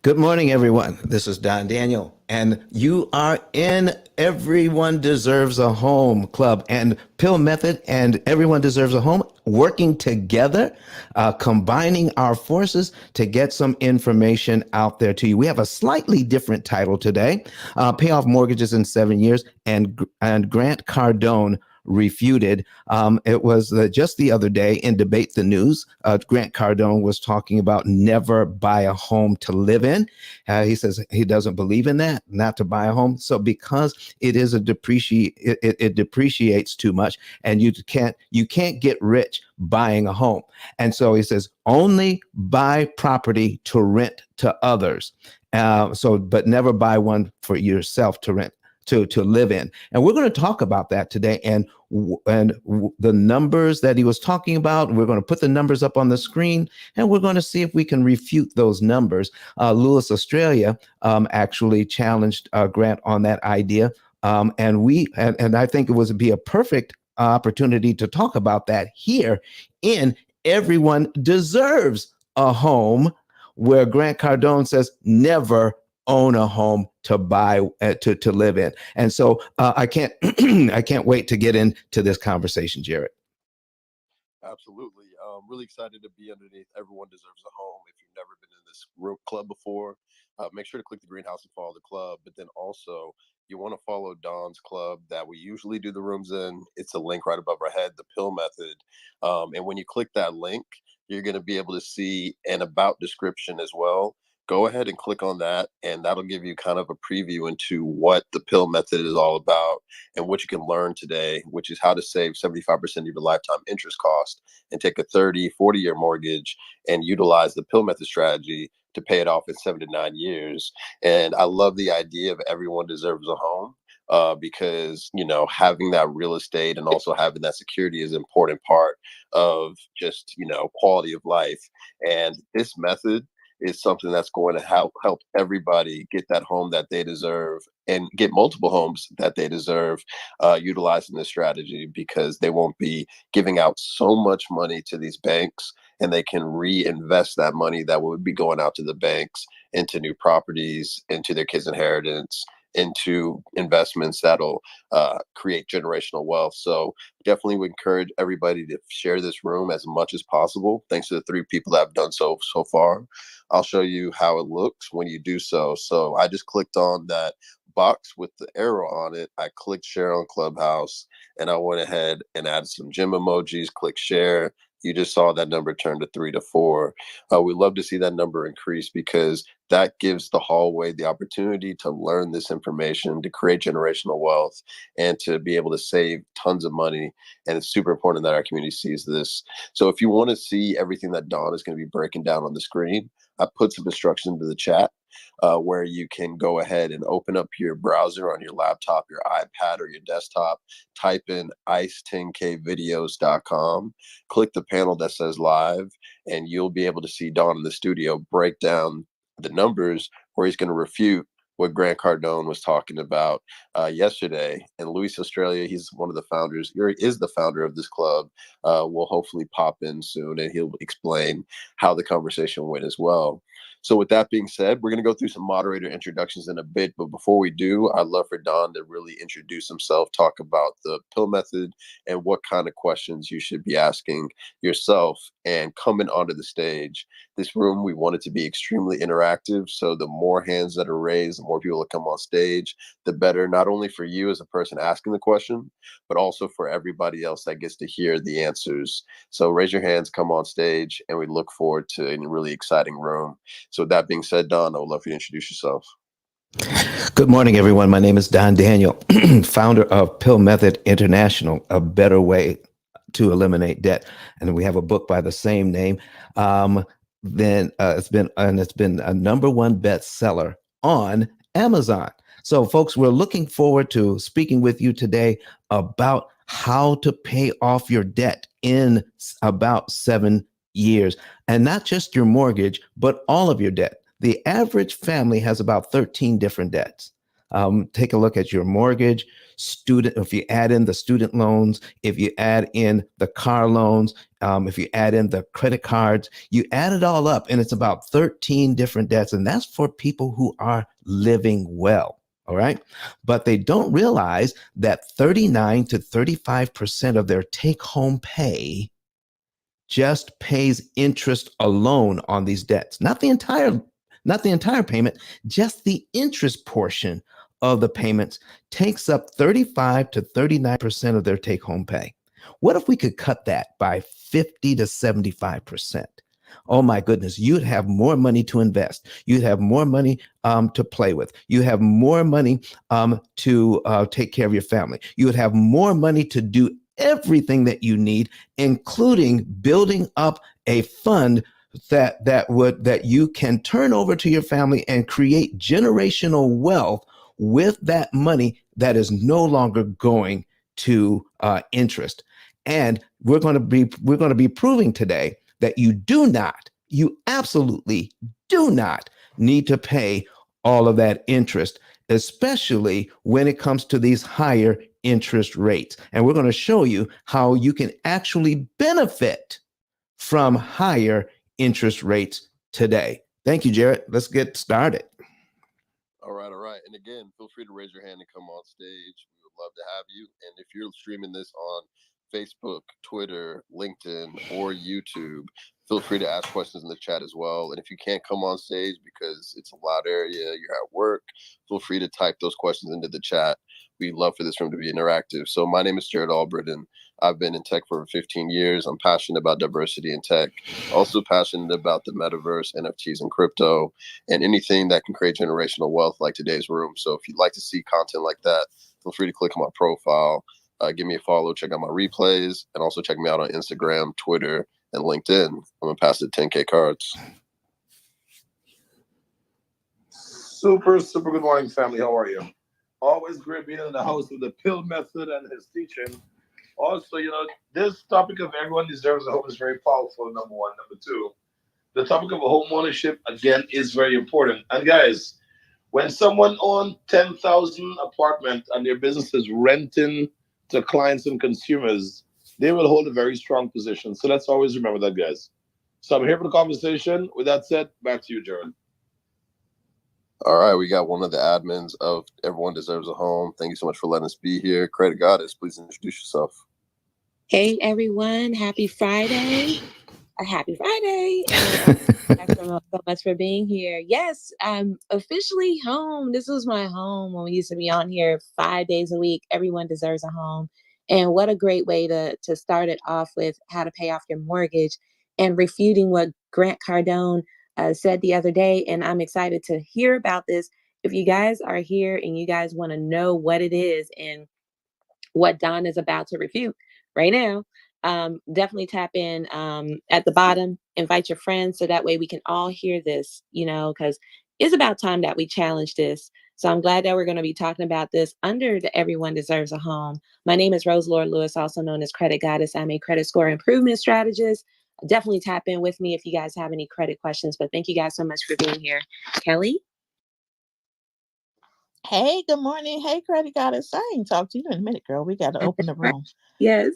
Good morning, everyone. This is Don Daniel, and you are in Everyone Deserves a Home Club and Pill Method and Everyone Deserves a Home working together, combining our forces to get some information out there to you. We have a slightly different title today, Pay Off Mortgages in 7 Years and Grant Cardone Refuted. It was just the other day in Debate the News. Grant Cardone was talking about never buy a home to live in. He says he doesn't believe in that, not to buy a home. So because it is it depreciates too much, and you can't get rich buying a home. And so he says only buy property to rent to others. But never buy one for yourself to rent. To live in. And we're going to talk about that today and the numbers that he was talking about. We're going to put the numbers up on the screen, and we're going to see if we can refute those numbers. Lewis, Australia, actually challenged Grant on that idea. And I think it would be a perfect opportunity to talk about that here in Everyone Deserves a Home, where Grant Cardone says never own a home to buy to live in. And so I can't I can't wait to get into this conversation, Jared. Absolutely. Really excited to be underneath Everyone Deserves a Home. If you've never been in this club before, make sure to click the greenhouse and follow the club. But then also, you want to follow Don's club that we usually do the rooms in. It's a link right above our head, the P.I.L.L method. And when you click that link, you're going to be able to see an about description as well. Go ahead and click on that, and that'll give you kind of a preview into what the P.I.L.L method is all about and what you can learn today, which is how to save 75% of your lifetime interest cost and take a 30, 40-year mortgage and utilize the P.I.L.L method strategy to pay it off in 7 to 9 years. And I love the idea of everyone deserves a home. Because having that real estate and also having that security is an important part of just quality of life. And this method is something that's going to help everybody get that home that they deserve and get multiple homes that they deserve, utilizing this strategy, because they won't be giving out so much money to these banks, and they can reinvest that money that would be going out to the banks into new properties, into their kids' inheritance, into investments that'll create generational wealth. So definitely would encourage everybody to share this room as much as possible. Thanks to the 3 people that have done so far. I'll show you how it looks when you do so. So I just clicked on that box with the arrow on it. I clicked share on Clubhouse, and I went ahead and added some gym emojis, click share. You just saw that number turn to 3 to 4. We love to see that number increase, because that gives the hallway the opportunity to learn this information, to create generational wealth, and to be able to save tons of money. And it's super important that our community sees this. So if you want to see everything that Dawn is going to be breaking down on the screen, I put some instructions into the chat, where you can go ahead and open up your browser on your laptop, your iPad, or your desktop, type in ice10kvideos.com, click the panel that says live, and you'll be able to see Dawn in the studio break down the numbers, where he's going to refute what Grant Cardone was talking about yesterday. And Luis Australia, he's one of the founders, or is the founder of this club, will hopefully pop in soon, and he'll explain how the conversation went as well. So with that being said, we're going to go through some moderator introductions in a bit. But before we do, I'd love for Don to really introduce himself, talk about the P.I.L.L method and what kind of questions you should be asking yourself and coming onto the stage. This room, we want it to be extremely interactive. So the more hands that are raised, the more people that come on stage, the better, not only for you as a person asking the question, but also for everybody else that gets to hear the answers. So raise your hands, come on stage, and we look forward to a really exciting room. So with that being said, Don, I would love for you to introduce yourself. Good morning, everyone. My name is Don Daniel, founder of P.I.L.L Method International, a better way to eliminate debt. And we have a book by the same name. It's been a #1 bestseller on Amazon. So folks, we're looking forward to speaking with you today about how to pay off your debt in about 7 years, and not just your mortgage, but all of your debt. The average family has about 13 different debts. Take a look at your mortgage, student. If you add in the student loans, if you add in the car loans, if you add in the credit cards, you add it all up, and it's about 13 different debts, and that's for people who are living well. All right. But they don't realize that 39 to 35% of their take home pay just pays interest alone on these debts, not the entire payment, just the interest portion of the payments takes up 35 to 39% of their take home pay. What if we could cut that by 50 to 75%? Oh my goodness, you'd have more money to invest. You'd have more money to play with. You have more money to take care of your family. You would have more money to do everything that you need, including building up a fund that you can turn over to your family and create generational wealth with that money that is no longer going to interest. And we're going to be proving today that you absolutely do not need to pay all of that interest, especially when it comes to these higher interest rates. And we're going to show you how you can actually benefit from higher interest rates today. Thank you, Jared. Let's get started. All right, all right. And again, feel free to raise your hand and come on stage. We would love to have you. And if you're streaming this on Facebook, Twitter, LinkedIn, or YouTube, feel free to ask questions in the chat as well. And if you can't come on stage because it's a loud area, you're at work, feel free to type those questions into the chat. We'd love for this room to be interactive. So my name is Jared Albritton. I've been in tech for over 15 years. I'm passionate about diversity in tech, also passionate about the metaverse, NFTs, and crypto, and anything that can create generational wealth like today's room. So if you'd like to see content like that, feel free to click on my profile, give me a follow, check out my replays, and also check me out on Instagram, Twitter, and LinkedIn. I'm going to pass the 10K cards. Super good morning, family. How are you? Always great being in the house with the P.I.L.L method and his teaching. Also, this topic of everyone deserves a home is very powerful, number one. Number two, the topic of a home ownership, again, is very important. And guys, when someone owns 10,000 apartment and their business is renting to clients and consumers, they will hold a very strong position. So let's always remember that, guys. So I'm here for the conversation. With that said, back to you, Jared. All right, we got one of the admins of Everyone Deserves a Home. Thank you so much for letting us be here. Credit Goddess, please introduce yourself. Hey, everyone. Happy Friday. Happy Friday. And thanks so much for being here. Yes, I'm officially home. This was my home when we used to be on here 5 days a week. Everyone deserves a home. And what a great way to start it off with how to pay off your mortgage and refuting what Grant Cardone said the other day. And I'm excited to hear about this. If you guys are here and you guys want to know what it is and what Don is about to refute right now, definitely tap in at the bottom, invite your friends so that way we can all hear this, because it's about time that we challenge this. So I'm glad that we're going to be talking about this under the Everyone Deserves a Home. My name is Rose Lord Lewis, also known as Credit Goddess. I'm a credit score improvement strategist. Definitely tap in with me if you guys have any credit questions. But thank you guys so much for being here. Kelly? Hey, good morning. Hey, Credit Goddess. I ain't talked to you in a minute, girl. We got to open the room. Yes.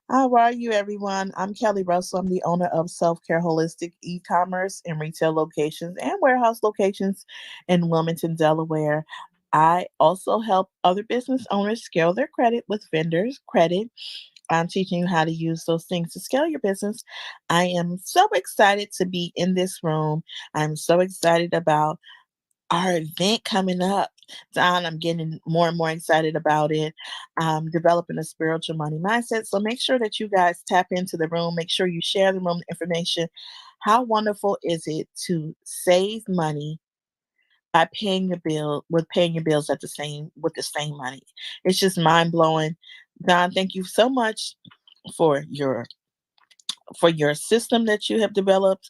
How are you, everyone? I'm Kelly Russell. I'm the owner of Self-Care Holistic e-commerce and retail locations and warehouse locations in Wilmington, Delaware. I also help other business owners scale their credit with vendors credit. I'm teaching you how to use those things to scale your business. I am so excited to be in this room. I'm so excited about our event coming up. Don, I'm getting more and more excited about it. Developing a spiritual money mindset. So make sure that you guys tap into the room. Make sure you share the room information. How wonderful is it to save money by paying your bills at with the same money? It's just mind blowing. Don, thank you so much for your system that you have developed,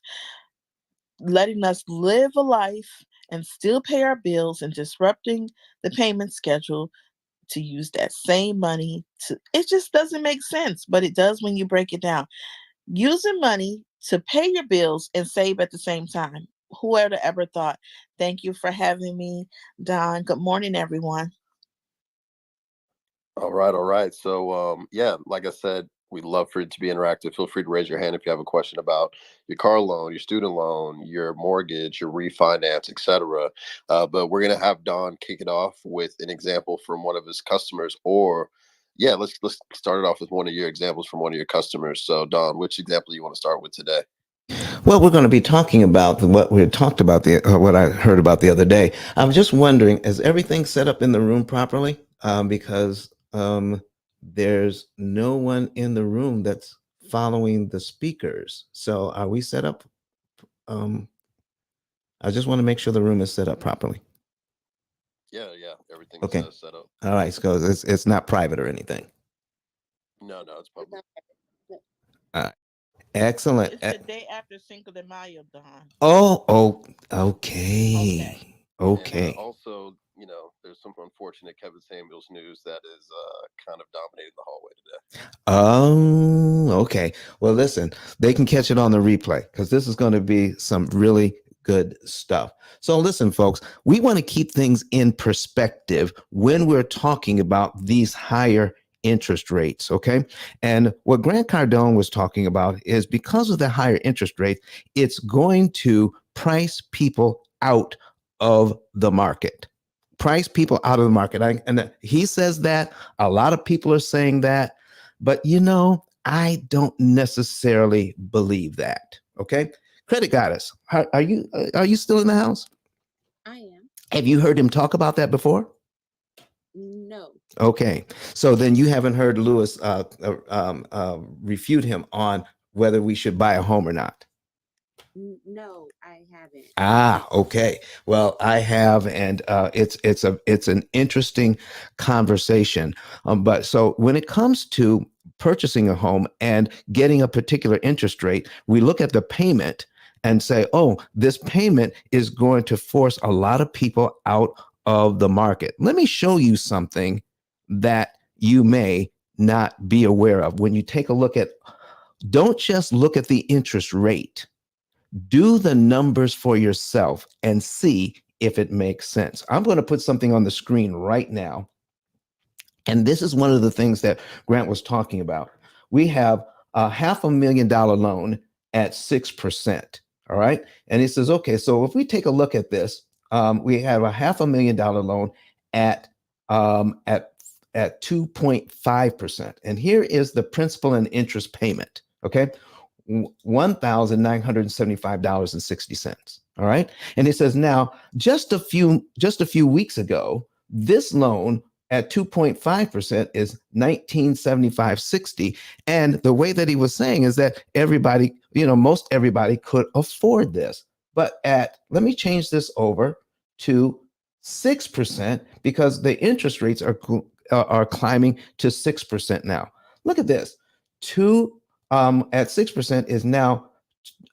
letting us live a life and still pay our bills and disrupting the payment schedule to use that same money it just doesn't make sense, but it does when you break it down. Using money to pay your bills and save at the same time. Whoever ever thought Thank you for having me, Don. Good morning, everyone. All right, all right. So, yeah, like I said, we'd love for it to be interactive. Feel free to raise your hand if you have a question about your car loan, your student loan, your mortgage, your refinance, etc. But we're gonna have Don kick it off with an example from one of his customers, or yeah, let's start it off with one of your examples from one of your customers. So, Don, which example you want to start with today? Well, we're going to be talking about what we had talked about what I heard about the other day. I'm just wondering, is everything set up in the room properly? Because there's no one in the room that's following the speakers. So are we set up? Um, I just want to make sure the room is set up properly. Yeah, yeah, everything's Okay. set up. All right. So it's not private or anything. No, no, it's public. All right. Excellent. It's the day after Cinco de Mayo, Don. Oh, Okay. okay. And Okay. also, there's some unfortunate Kevin Samuels news that is kind of dominating the hallway today. Oh, okay. Well, listen, they can catch it on the replay because this is going to be some really good stuff. So, listen, folks, we want to keep things in perspective when we're talking about these higher interest rates. Okay. And what Grant Cardone was talking about is because of the higher interest rate, it's going to price people out of the market. Price people out of the market. And he says that a lot of people are saying that, but I don't necessarily believe that. Okay, Credit Goddess, are you still in the house? I am. Have you heard him talk about that before? No. Okay, so then you haven't heard Lewis refute him on whether we should buy a home or not. No, I haven't. Ah, okay. Well, I have, and it's an interesting conversation. But so when it comes to purchasing a home and getting a particular interest rate, we look at the payment and say, oh, this payment is going to force a lot of people out of the market. Let me show you something that you may not be aware of. When you take a look at, don't just look at the interest rate, do the numbers for yourself and see if it makes sense. I'm going to put something on the screen right now. And this is one of the things that Grant was talking about. We have a $500,000 loan at 6%. All right. And he says, okay, so if we take a look at this, we have a $500,000 loan at at 2.5%. And here is the principal and interest payment. Okay. $1,975.60. All right. And he says, now, just a few weeks ago, this loan at 2.5% is 1975.60. And the way that he was saying is that everybody, most everybody could afford this. But let me change this over to 6% because the interest rates are climbing to 6% now. Look at this. At 6% is now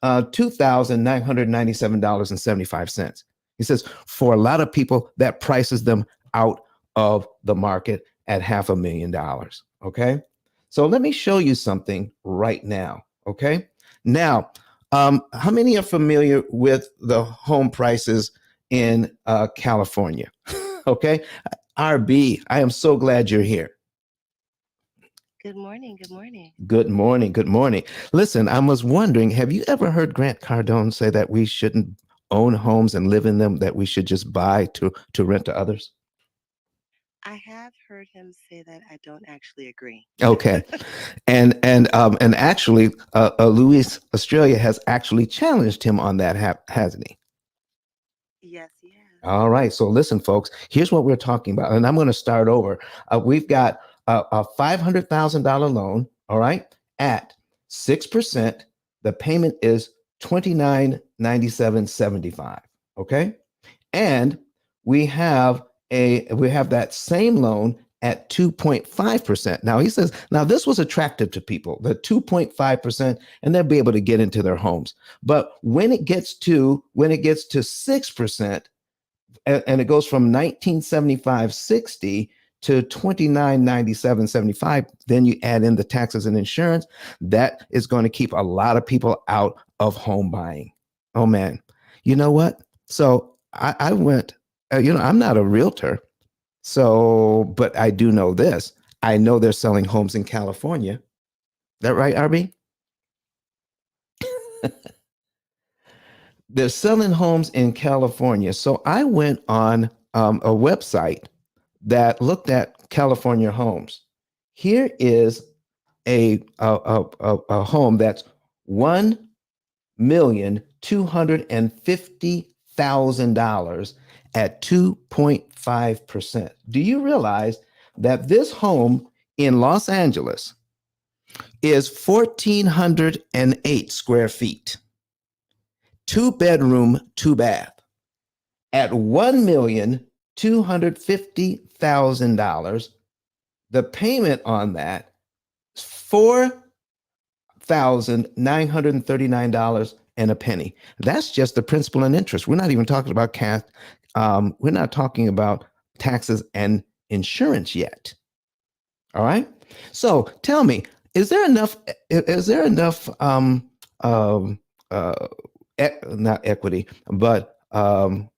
$2,997.75. He says for a lot of people, that prices them out of the market at $500,000. Okay. So let me show you something right now. Okay. Now, how many are familiar with the home prices in California? Okay. RB, I am so glad you're here. Good morning. Good morning. Good morning. Good morning. Listen, I was wondering, have you ever heard Grant Cardone say that we shouldn't own homes and live in them, that we should just buy to rent to others? I have heard him say that. I don't actually agree. Okay. And actually, Luis Australia has actually challenged him on that, hasn't he? Yes, he has. All right. So listen, folks, here's what we're talking about. And I'm going to start over. We've got a $500,000 loan, all right, at 6%. The payment is $29.9775. Okay. And we have that same loan at 2.5%. Now he says, now this was attractive to people, the 2.5%, and they'll be able to get into their homes. But when it gets to 6%, and it goes from 1975.60 to 29.97.75, then you add in the taxes and insurance. That is going to keep a lot of people out of home buying. Oh man, you know what? So I went, I'm not a realtor. So, but I do know this. I know they're selling homes in California. That right, RB? They're selling homes in California. So I went on a website that looked at California homes. Here is a home that's $1,250,000 at 2.5%. Do you realize that this home in Los Angeles is 1,408 square feet, 2 bedroom, 2 bath, at $1,250,000? The payment on that is $4,939 and a penny. That's just the principal and interest. We're not even talking about cash. We're not talking about taxes and insurance yet. All right. So tell me, is there enough? Is there enough? Um, Not equity, but are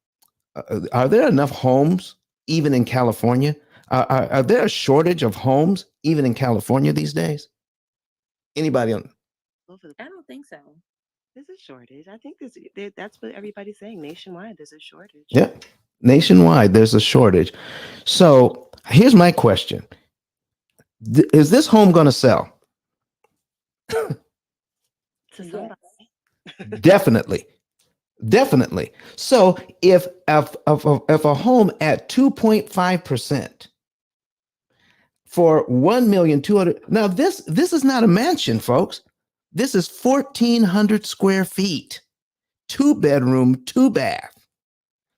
there enough homes even in California? Are there a shortage of homes even in California these days? Anybody on? Over the I don't think so. There's a shortage. I think that's what everybody's saying. Nationwide, there's a shortage. Yeah, nationwide, there's a shortage. So here's my question: Is this home going to sell? To Yes. somebody. Definitely, definitely. So if a home at 2.5% for 1,200,000, now this is not a mansion, folks. This is 1,400 square feet, 2 bedroom, 2 bath.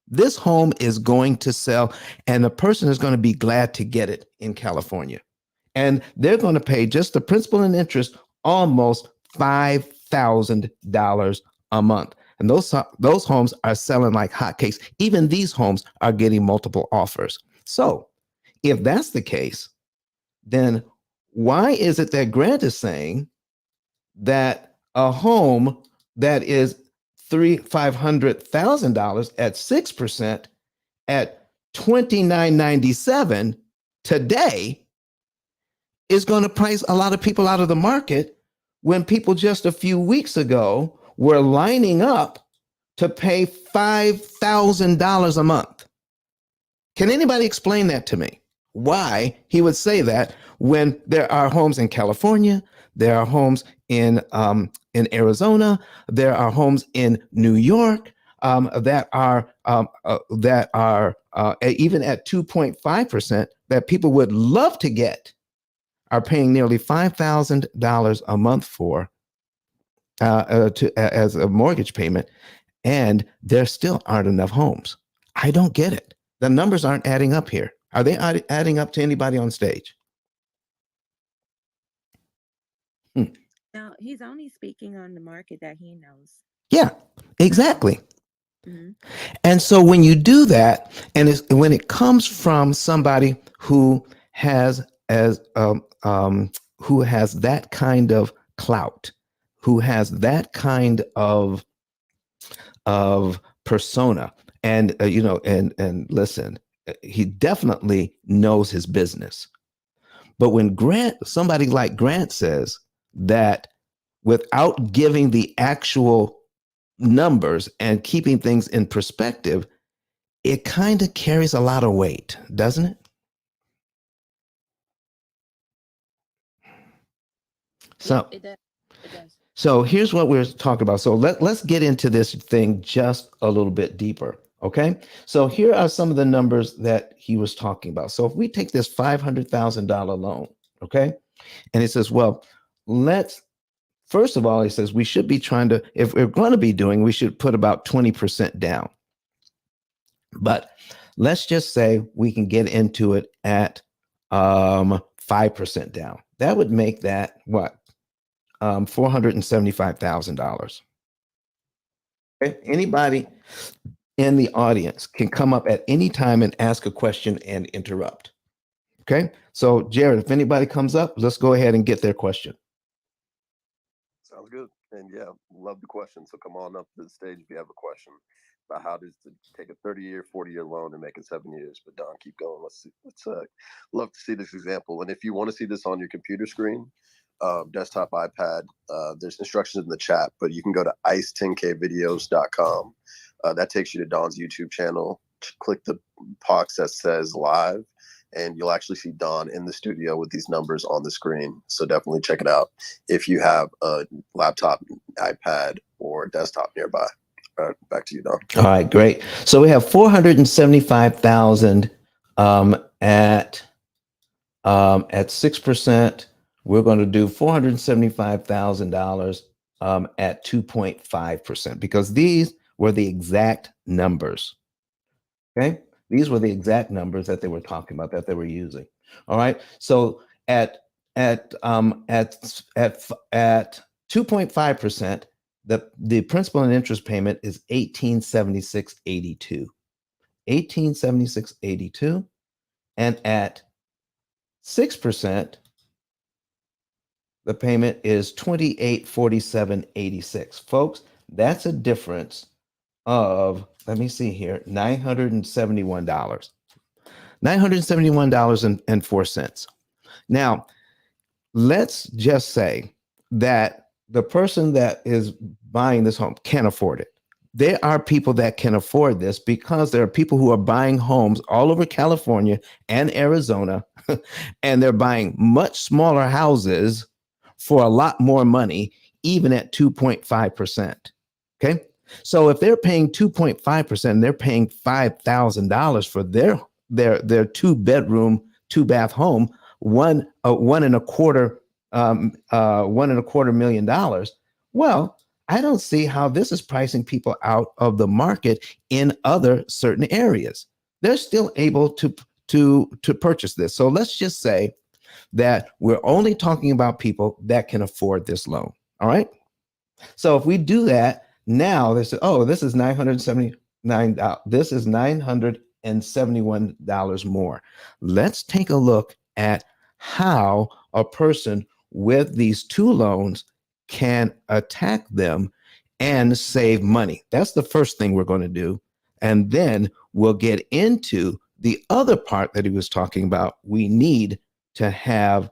This home is going to sell, and the person is going to be glad to get it in California. And they're going to pay just the principal and interest almost $5,000 a month. And those homes are selling like hotcakes. Even these homes are getting multiple offers. So if that's the case, then why is it that Grant is saying that a home that is $500,000 at 6% at $29.97 today is going to price a lot of people out of the market when people just a few weeks ago were lining up to pay $5,000 a month? Can anybody explain that to me? Why he would say that when there are homes in California, there are homes in Arizona, there are homes in New York that are even at 2.5% that people would love to get, are paying nearly $5,000 a month for as a mortgage payment, and there still aren't enough homes. I don't get it. The numbers aren't adding up here. Are they adding up to anybody on stage? Hmm. Now, he's only speaking on the market that he knows. Yeah, exactly. Mhm. And so when you do that, and when it comes from somebody has as who has that kind of clout, who has that kind of persona, and and listen, he definitely knows his business. But when somebody like Grant says that without giving the actual numbers and keeping things in perspective, it kind of carries a lot of weight, doesn't it? Yep, So, it does. It does. so here's what we're talking about. So let's get into this thing just a little bit deeper. Okay. So here are some of the numbers that he was talking about. So if we take this $500,000 loan, okay, and it says, well, let's first of all, he says we should be trying to, if we're going to be doing, we should put about 20% down. But let's just say we can get into it at 5% down. That would make that what? $475,000. Okay? Anybody in the audience can come up at any time and ask a question and interrupt. Okay. So, Jared, if anybody comes up, let's go ahead and get their question. Sounds good. And yeah, love the question. So come on up to the stage if you have a question. about how to take a 30-year, 40-year loan and make it 7 years. But Don, keep going. Let's see. Love to see this example. And if you want to see this on your computer screen, desktop, iPad, there's instructions in the chat, but you can go to ice10kvideos.com. That takes you to Don's YouTube channel. Click the box that says live, and you'll actually see Don in the studio with these numbers on the screen. So definitely check it out if you have a laptop, iPad, or desktop nearby. All right, back to you, Don. All right, great. So we have 475,000 at 6%. We're going to do $475,000 at 2.5% because these were the exact numbers. Okay, these were the exact numbers that they were talking about, that they were using. All right, so at 2.5%, the principal and interest payment is $1876.82. $1876.82, and at 6%, the payment is $2847.86. Folks, that's a difference of, let me see here, $971. $971.04. Now, let's just say that the person that is buying this home can't afford it. There are people that can afford this because there are people who are buying homes all over California and Arizona, and they're buying much smaller houses for a lot more money, even at 2.5%. Okay. So if they're paying 2.5%, they're paying $5,000 for their 2-bedroom, 2-bath home, $1.25 million. Well, I don't see how this is pricing people out of the market in other certain areas. They're still able to purchase this. So let's just say that we're only talking about people that can afford this loan. All right. So if we do that, now they say, oh, this is $979. This is $971 more. Let's take a look at how a person with these two loans can attack them and save money. That's the first thing we're going to do. And then we'll get into the other part that he was talking about. We need to have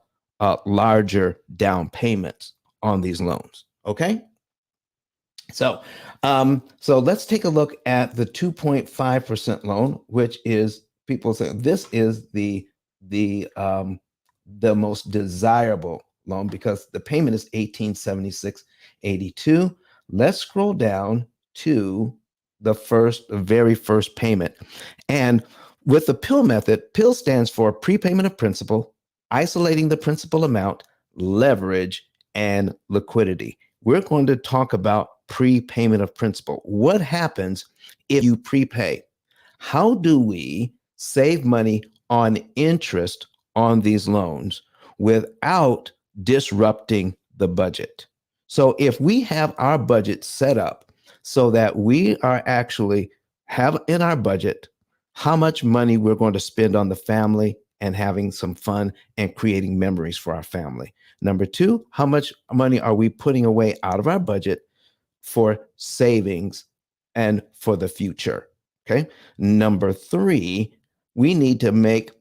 larger down payments on these loans. Okay. So let's take a look at the 2.5% loan, which is, people say this is the most desirable loan because the payment is $1876.82. Let's scroll down to the very first payment. And with the P.I.L.L method, P.I.L.L stands for prepayment of principal, isolating the principal amount, leverage, and liquidity. We're going to talk about prepayment of principal. What happens if you prepay? How do we save money on interest on these loans without disrupting the budget? So if we have our budget set up so that we are actually have in our budget how much money we're going to spend on the family and having some fun and creating memories for our family. Number two, how much money are we putting away out of our budget for savings and for the future? Okay. Number three, we need to make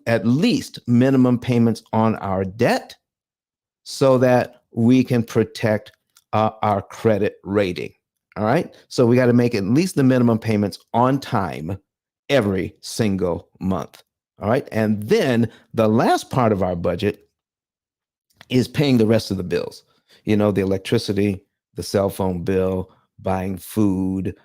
at least minimum payments on our debt so that we can protect our credit rating. All right. So we got to make at least the minimum payments on time every single month. All right. And then the last part of our budget is paying the rest of the bills. You know, the electricity, the cell phone bill, buying food,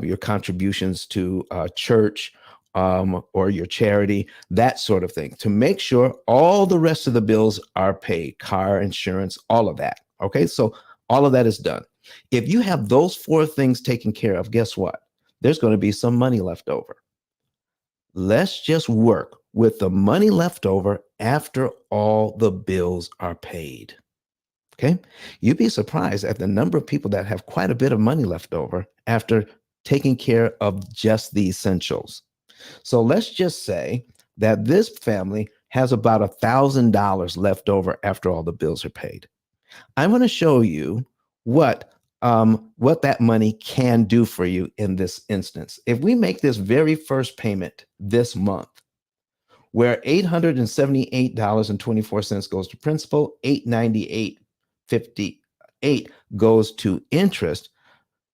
your contributions to church or your charity, that sort of thing, to make sure all the rest of the bills are paid, car insurance, all of that. Okay, so all of that is done. If you have those four things taken care of, guess what? There's going to be some money left over. Let's just work with the money left over after all the bills are paid. Okay, you'd be surprised at the number of people that have quite a bit of money left over after taking care of just the essentials. So let's just say that this family has about $1,000 left over after all the bills are paid. I'm going to show you what what that money can do for you in this instance. If we make this very first payment this month, where $878.24 goes to principal, $898.58 goes to interest.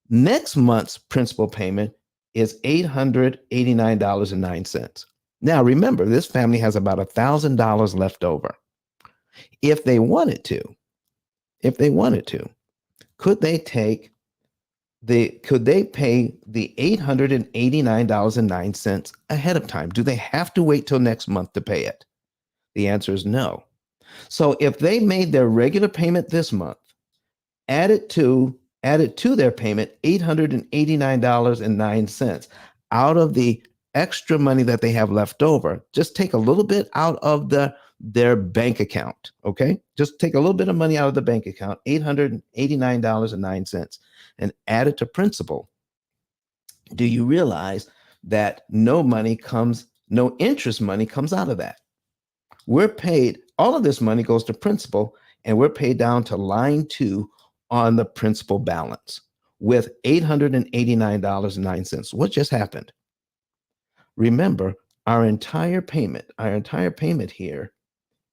Next month's principal payment is $889.09. Now, remember, this family has about $1,000 left over. If they wanted to, could they pay the $889.09 ahead of time? Do they have to wait till next month to pay it? The answer is no. So if they made their regular payment this month, added to their payment $889.09 out of the extra money that they have left over, just take a little bit out of their bank account, okay? Just take a little bit of money out of the bank account, $889.09, and add it to principal. Do you realize that no interest money comes out of that? We're paid, all of this money goes to principal, and we're paid down to line 2 on the principal balance with $889.09. What just happened? Remember, our entire payment here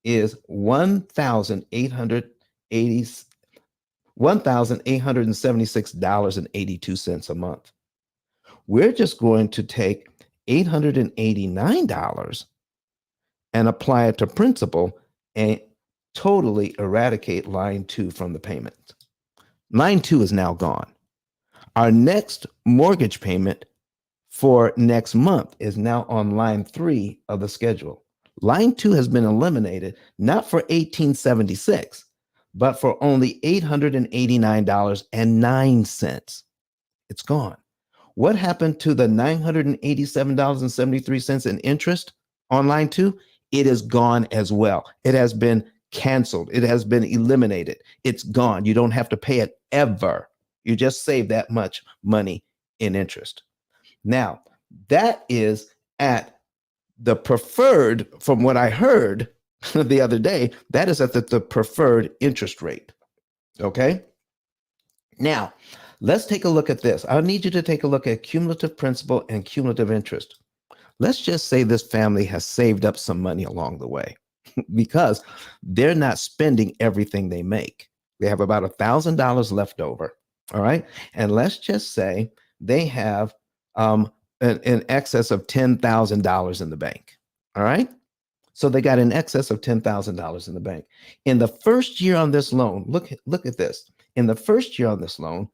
is $1,876.82 a month. We're just going to take $889 and apply it to principal and totally eradicate line 2 from the payment. Line 2 is now gone. Our next mortgage payment for next month is now on line 3 of the schedule. Line 2 has been eliminated, not for $1,876, but for only $889.09. It's gone. What happened to the $987.73 in interest on line 2? It is gone as well. It has been canceled. It has been eliminated. It's gone. You don't have to pay it ever. You just save that much money in interest. Now, that is at the preferred, from what I heard the other day, that is at the preferred interest rate. Okay? Now, let's take a look at this. I need you to take a look at cumulative principal and cumulative interest. Let's just say this family has saved up some money along the way because they're not spending everything they make. They have about $1,000 left over. All right. And let's just say they have an excess of $10,000 in the bank. All right. So they got an excess of $10,000 in the bank. In the first year on this loan, look at this. In the first year on this loan,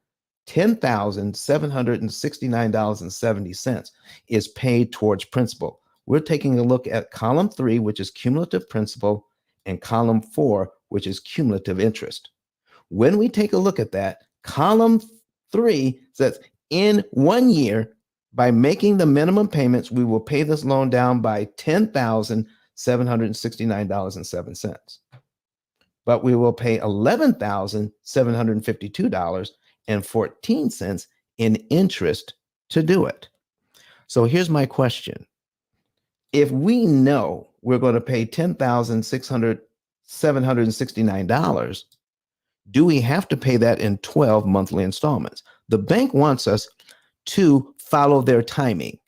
$10,769.70 is paid towards principal. We're taking a look at column 3, which is cumulative principal, and column 4, which is cumulative interest. When we take a look at that, column 3 says in 1 year, by making the minimum payments, we will pay this loan down by $10,769.07. But we will pay $11,752.14 in interest to do it. So here's my question. If we know we're going to pay $10,769, do we have to pay that in 12 monthly installments? The bank wants us to follow their timing.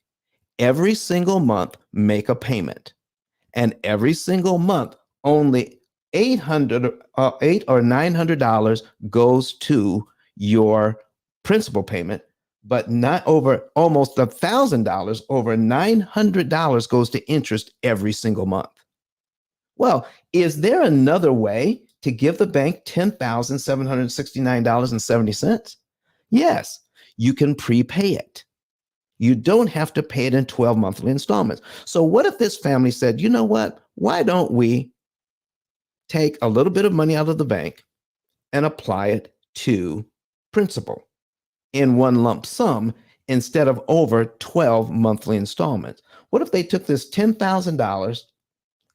Every single month, make a payment. And every single month, only $800 or $900 goes to your principal payment, but not over almost $1,000, over $900 goes to interest every single month. Well, is there another way to give the bank $10,769.70? Yes, you can prepay it. You don't have to pay it in 12 monthly installments. So what if this family said, you know what, why don't we take a little bit of money out of the bank and apply it to principal in one lump sum instead of over 12 monthly installments? What if they took this $10,000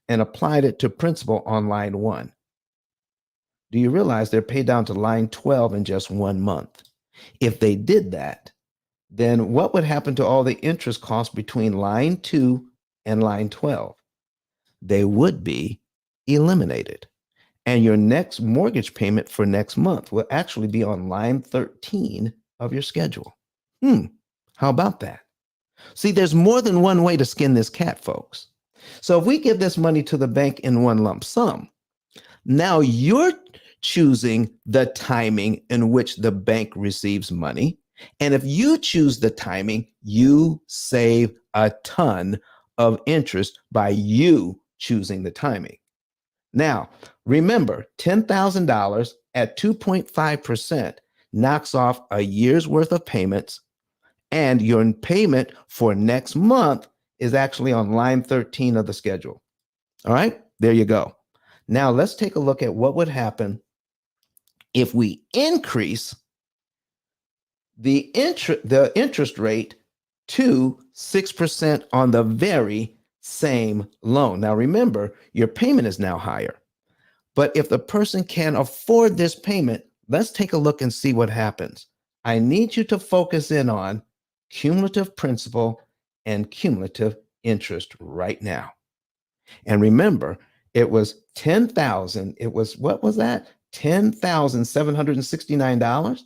and applied it to principal on line 1? Do you realize they're paid down to line 12 in just 1 month? If they did that, then what would happen to all the interest costs between line 2 and line 12? They would be eliminated. And your next mortgage payment for next month will actually be on line 13 of your schedule. How about that? See, there's more than one way to skin this cat, folks. So if we give this money to the bank in one lump sum, now you're choosing the timing in which the bank receives money. And if you choose the timing, you save a ton of interest by you choosing the timing. Now, remember, $10,000 at 2.5% knocks off a year's worth of payments, and your payment for next month is actually on line 13 of the schedule. All right, there you go. Now, let's take a look at what would happen if we increase the interest rate to 6% on the very same loan. Now, remember, your payment is now higher. But if the person can afford this payment, let's take a look and see what happens. I need you to focus in on cumulative principal and cumulative interest right now. And remember, it was 10,000. It was, what was that? $10,769.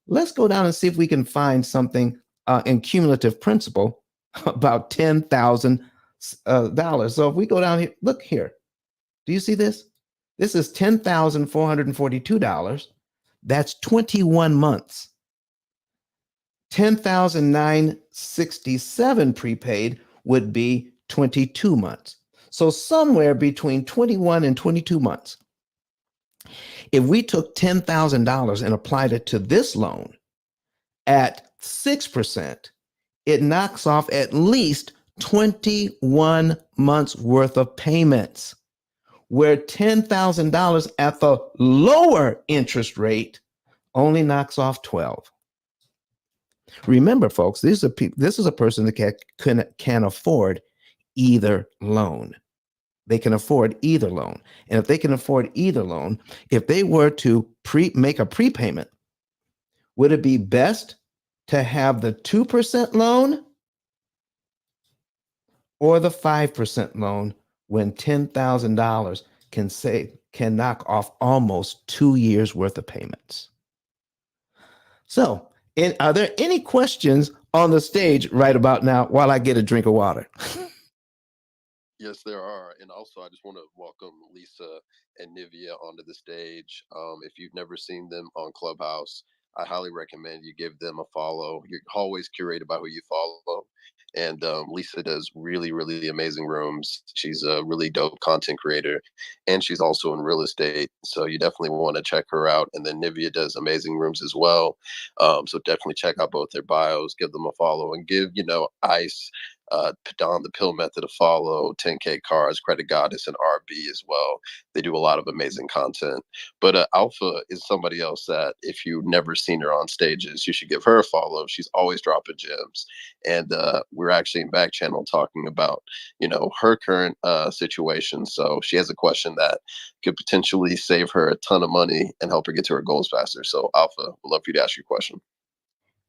Let's go down and see if we can find something in cumulative principal about $10,000. So if we go down here, look here. Do you see this? This is $10,442. That's 21 months. 10,967 prepaid would be 22 months. So somewhere between 21 and 22 months. If we took $10,000 and applied it to this loan at 6%, it knocks off at least 21 months worth of payments, where $10,000 at the lower interest rate only knocks off 12. Remember, folks, this is a person that can afford either loan. They can afford either loan. And if they can afford either loan, if they were to make a prepayment, would it be best to have the 2% loan or the 5% loan when $10,000 can knock off almost 2 years worth of payments? So, are there any questions on the stage right about now while I get a drink of water? Yes, there are. And also, I just want to welcome Lisa and Nivea onto the stage. If you've never seen them on Clubhouse, I highly recommend you give them a follow. You're always curated by who you follow. And Lisa does really, really amazing rooms. She's a really dope content creator, and she's also in real estate. So you definitely want to check her out. And then Nivea does amazing rooms as well. So definitely check out both their bios, give them a follow, and give, Ice Don the Pill Method a follow, 10K Cars, Credit Goddess, and RB as well. They do a lot of amazing content. But Alpha is somebody else that if you've never seen her on stages, you should give her a follow. She's always dropping gems. And we're actually in back channel talking about, her current situation. So she has a question that could potentially save her a ton of money and help her get to her goals faster. So Alpha, would love for you to ask your question.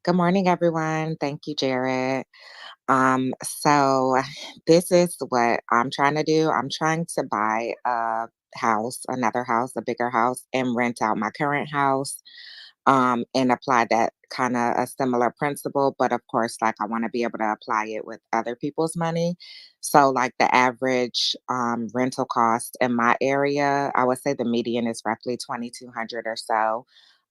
Good morning, everyone. Thank you, Jared. So this is what I'm trying to do. I'm trying to buy a house, another house, a bigger house, and rent out my current house, and apply that kind of a similar principle. But of course, like I want to be able to apply it with other people's money. So like the average rental cost in my area, I would say the median is roughly 2,200 or so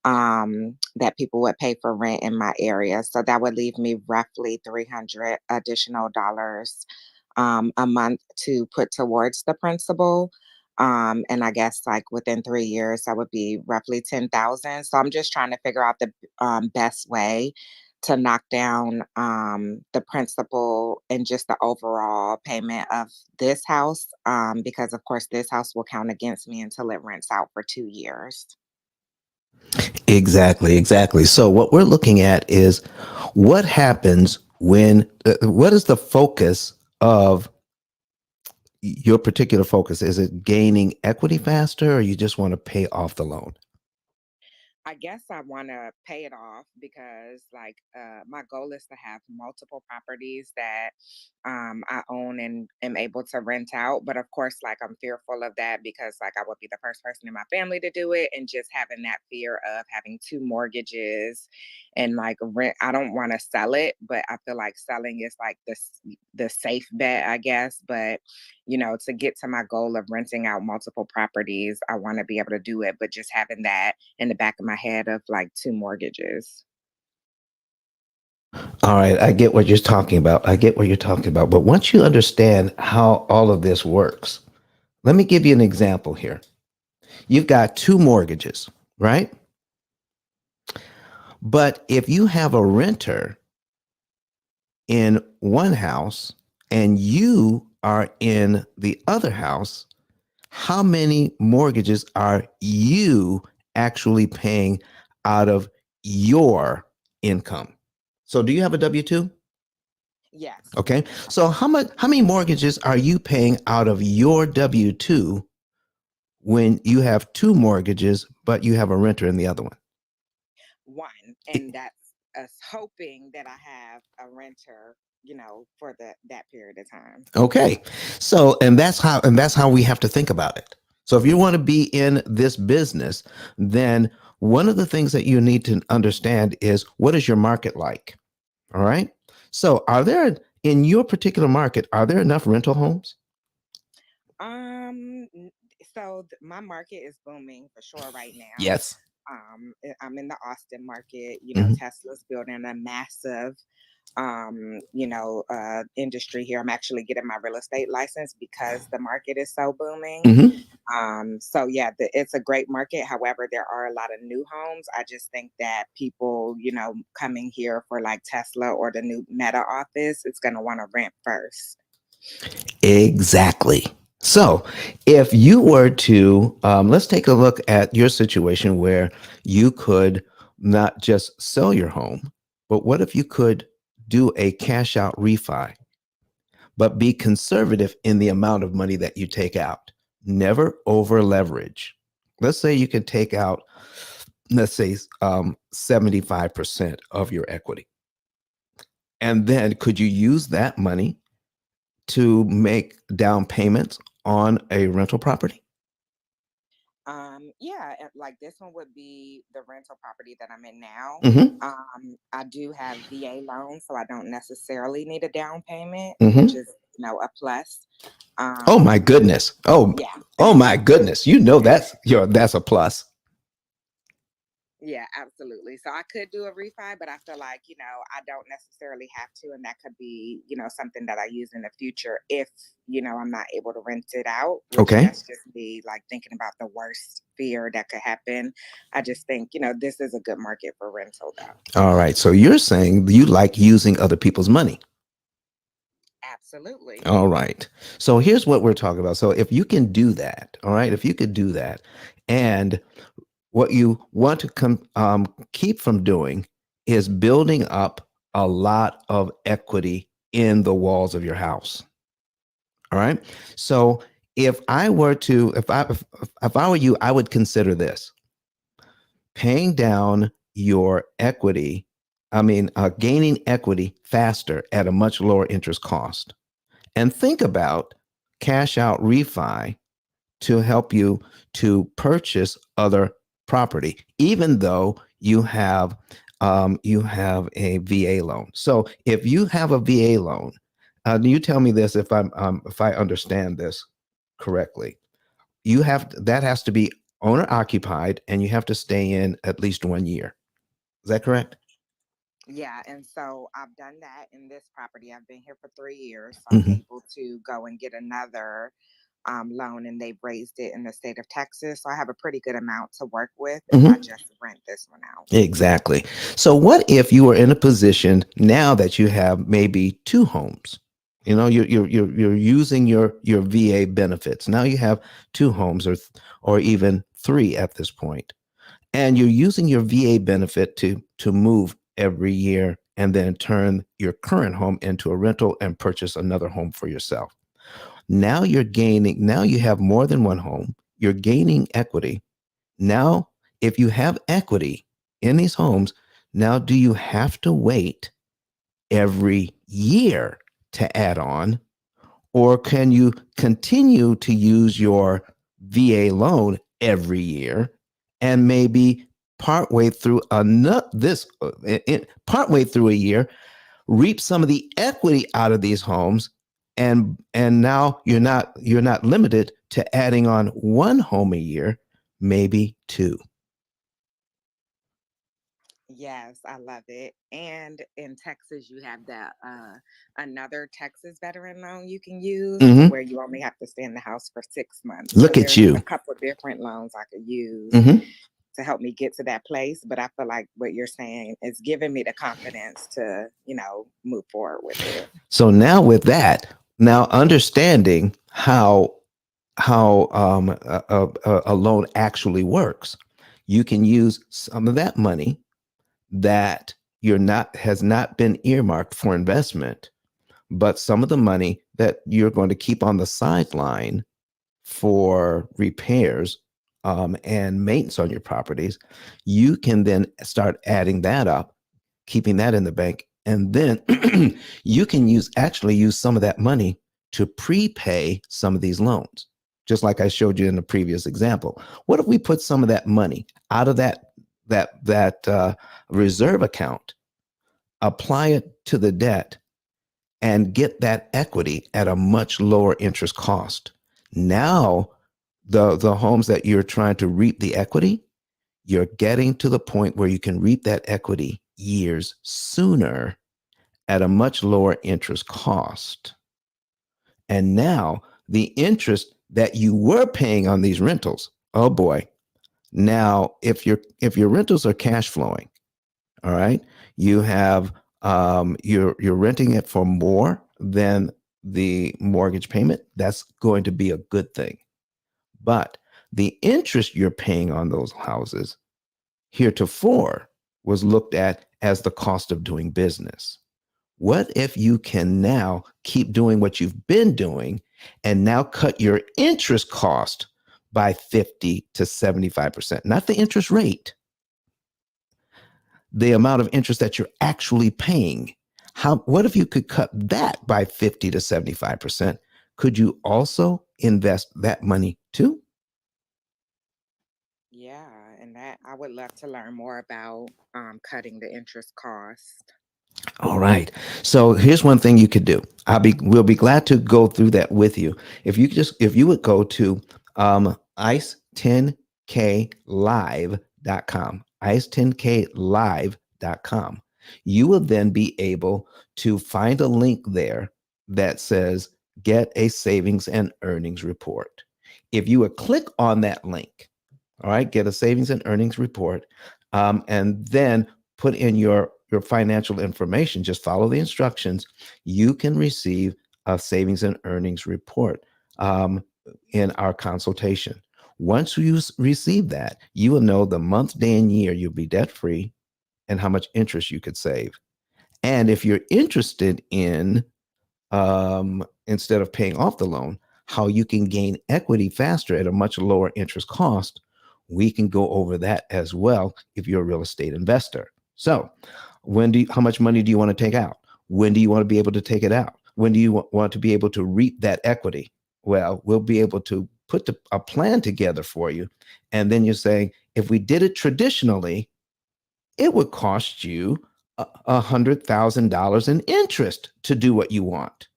that people would pay for rent in my area. So that would leave me roughly 300 additional dollars a month to put towards the principal. And I guess like within 3 years, that would be roughly 10,000. So I'm just trying to figure out the best way to knock down the principal and just the overall payment of this house, because of course this house will count against me until it rents out for 2 years. Exactly. So what we're looking at is what happens when, what is the focus of your particular focus? Is it gaining equity faster, or you just want to pay off the loan? I guess I want to pay it off because, like, my goal is to have multiple properties that I own and am able to rent out. But of course, like, I'm fearful of that because, like, I would be the first person in my family to do it, and just having that fear of having two mortgages and like rent. I don't want to sell it, but I feel like selling is like the safe bet, I guess. But to get to my goal of renting out multiple properties, I want to be able to do it, but just having that in the back of my head of like two mortgages. All right, I get what you're talking about. I get what you're talking about. But once you understand how all of this works, let me give you an example here. You've got two mortgages, right? But if you have a renter in one house and you are in the other house, how many mortgages are you actually paying out of your income? So do you have a W-2? Yes. Okay. So how many mortgages are you paying out of your W-2 when you have two mortgages, but you have a renter in the other one? One. And that's us hoping that I have a renter, for that period of time. Okay. So and that's how we have to think about it. So if you want to be in this business, then one of the things that you need to understand is what is your market like? All right. So are there in your particular market, are there enough rental homes? N- so my market is booming for sure right now. Yes. I'm in the Austin market. Mhm. Tesla's building a massive industry here. I'm actually getting my real estate license because the market is so booming. Mhm. So yeah, it's a great market. However, there are a lot of new homes. I just think that people, coming here for like Tesla or the new Meta office, it's going to want to rent first. Exactly. So, if you were to, let's take a look at your situation where you could not just sell your home, but what if you could do a cash out refi, but be conservative in the amount of money that you take out? Never over leverage. Let's say you could take out, let's say, 75% of your equity. And then could you use that money to make down payments on a rental property? Yeah, like this one would be the rental property that I'm in now. Hmm. I do have VA loans, so I don't necessarily need a down payment, which Hmm. is, a plus. Oh my goodness. Yeah. Oh my goodness. That's a plus. Yeah, absolutely. So I could do a refi, but I feel like, I don't necessarily have to. And that could be, something that I use in the future if, I'm not able to rent it out, which Okay. that's just me like thinking about the worst fear that could happen. I just think, this is a good market for rental though. All right. So you're saying you like using other people's money. Absolutely. All right. So here's what we're talking about. So if you can do that, all right, if you could do that, and what you want to keep from doing is building up a lot of equity in the walls of your house. All right. So if I were you, I would consider this: paying down your equity. I mean, gaining equity faster at a much lower interest cost, and think about cash out refi to help you to purchase other property, even though you have a VA loan. So if you have a VA loan, you tell me this if I understand this correctly. That has to be owner occupied, and you have to stay in at least 1 year. Is that correct? Yeah, and so I've done that in this property. I've been here for 3 years, so I'm Hmm. able to go and get another loan, and they've raised it in the state of Texas. So I have a pretty good amount to work with if I Hmm. just rent this one out. Exactly. So what if you were in a position now that you have maybe two homes? You're using your VA benefits. Now you have two homes or even three at this point. And you're using your VA benefit to move every year and then turn your current home into a rental and purchase another home for yourself. Now you have more than one home. You're gaining equity. Now if you have equity in these homes, now do you have to wait every year to add on? Or can you continue to use your VA loan every year and maybe partway through partway through a year, reap some of the equity out of these homes, and now you're not limited to adding on one home a year, maybe two. Yes, I love it. And in Texas, you have that another Texas veteran loan you can use to Hmm. where you only have to stay in the house for 6 months. So Look at there's a you. couple of different loans I could use Hmm. to help me get to that place. But I feel like what you're saying is giving me the confidence to, move forward with it. So now with that, now understanding how a loan actually works, you can use some of that money that you're not has not been earmarked for investment, but some of the money that you're going to keep on the sideline for repairs and maintenance on your properties, you can then start adding that up, keeping that in the bank, and then you can use some of that money to prepay some of these loans. Just like I showed you in the previous example. What if we put some of that money out of that reserve account, apply it to the debt, and get that equity at a much lower interest cost? Now, the homes that you're trying to reap the equity, you're getting to the point where you can reap that equity years sooner at a much lower interest cost. And now the interest that you were paying on these rentals, oh boy. Now, if your rentals are cash flowing, all right, you have you're renting it for more than the mortgage payment. That's going to be a good thing. But the interest you're paying on those houses heretofore was looked at as the cost of doing business. What if you can now keep doing what you've been doing and now cut your interest cost by 50 to 75%? Not the interest rate, the amount of interest that you're actually paying. What if you could cut that by 50 to 75%? Could you also invest that money too? Yeah, and that I would love to learn more about cutting the interest cost. All right. So here's one thing you could do. We'll be glad to go through that with you. If you would go to ice10klive.com, ice10klive.com, you will then be able to find a link there that says get a savings and earnings report. If you would click on that link, all right, get a savings and earnings report, and then put in your financial information, just follow the instructions, you can receive a savings and earnings report in our consultation. Once you receive that, you will know the month, day, and year you'll be debt free and how much interest you could save. And if you're interested in, instead of paying off the loan, how you can gain equity faster at a much lower interest cost, we can go over that as well if you're a real estate investor. So, how much money do you want to take out? When do you want to be able to take it out? When do you want to be able to reap that equity? Well, we'll be able to put a plan together for you. And then you're saying, if we did it traditionally, it would cost you $100,000 in interest to do what you want.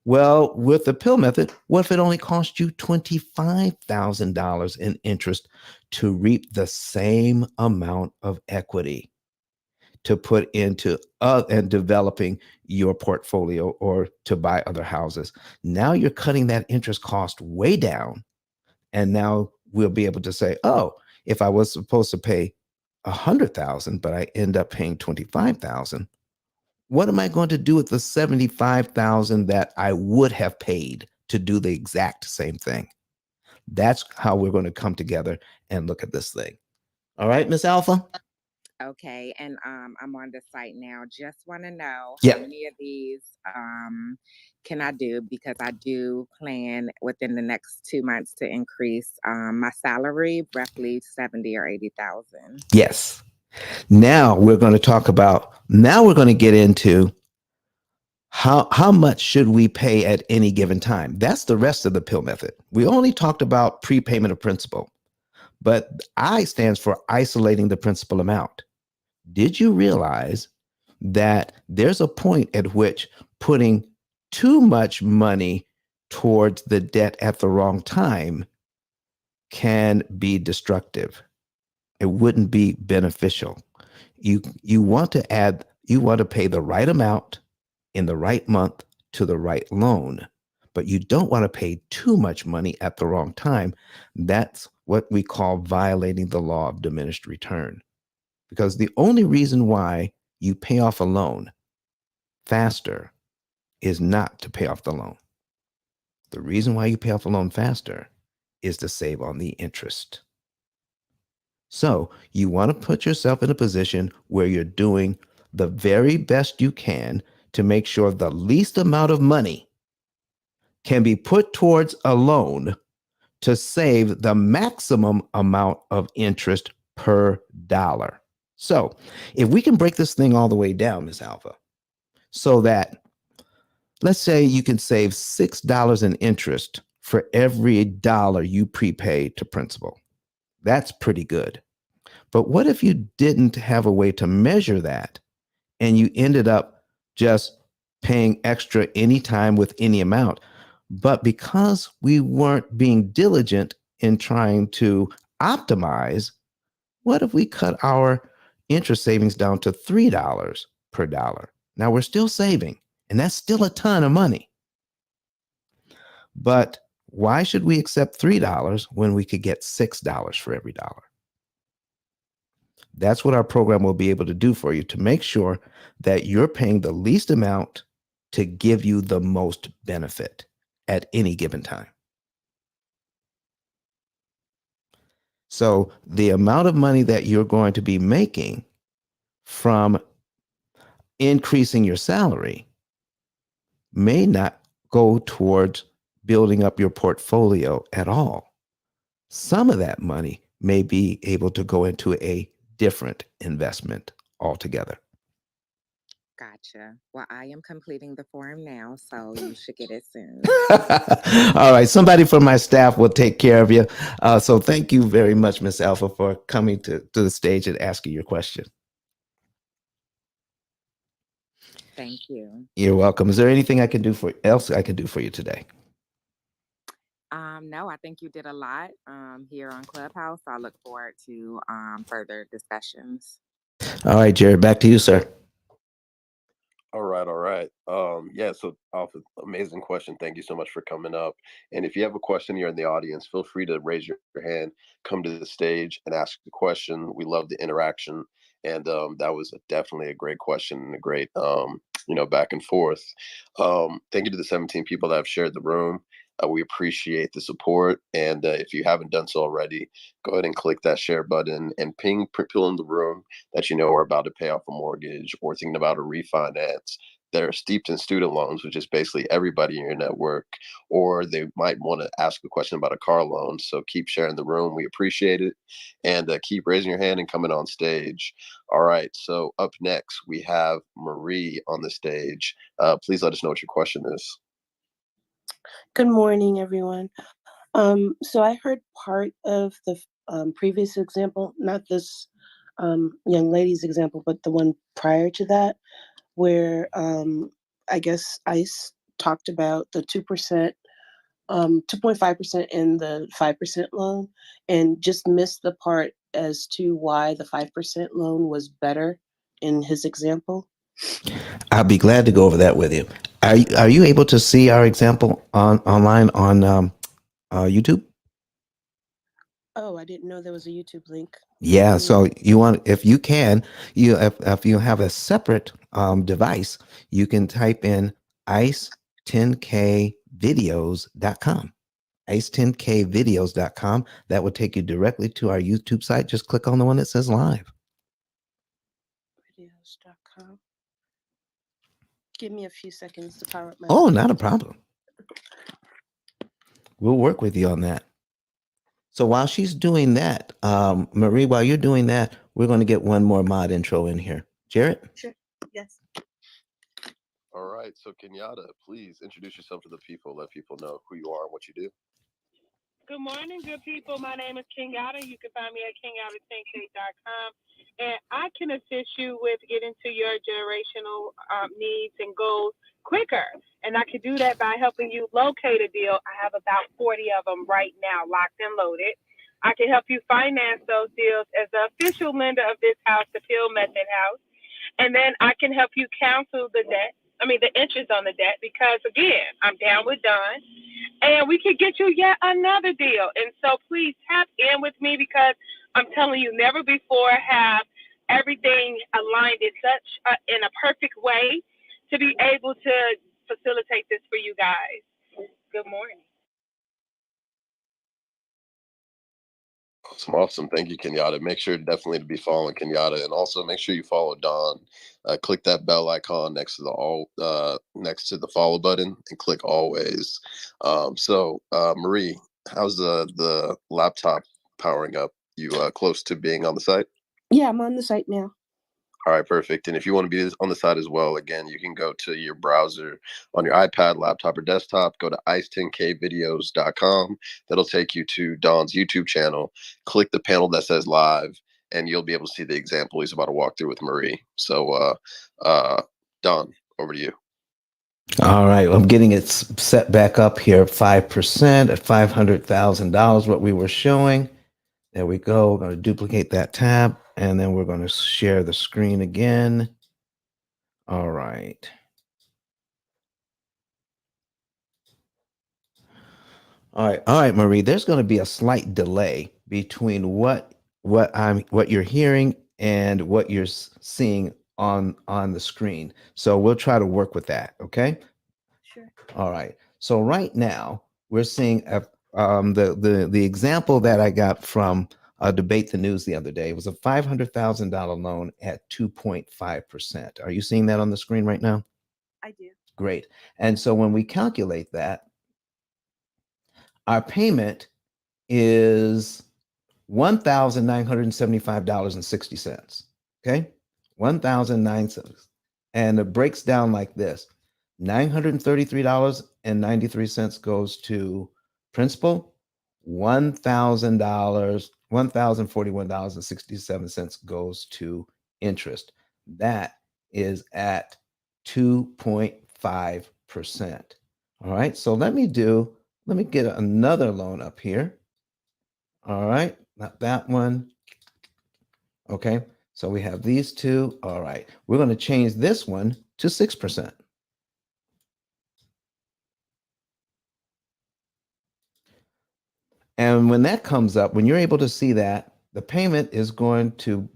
Well, with the P.I.L.L method, what if it only cost you $25,000 in interest to reap the same amount of equity to put into and developing your portfolio or to buy other houses? Now you're cutting that interest cost way down. And now we'll be able to say, oh, if I was supposed to pay 100,000, but I end up paying 25,000, what am I going to do with the 75,000 that I would have paid to do the exact same thing? That's how we're going to come together and look at this thing. All right, Miss Alpha? Okay, and I'm on the site now. Just want to know how Yeah. many of these can I do, because I do plan within the next 2 months to increase my salary roughly 70 or 80,000. Yes. Now we're going to talk about, now we're going to get into how much should we pay at any given time. That's the rest of the pill method. We only talked about prepayment of principal, but I stands for isolating the principal amount. Did you realize that there's a point at which putting too much money towards the debt at the wrong time can be destructive? It wouldn't be beneficial. You want to add, you want to pay the right amount in the right month to the right loan, but you don't want to pay too much money at the wrong time. That's what we call violating the law of diminished return. Because the only reason why you pay off a loan faster is not to pay off the loan. The reason why you pay off a loan faster is to save on the interest. So you want to put yourself in a position where you're doing the very best you can to make sure the least amount of money can be put towards a loan to save the maximum amount of interest per dollar. So if we can break this thing all the way down, Ms. Alpha, so that let's say you can save $6 in interest for every dollar you prepay to principal. That's pretty good. But what if you didn't have a way to measure that and you ended up just paying extra anytime with any amount? But because we weren't being diligent in trying to optimize, what if we cut our interest savings down to $3 per dollar? Now we're still saving, and that's still a ton of money. But why should we accept $3 when we could get $6 for every dollar? That's what our program will be able to do for you, to make sure that you're paying the least amount to give you the most benefit at any given time. So the amount of money that you're going to be making from increasing your salary may not go towards building up your portfolio at all. Some of that money may be able to go into a different investment altogether. Gotcha. Well, I am completing the form now, so you should get it soon. All right. Somebody from my staff will take care of you. So thank you very much, Miss Alpha, for coming to the stage and asking your question. Thank you. You're welcome. Is there anything I can do else I can do for you today? No, I think you did a lot here on Clubhouse. I look forward to further discussions. All right, Jared, back to you, sir. All right, all right. Yeah, so Alpha, amazing question. Thank you so much for coming up. And if you have a question here in the audience, feel free to raise your hand, come to the stage and ask the question. We love the interaction. And that was definitely a great question and a great back and forth. Thank you to the 17 people that have shared the room. We appreciate the support. And if you haven't done so already, go ahead and click that share button and ping people in the room that you know are about to pay off a mortgage or thinking about a refinance. They're steeped in student loans, which is basically everybody in your network, or they might want to ask a question about a car loan. So keep sharing the room. We appreciate it. And keep raising your hand and coming on stage. All right. So up next, we have Marie on the stage. Please let us know what your question is. Good morning, everyone. So I heard part of the previous example, not this young lady's example, but the one prior to that, where I guess ICE talked about the 2%, 2.5% in the 5% loan, and just missed the part as to why the 5% loan was better in his example. I'll be glad to go over that with you. Are you able to see our example online on YouTube? Oh, I didn't know there was a YouTube link. Yeah. So you want, if you can, if you have a separate device, you can type in ice10kvideos.com. ice10kvideos.com. That will take you directly to our YouTube site. Just click on the one that says live. Give me a few seconds to power up my. Oh, not a problem. We'll work with you on that. So while she's doing that, Marie, while you're doing that, we're going to get one more mod intro in here. Jarrett? Sure. Yes. All right. So Kenyatta, please introduce yourself to the people. Let people know who you are and what you do. Good morning, good people. My name is Kenyatta. You can find me at kenyatta10k.com. And I can assist you with getting to your generational needs and goals quicker. And I can do that by helping you locate a deal. I have about 40 of them right now, locked and loaded. I can help you finance those deals as the official lender of this house, the P.I.L.L Method House. And then I can help you cancel the interest on the debt, because again, I'm down with Don. And we could get you yet another deal. And so please tap in with me, because I'm telling you, never before have everything aligned in a perfect way to be able to facilitate this for you guys. Good morning. Awesome. Thank you, Kenyatta. Make sure definitely to be following Kenyatta, and also make sure you follow Don. Click that bell icon next to the follow button, and click always. Marie, how's the laptop powering up? You close to being on the site? Yeah, I'm on the site now. All right, perfect. And if you want to be on the site as well, again, you can go to your browser on your iPad, laptop, or desktop. Go to ice10kvideos.com. That'll take you to Don's YouTube channel. Click the panel that says live, and you'll be able to see the example he's about to walk through with Marie. So, Don, over to you. All right. I'm getting it set back up here, 5% at $500,000, what we were showing. There we go. We're going to duplicate that tab, and then we're going to share the screen again. All right. All right, Marie. There's going to be a slight delay between what you're hearing and what you're seeing on the screen. So we'll try to work with that. Okay. Sure. All right. So right now we're seeing the example that I got from Debate the News the other day was a $500,000 loan at 2.5%. Are you seeing that on the screen right now? I do. Great. And so when we calculate that, our payment is $1,975.60. Okay, 1,009, and it breaks down like this: $933.93 goes to principal, $1,041.67 goes to interest. That is at 2.5%. All right, so let me get another loan up here. All right, not that one. Okay, so we have these two. All right, we're going to change this one to 6%. And when that comes up, when you're able to see that, the payment is going to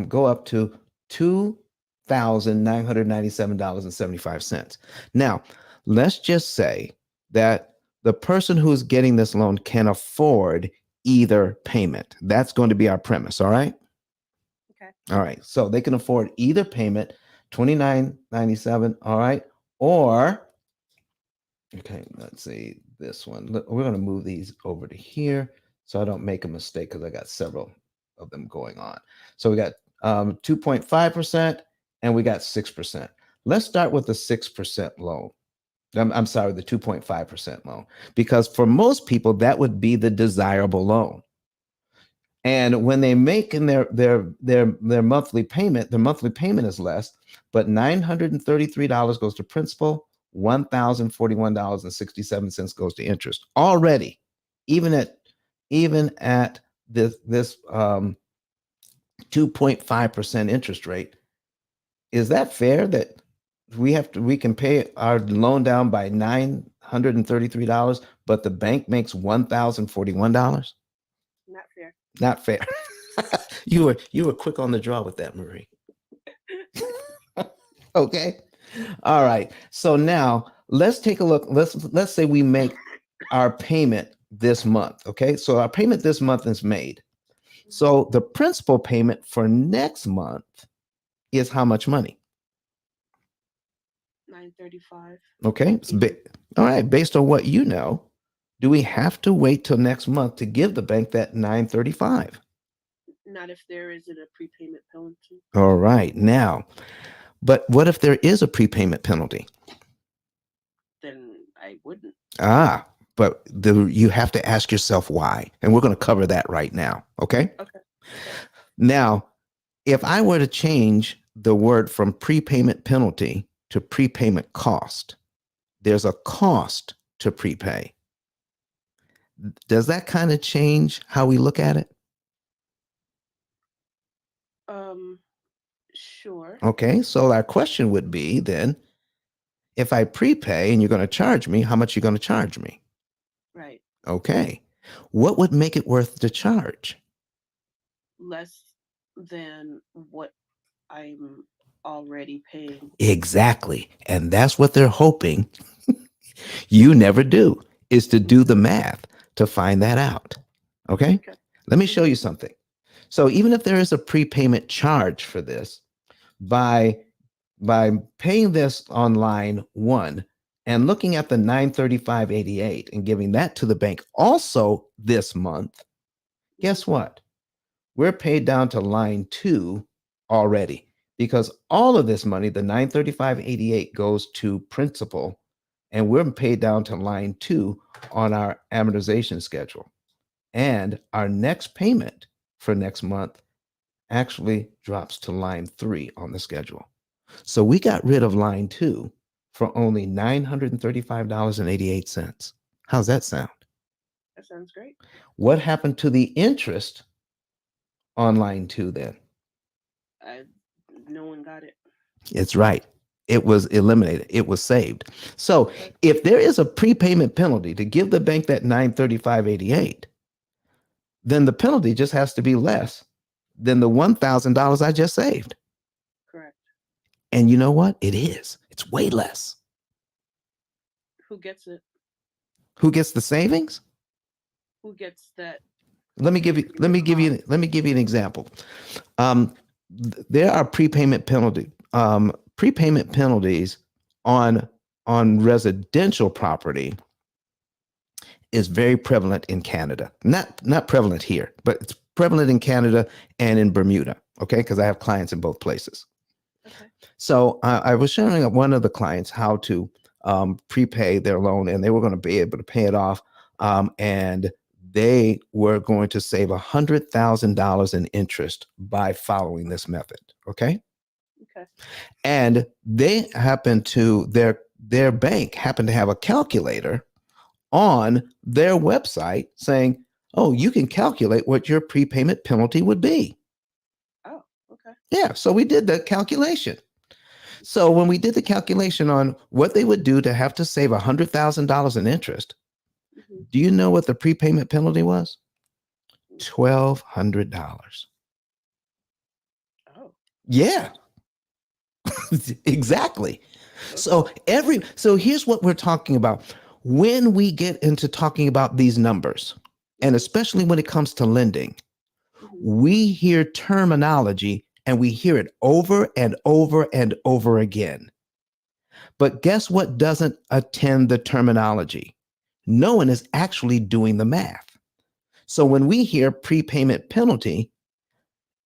go up to $2,997.75. Now, let's just say that the person who's getting this loan can afford either payment. That's going to be our premise. All right. Okay. All right. So they can afford either payment, $29.97. All right. Or, okay, let's see this one. We're going to move these over to here so I don't make a mistake, because I got several of them going on. So we got 2.5% and we got 6%. Let's start with the 6% loan. I'm sorry, the 2.5% loan, because for most people that would be the desirable loan. And when they make in their monthly payment, the monthly payment is less, but $933 goes to principal, $1,041.67 goes to interest already, even at this 2.5% interest rate. Is that fair that we can pay our loan down by $933, but the bank makes $1,041? Not fair. Not fair. You were quick on the draw with that, Marie. Okay. All right. So now let's take a look. Let's say we make our payment this month. Okay. So our payment this month is made. So the principal payment for next month is how much money? 935. Okay. All right. Based on what you know, do we have to wait till next month to give the bank that 935? Not if there isn't a prepayment penalty. All right. Now, but what if there is a prepayment penalty? Then I wouldn't. But you have to ask yourself why. And we're going to cover that right now. Okay. Okay. Now, if I were to change the word from prepayment penalty to prepayment cost, there's a cost to prepay. Does that kind of change how we look at it? Sure. Okay. So our question would be then, if I prepay and you're going to charge me, how much are you going to charge me? Right. Okay. What would make it worth the charge? Less than what I'm already paying. Exactly. And that's what they're hoping you never do, is to do the math to find that out. Okay. Let me show you something. So even if there is a prepayment charge for this, by paying this on line 1 and looking at the 935.88 and giving that to the bank also this month, guess what? We're paid down to line 2 already, because all of this money, the 935.88, goes to principal, and we're paid down to line 2 on our amortization schedule. And our next payment for next month actually drops to line 3 on the schedule. So we got rid of line 2 for only $935.88. How's that sound? That sounds great. What happened to the interest on line 2 then? No one got it. It's right. It was eliminated. It was saved. So if there is a prepayment penalty to give the bank that 935.88, then the penalty just has to be less than the $1,000 I just saved. Correct. And you know what? It is. It's way less. Who gets it? Who gets the savings? Who gets that? Let me give you an example. There are prepayment penalties on residential property is very prevalent in Canada. Not prevalent here, but it's prevalent in Canada and in Bermuda. Okay, because I have clients in both places. Okay. So I was showing one of the clients how to prepay their loan, and they were going to be able to pay it off, and they were going to save $100,000 in interest by following this method. Okay. Okay. And they happen to their bank happened to have a calculator on their website saying, "Oh, you can calculate what your prepayment penalty would be." Oh, okay. Yeah. So we did the calculation. So when we did the calculation on what they would do to have to save $100,000 in interest, do you know what the prepayment penalty was? $1,200. Oh. Yeah. Exactly. So here's what we're talking about. When we get into talking about these numbers, and especially when it comes to lending, we hear terminology and we hear it over and over and over again. But guess what doesn't attend the terminology? No one is actually doing the math. So when we hear prepayment penalty,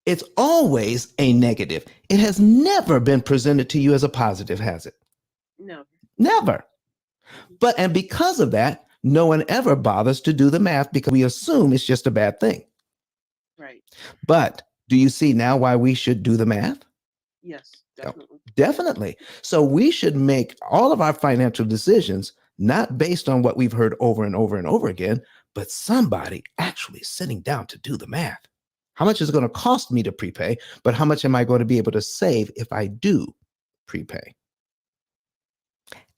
it's always a negative. It has never been presented to you as a positive, has it? No. Never. And because of that, no one ever bothers to do the math because we assume it's just a bad thing. Right. But do you see now why we should do the math? Yes, definitely. Definitely. So we should make all of our financial decisions not based on what we've heard over and over and over again, but somebody actually sitting down to do the math. How much is it going to cost me to prepay? But how much am I going to be able to save if I do prepay?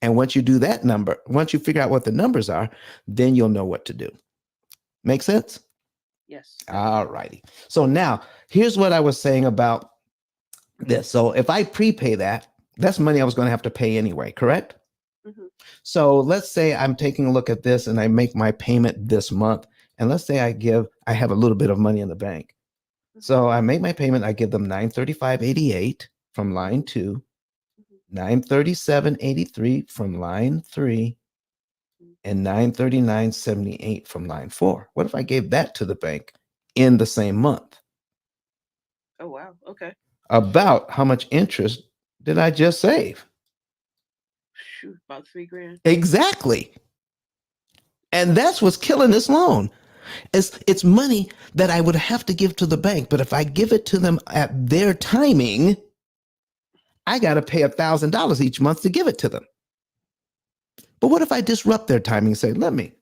And once you do that number, once you figure out what the numbers are, then you'll know what to do. Make sense? Yes. All righty. So now here's what I was saying about this. So if I prepay that's money I was going to have to pay anyway, correct? So let's say I'm taking a look at this and I make my payment this month. And let's say I have a little bit of money in the bank. So I make my payment, I give them $935.88 from line 2. 937.83 from line 3 and 939.78 from line 4. What if I gave that to the bank in the same month? Oh wow. Okay. About how much interest did I just save? Shoot, about $3,000. Exactly. And that's what's killing this loan. It's money that I would have to give to the bank, but if I give it to them at their timing, I got to pay $1,000 each month to give it to them. But what if I disrupt their timing and say, let me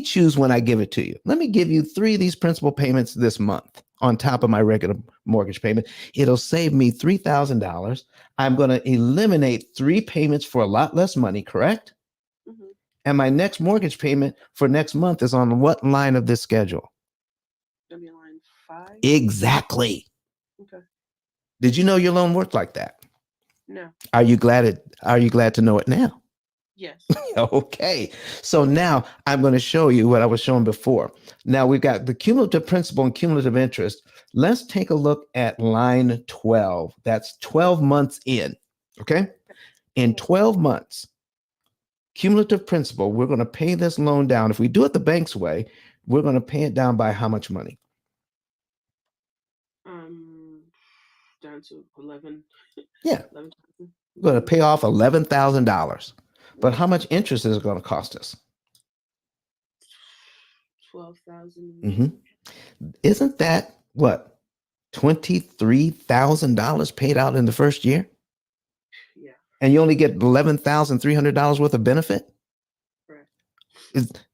choose when I give it to you. Let me give you 3 of these principal payments this month on top of my regular mortgage payment. It'll save me $3,000. I'm going to eliminate 3 payments for a lot less money, correct? Mm-hmm. And my next mortgage payment for next month is on what line of this schedule? Gonna be line 5. Exactly. Okay. Did you know your loan worked like that? No. Are you glad to know it now? Yes. Okay. So now I'm going to show you what I was showing before. Now we've got the cumulative principal and cumulative interest. Let's take a look at line 12. That's 12 months in. Okay. In 12 months, cumulative principal, we're going to pay this loan down. If we do it the bank's way, we're going to pay it down by how much money? Down to 11. Yeah. 11,000. We're going to pay off $11,000. But how much interest is it going to cost us? 12,000. Mm-hmm. Isn't that what? $23,000 paid out in the first year? Yeah. And you only get $11,300 worth of benefit? Right.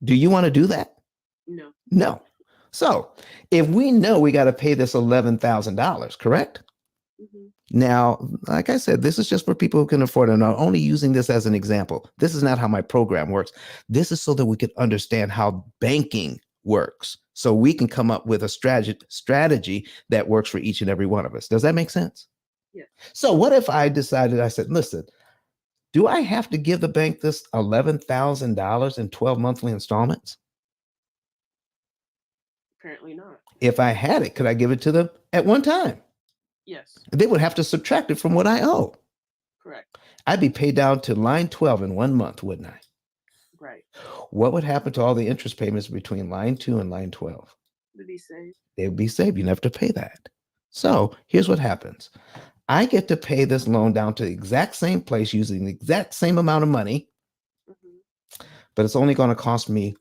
Do you want to do that? No. No. So if we know we got to pay this $11,000, correct? Mm-hmm. Now, like I said, this is just for people who can afford it. And I'm only using this as an example. This is not how my program works. This is so that we can understand how banking works. So we can come up with a strategy that works for each and every one of us. Does that make sense? Yeah. So what if I said, listen, do I have to give the bank this $11,000 in 12 monthly installments? Apparently not. If I had it, could I give it to them at one time? Yes. They would have to subtract it from what I owe. Correct. I'd be paid down to line 12 in 1 month, wouldn't I? Right. What would happen to all the interest payments between line 2 and line 12? They'd be saved. They would be saved. You never have to pay that. So here's what happens. I get to pay this loan down to the exact same place using the exact same amount of money, but it's only going to cost me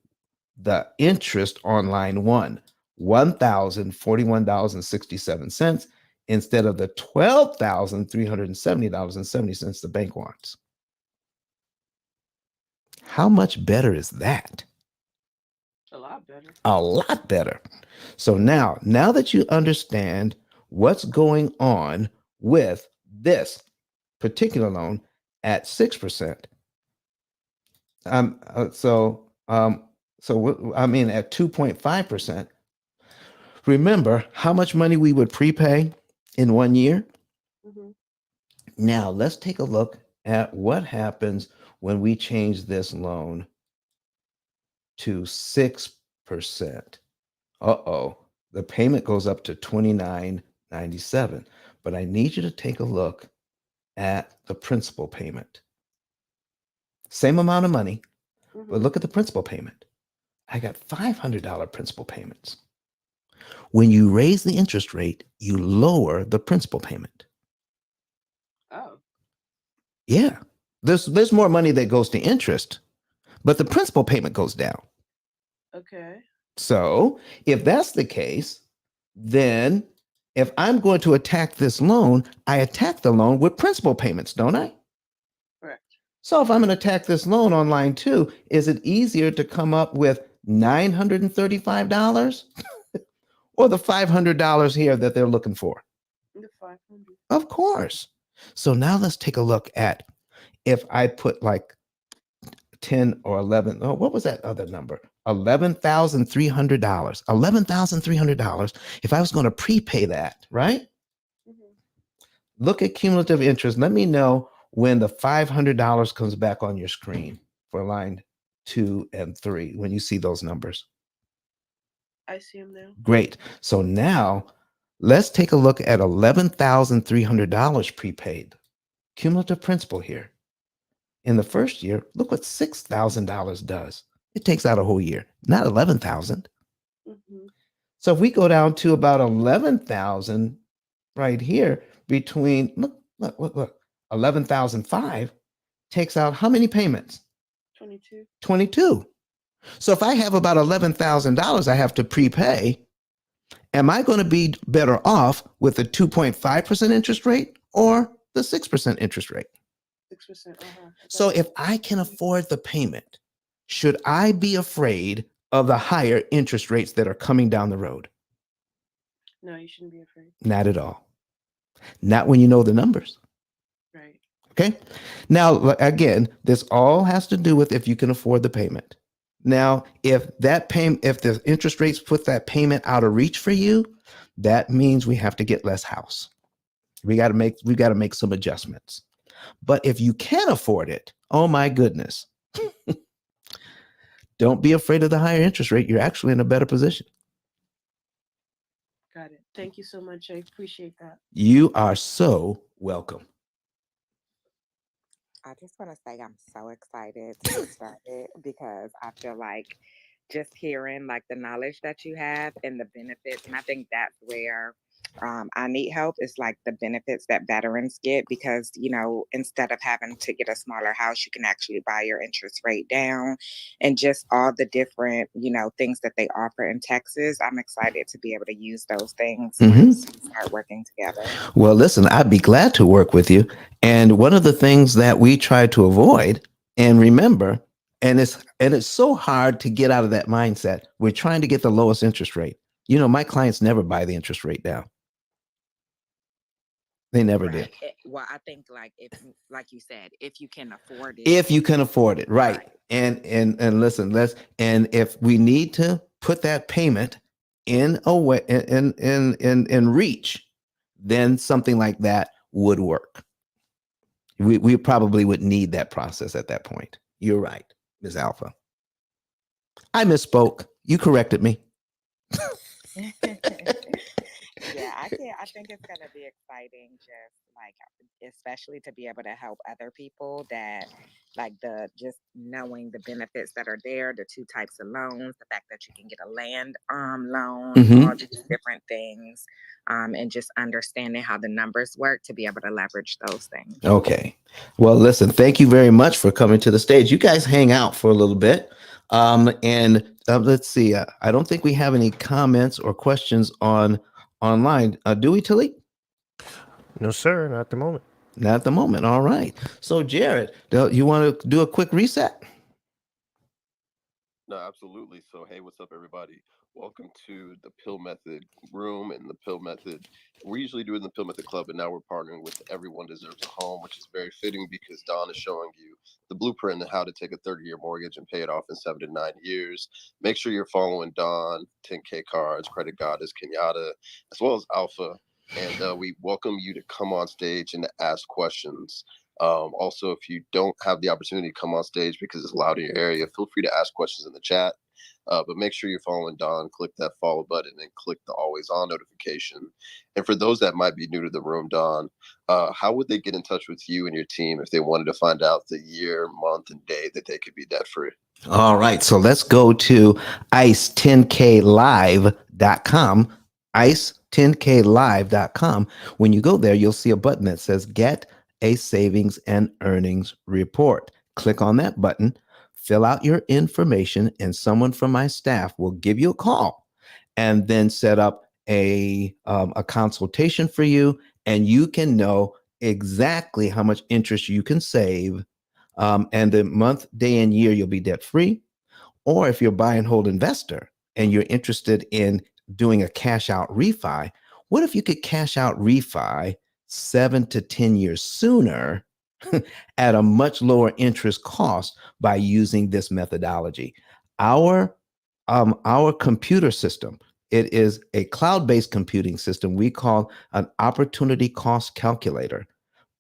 the interest on line 1, $1,041.67 instead of the $12,370.70 the bank wants. How much better is that? A lot better. A lot better. So now that you understand what's going on with this particular loan at 6%, at 2.5%, remember how much money we would prepay in 1 year? Mm-hmm. Now let's take a look at what happens when we change this loan to 6%. The payment goes up to $29.97. But I need you to take a look at the principal payment. Same amount of money, but look at the principal payment. I got $500 principal payments. When you raise the interest rate, you lower the principal payment. Oh. Yeah. There's more money that goes to interest, but the principal payment goes down. Okay. So if that's the case, then if I'm going to attack this loan, I attack the loan with principal payments, don't I? Correct. So if I'm going to attack this loan on line 2, is it easier to come up with $935 or the $500 here that they're looking for? The 500. Of course. So now let's take a look at if I put like 10 or 11. Oh, what was that other number? $11,300. $11,300. If I was going to prepay that, right? Mm-hmm. Look at cumulative interest. Let me know when the $500 comes back on your screen for line 2 and 3 when you see those numbers. I see them now. Great. So now let's take a look at $11,300 prepaid. cumulative principal here. In the first year, look what $6,000 does. It takes out a whole year, not 11,000. Mm-hmm. So if we go down to about 11,000 right here, between look, 11,005 takes out how many payments? 22. 22. So if I have about $11,000 I have to prepay, am I going to be better off with the 2.5% interest rate or the 6% interest rate? 6%. So if I can afford the payment, should I be afraid of the higher interest rates that are coming down the road? No, you shouldn't be afraid. Not at all. Not when you know the numbers. Right. Okay. Now, again, this all has to do with if you can afford the payment. Now, if the interest rates put that payment out of reach for you, that means we have to get less house. We got to make some adjustments. But if you can afford it, oh my goodness, don't be afraid of the higher interest rate. You're actually in a better position. Got it. Thank you so much. I appreciate that. You are so welcome. I just want to say I'm so excited to get started because I feel like just hearing like the knowledge that you have and the benefits, and I think that's where I need help is like the benefits that veterans get because instead of having to get a smaller house, you can actually buy your interest rate down, and just all the different things that they offer in Texas. I'm excited to be able to use those things once we start working together. Well, listen, I'd be glad to work with you. And one of the things that we try to avoid and remember, and it's so hard to get out of that mindset. We're trying to get the lowest interest rate. My clients never buy the interest rate down. They never do. Well, I think like you said, if you can afford it. If you can afford it, right. And listen, and if we need to put that payment in a way in reach, then something like that would work. We probably would need that process at that point. You're right, Ms. Alpha. I misspoke. You corrected me. Yeah, I think it's gonna be exciting, just like especially to be able to help other people that just knowing the benefits that are there, the two types of loans, the fact that you can get a land loan, all these different things, and just understanding how the numbers work to be able to leverage those things. Okay. Well, listen, thank you very much for coming to the stage. You guys hang out for a little bit. And let's see. I don't think we have any comments or questions online. Do we, Tilly? No, sir, not at the moment. Not at the moment. All right. So, Jared, you want to do a quick reset? No, absolutely. So, hey, what's up, everybody? Welcome to the P.I.L.L Method room and the P.I.L.L Method. We usually do it in the P.I.L L Method Club, but now we're partnering with Everyone Deserves a Home, which is very fitting because Don is showing you the blueprint on how to take a 30-year mortgage and pay it off in 7 to 9 years. Make sure you're following Don, 10K Cards, Credit Goddess, Kenyatta, as well as Alpha. And we welcome you to come on stage and to ask questions. Also, if you don't have the opportunity to come on stage because it's loud in your area, feel free to ask questions in the chat. But make sure you're following Don. Click that follow button and click the always on notification. And for those that might be new to the room, Don, how would they get in touch with you and your team if they wanted to find out the year, month, and day that they could be debt free? All right. So let's go to ice10klive.com. ice10klive.com. When you go there, you'll see a button that says Get a Savings and Earnings Report. Click on that button, fill out your information, and someone from my staff will give you a call and then set up a consultation for you, and you can know exactly how much interest you can save. And the month, day, and year you'll be debt free. Or if you're a buy and hold investor and you're interested in doing a cash out refi, what if you could cash out refi 7 to 10 years sooner at a much lower interest cost by using this methodology? Our computer system, it is a cloud-based computing system we call an opportunity cost calculator,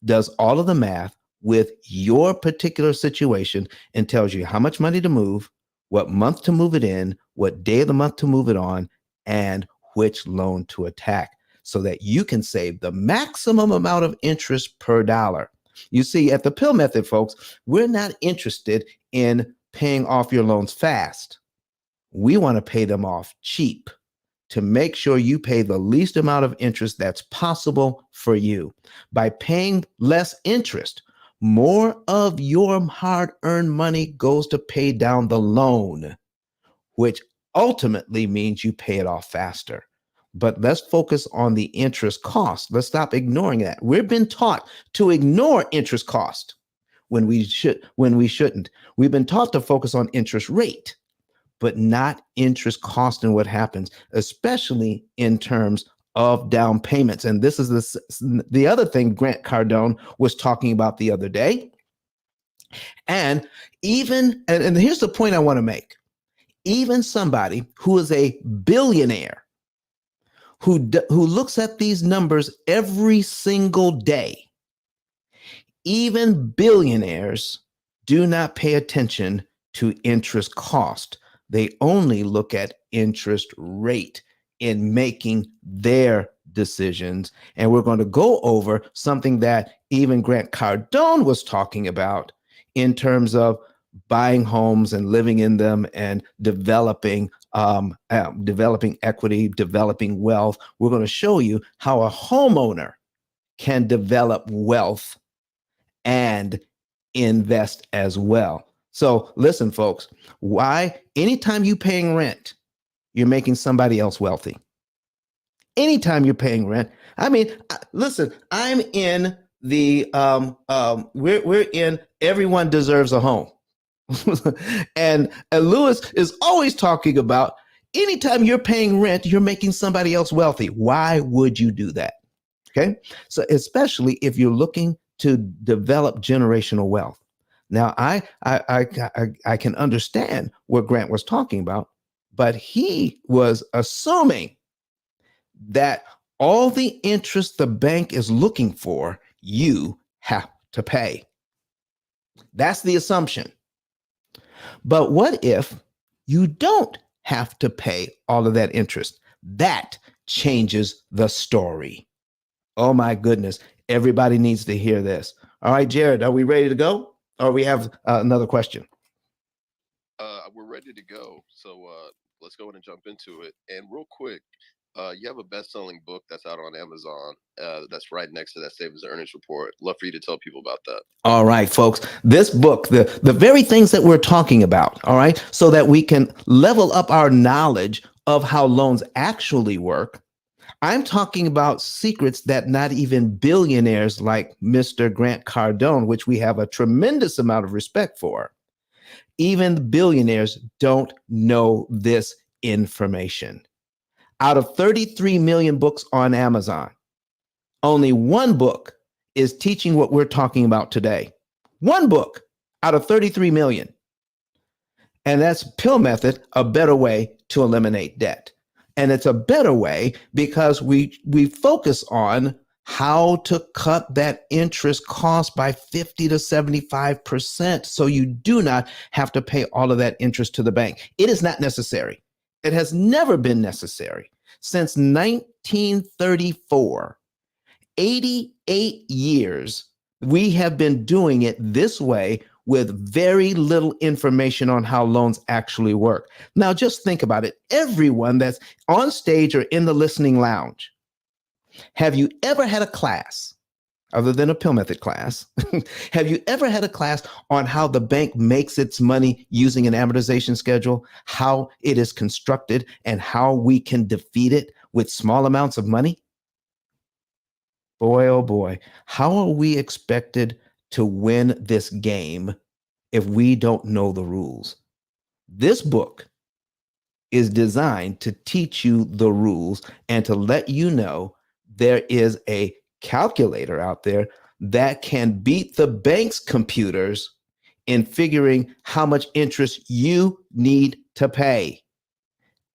does all of the math with your particular situation and tells you how much money to move, what month to move it in, what day of the month to move it on, and which loan to attack so that you can save the maximum amount of interest per dollar. You see, at the P.I.L.L method, folks, we're not interested in paying off your loans fast. We want to pay them off cheap to make sure you pay the least amount of interest that's possible for you. By paying less interest, more of your hard-earned money goes to pay down the loan, which ultimately means you pay it off faster. But let's focus on the interest cost. Let's stop ignoring that. We've been taught to ignore interest cost when we shouldn't. We've been taught to focus on interest rate, but not interest cost and what happens, especially in terms of down payments. And this is the other thing Grant Cardone was talking about the other day. And and here's the point I want to make. Even somebody who is a billionaire, who looks at these numbers every single day, even billionaires do not pay attention to interest cost. They only look at interest rate in making their decisions. And we're going to go over something that even Grant Cardone was talking about in terms of buying homes and living in them and developing equity, developing wealth. We're going to show you how a homeowner can develop wealth and invest as well. So listen, folks, anytime you're paying rent, you're making somebody else wealthy. Anytime you're paying rent, listen, I'm in the we're in Everyone Deserves a Home. and Lewis is always talking about anytime you're paying rent, you're making somebody else wealthy. Why would you do that? Okay. So especially if you're looking to develop generational wealth. Now, I can understand what Grant was talking about, but he was assuming that all the interest the bank is looking for, you have to pay. That's the assumption. But what if you don't have to pay all of that interest? That changes the story. Oh my goodness. Everybody needs to hear this. All right, Jared, are we ready to go? Or we have another question? We're ready to go. So let's go ahead and jump into it. And real quick, you have a best-selling book that's out on Amazon that's right next to that Savings and Earnings Report. Love for you to tell people about that. All right, folks, this book, the very things that we're talking about, all right, so that we can level up our knowledge of how loans actually work. I'm talking about secrets that not even billionaires like Mr. Grant Cardone, which we have a tremendous amount of respect for, even billionaires don't know this information. Out of 33 million books on Amazon, only one book is teaching what we're talking about today. One book out of 33 million. And that's P.I.L.L method, a better way to eliminate debt. And it's a better way because we focus on how to cut that interest cost by 50 to 75% so you do not have to pay all of that interest to the bank. It is not necessary. It has never been necessary. Since 1934, 88 years, we have been doing it this way with very little information on how loans actually work. Now, just think about it. Everyone that's on stage or in the listening lounge, have you ever had a class, other than a P.I.L.L method class, have you ever had a class on how the bank makes its money using an amortization schedule, how it is constructed, and how we can defeat it with small amounts of money? Boy, oh boy, how are we expected to win this game if we don't know the rules? This book is designed to teach you the rules and to let you know there is a calculator out there that can beat the bank's computers in figuring how much interest you need to pay.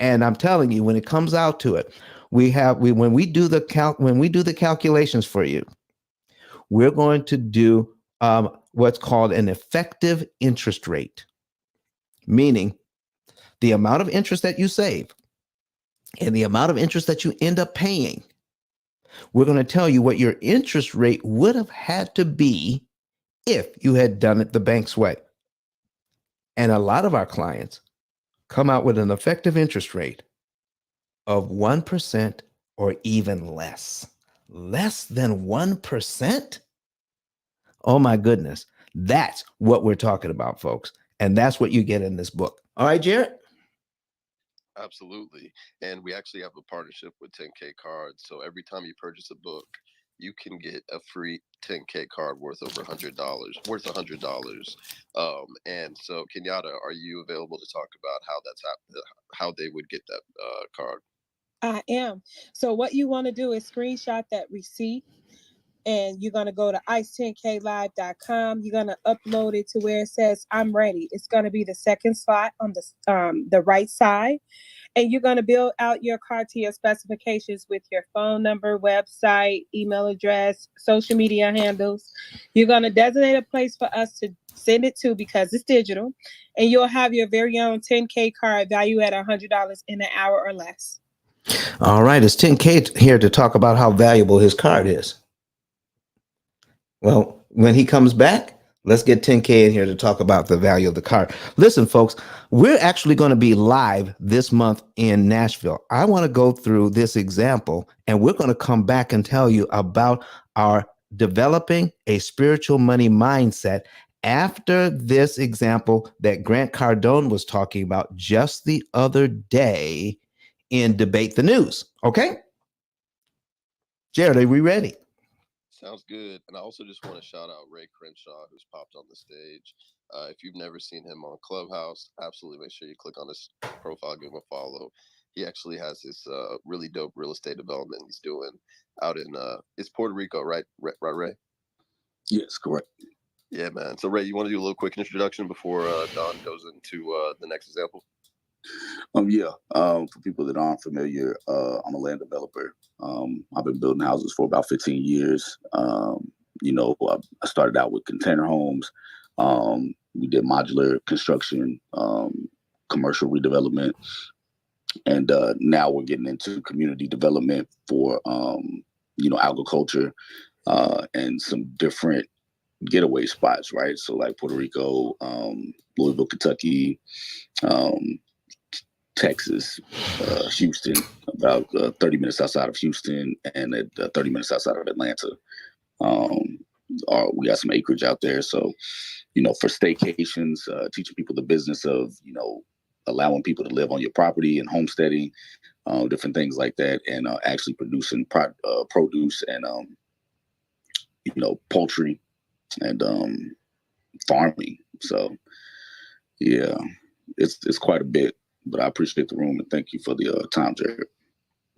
And I'm telling you, when it comes out to it, when we do the calculations for you, we're going to do what's called an effective interest rate, meaning the amount of interest that you save and the amount of interest that you end up paying. We're going to tell you what your interest rate would have had to be if you had done it the bank's way. And a lot of our clients come out with an effective interest rate of 1% or even less. Less than 1%? Oh my goodness. That's what we're talking about, folks. And that's what you get in this book. All right, Jared? Absolutely. And we actually have a partnership with 10K Cards. So every time you purchase a book, you can get a free 10K card worth over $100. And so, Kenyatta, are you available to talk about how they would get that card? I am. So what you want to do is screenshot that receipt, and you're going to go to ice10klive.com. You're going to upload it to where it says I'm ready. It's going to be the second slot on the right side. And you're going to build out your card to your specifications with your phone number, website, email address, social media handles. You're going to designate a place for us to send it to because it's digital. And you'll have your very own 10K card value at $100 in an hour or less. All right. It's 10K here to talk about how valuable his card is. Well, when he comes back, let's get 10K in here to talk about the value of the card. Listen, folks, we're actually going to be live this month in Nashville. I want to go through this example, and we're going to come back and tell you about our developing a spiritual money mindset after this example that Grant Cardone was talking about just the other day in Debate the News. Okay? Jared, are we ready? Sounds good. And I also just want to shout out Ray Crenshaw, who's popped on the stage. If you've never seen him on Clubhouse, absolutely make sure you click on his profile, give him a follow. He actually has this really dope real estate development he's doing out in it's Puerto Rico, right? Right, Ray? Yes, correct. Yeah, man. So Ray, you want to do a little quick introduction before Don goes into the next example? For people that aren't familiar, I'm a land developer. I've been building houses for about 15 years. I started out with container homes. We did modular construction, commercial redevelopment, and now we're getting into community development for, agriculture and some different getaway spots, right? So like Puerto Rico, Louisville, Kentucky, Texas, Houston, about 30 minutes outside of Houston, and 30 minutes outside of Atlanta. We got some acreage out there. So, for staycations, teaching people the business of, allowing people to live on your property and homesteading, different things like that, and actually producing produce and, poultry and farming. So, yeah, it's quite a bit. But I appreciate the room and thank you for the time, Jared.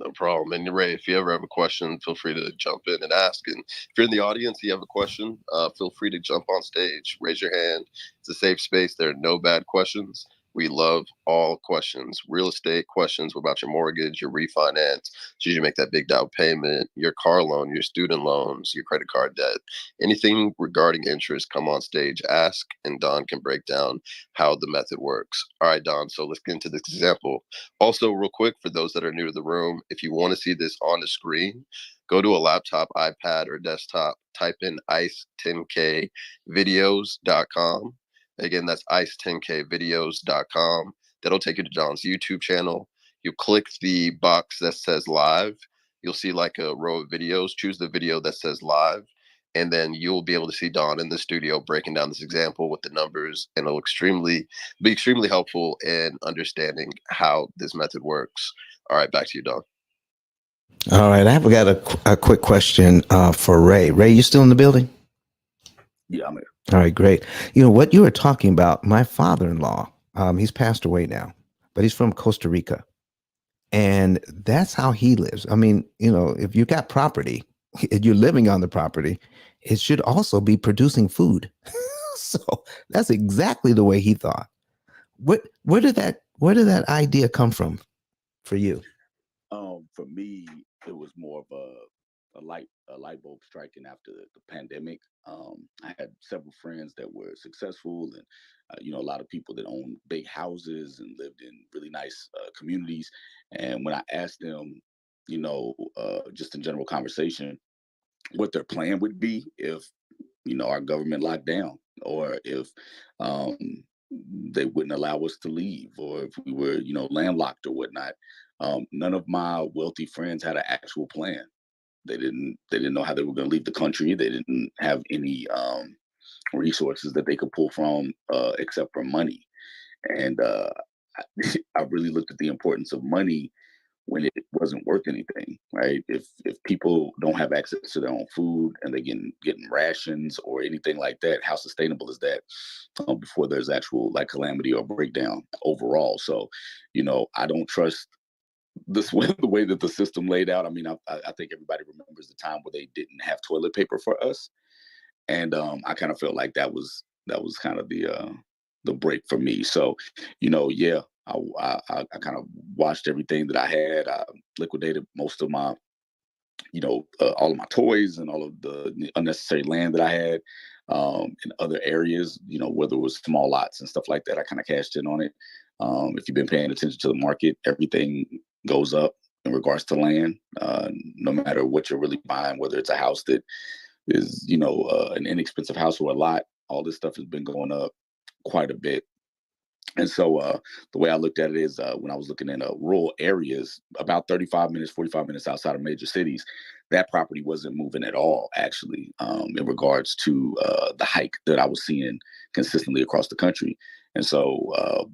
No problem. And Ray, if you ever have a question, feel free to jump in and ask. And if you're in the audience, you have a question, feel free to jump on stage, raise your hand. It's a safe space. There are no bad questions. We love all questions. Real estate questions about your mortgage, your refinance, should you make that big down payment, your car loan, your student loans, your credit card debt, anything regarding interest, come on stage, ask, and Don can break down how the method works. All right, Don, so let's get into this example. Also, real quick, for those that are new to the room, if you want to see this on the screen, go to a laptop, iPad, or desktop, type in ice10kvideos.com. Again, that's ice10kvideos.com. That'll take you to Don's YouTube channel. You click the box that says live. You'll see like a row of videos. Choose the video that says live. And then you'll be able to see Don in the studio breaking down this example with the numbers, and it'll be extremely helpful in understanding how this method works. All right, back to you, Don. All right. I've got a quick question for Ray. Ray, you still in the building? Yeah, I'm here. All right, great. What you were talking about, my father-in-law, he's passed away now, but he's from Costa Rica. And that's how he lives. I mean, if you got property, you're living on the property, it should also be producing food. So that's exactly the way he thought. Where did that idea come from for you? For me, it was more of a light bulb striking after the pandemic. I had several friends that were successful, and a lot of people that owned big houses and lived in really nice communities. And when I asked them, just in general conversation, what their plan would be if our government locked down, or if they wouldn't allow us to leave, or if we were, landlocked or whatnot. None of my wealthy friends had an actual plan. They didn't know how they were going to leave the country. They didn't have any resources that they could pull from except for money. And I really looked at the importance of money when it wasn't worth anything, right? If people don't have access to their own food and they getting rations or anything like that, how sustainable is that before there's actual like calamity or breakdown overall? So, I don't trust this way, the way that the system laid out. I mean, I think everybody remembers the time where they didn't have toilet paper for us, and I kind of felt like that was kind of the break for me. So, yeah, I kind of watched everything that I had. I liquidated most of my, all of my toys and all of the unnecessary land that I had in other areas. Whether it was small lots and stuff like that, I kind of cashed in on it. If you've been paying attention to the market, everything goes up in regards to land, no matter what you're really buying, whether it's a house that is, an inexpensive house or a lot. All this stuff has been going up quite a bit. And so the way I looked at it is when I was looking in rural areas, about 35 minutes, 45 minutes outside of major cities, that property wasn't moving at all, actually, in regards to the hike that I was seeing consistently across the country. And so,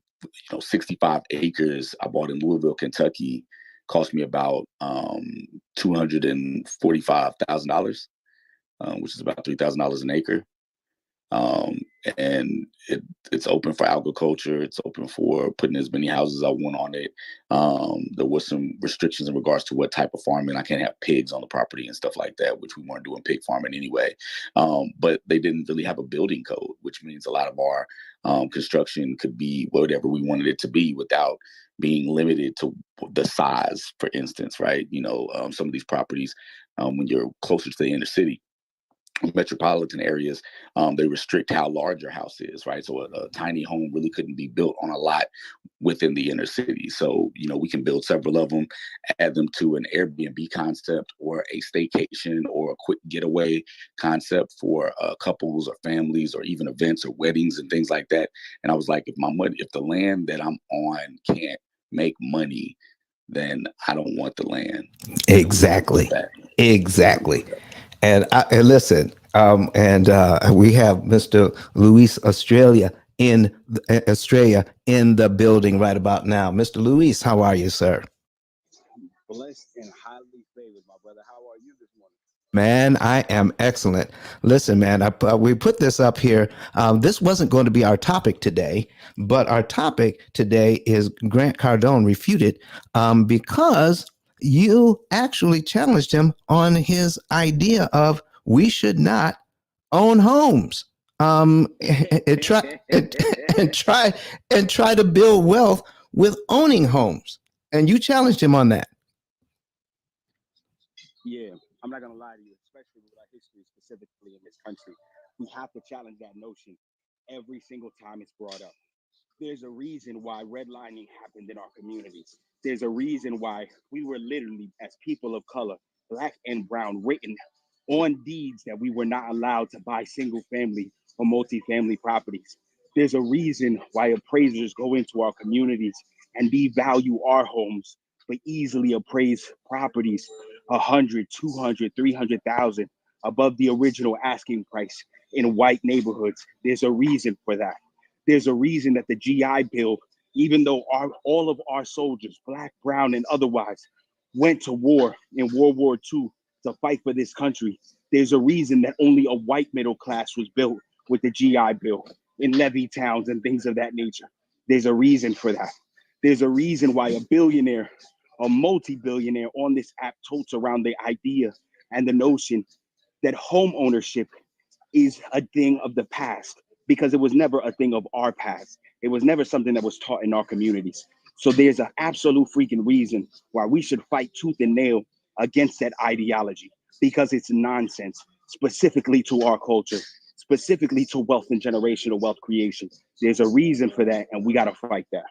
65 acres I bought in Louisville, Kentucky, cost me about $245,000, which is about $3,000 an acre. And it's open for agriculture. It's open for putting as many houses I want on it. There was some restrictions in regards to what type of farming. I can't have pigs on the property and stuff like that, which we weren't doing pig farming anyway. But they didn't really have a building code, which means a lot of our construction could be whatever we wanted it to be without being limited to the size, for instance, right? Some of these properties, when you're closer to the inner city, metropolitan areas, they restrict how large your house is, right? So a tiny home really couldn't be built on a lot within the inner city. So, we can build several of them, add them to an Airbnb concept or a staycation or a quick getaway concept for couples or families or even events or weddings and things like that. And I was like, if the land that I'm on can't make money, then I don't want the land. Exactly. And listen, we have Mr. Luis Australia in the building right about now. Mr. Luis, how are you, sir? Blessed and highly favored, my brother. How are you this morning? Man, I am excellent. Listen, man, we put this up here. This wasn't going to be our topic today, but our topic today is Grant Cardone Refuted, because you actually challenged him on his idea of we should not own homes. And try to build wealth with owning homes. And you challenged him on that. Yeah, I'm not going to lie to you, especially with our history specifically in this country. We have to challenge that notion every single time it's brought up. There's a reason why redlining happened in our communities. There's a reason why we were literally, as people of color, Black and brown, written on deeds that we were not allowed to buy single family or multifamily properties. There's a reason why appraisers go into our communities and devalue our homes, but easily appraise properties 100, 200, 300,000 above the original asking price in white neighborhoods. There's a reason for that. There's a reason that the GI Bill, even though all of our soldiers, Black, brown, and otherwise, went to war in World War II to fight for this country, there's a reason that only a white middle class was built with the GI Bill in levee towns and things of that nature. There's a reason for that. There's a reason why a billionaire, a multi-billionaire on this app totes around the idea and the notion that home ownership is a thing of the past, because it was never a thing of our past. It was never something that was taught in our communities. So there's an absolute freaking reason why we should fight tooth and nail against that ideology, because it's nonsense, specifically to our culture, specifically to wealth and generational wealth creation. There's a reason for that, and we got to fight that.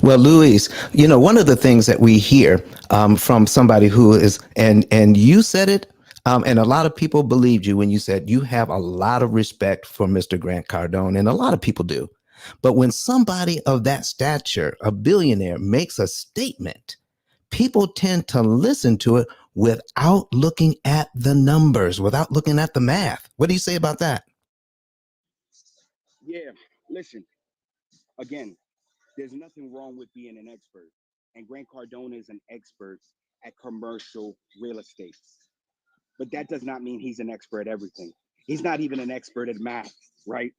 Well, Luis, one of the things that we hear from somebody who is, and you said it, And a lot of people believed you when you said you have a lot of respect for Mr. Grant Cardone, and a lot of people do. But when somebody of that stature, a billionaire, makes a statement, people tend to listen to it without looking at the numbers, without looking at the math. What do you say about that? Yeah, listen, again, there's nothing wrong with being an expert. And Grant Cardone is an expert at commercial real estate. But that does not mean he's an expert at everything. He's not even an expert at math, right?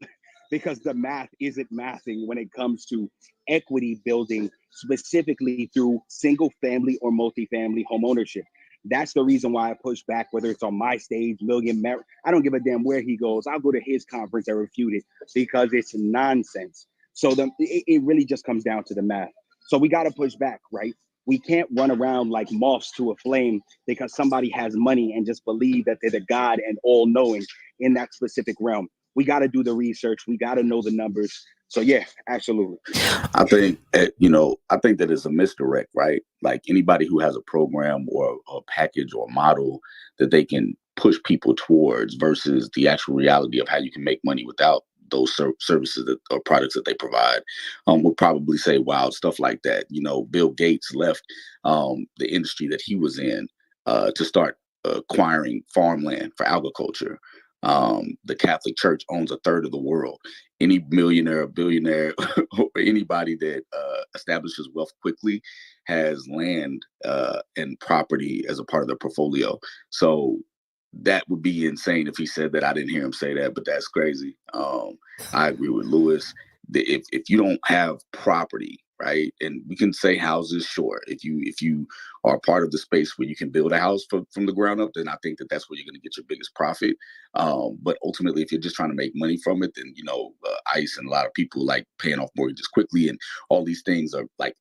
Because the math isn't mathing when it comes to equity building, specifically through single family or multifamily home ownership. That's the reason why I push back, whether it's on my stage, I don't give a damn where he goes. I'll go to his conference and refute it because it's nonsense. So it really just comes down to the math. So we got to push back, right? We can't run around like moths to a flame because somebody has money and just believe that they're the God and all knowing in that specific realm. We got to do the research. We got to know the numbers. So yeah, absolutely. I think, I think that it's a misdirect, right? Like anybody who has a program or a package or a model that they can push people towards versus the actual reality of how you can make money without those services or products that they provide, will probably say, wow, stuff like that. Bill Gates left the industry that he was in to start acquiring farmland for agriculture. The Catholic Church owns a third of the world. Any millionaire or billionaire or anybody that establishes wealth quickly has land and property as a part of their portfolio. So that would be insane if he said that. I didn't hear him say that, but that's crazy. I agree with Lewis. If you don't have property, right, and we can say houses, sure. If you are part of the space where you can build a house from the ground up, then I think that's where you're going to get your biggest profit. But ultimately, if you're just trying to make money from it, then ICE and a lot of people like paying off mortgages quickly, and all these things are like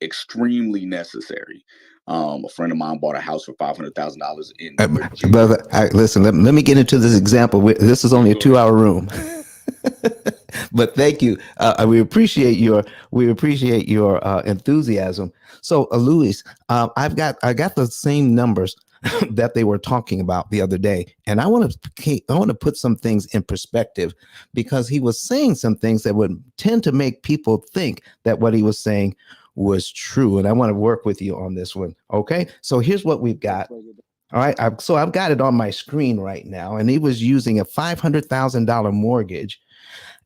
extremely necessary. A friend of mine bought a house for $500,000 in Virginia. Brother, listen, let me get into this example. This is only a 2-hour room. But thank you. We appreciate your enthusiasm. So, Luis, I got the same numbers that they were talking about the other day, and I want to put some things in perspective because he was saying some things that would tend to make people think that what he was saying was true, and I want to work with you on this one. Okay, so here's what we've got. All right, I've got it on my screen right now, and he was using a $500,000 mortgage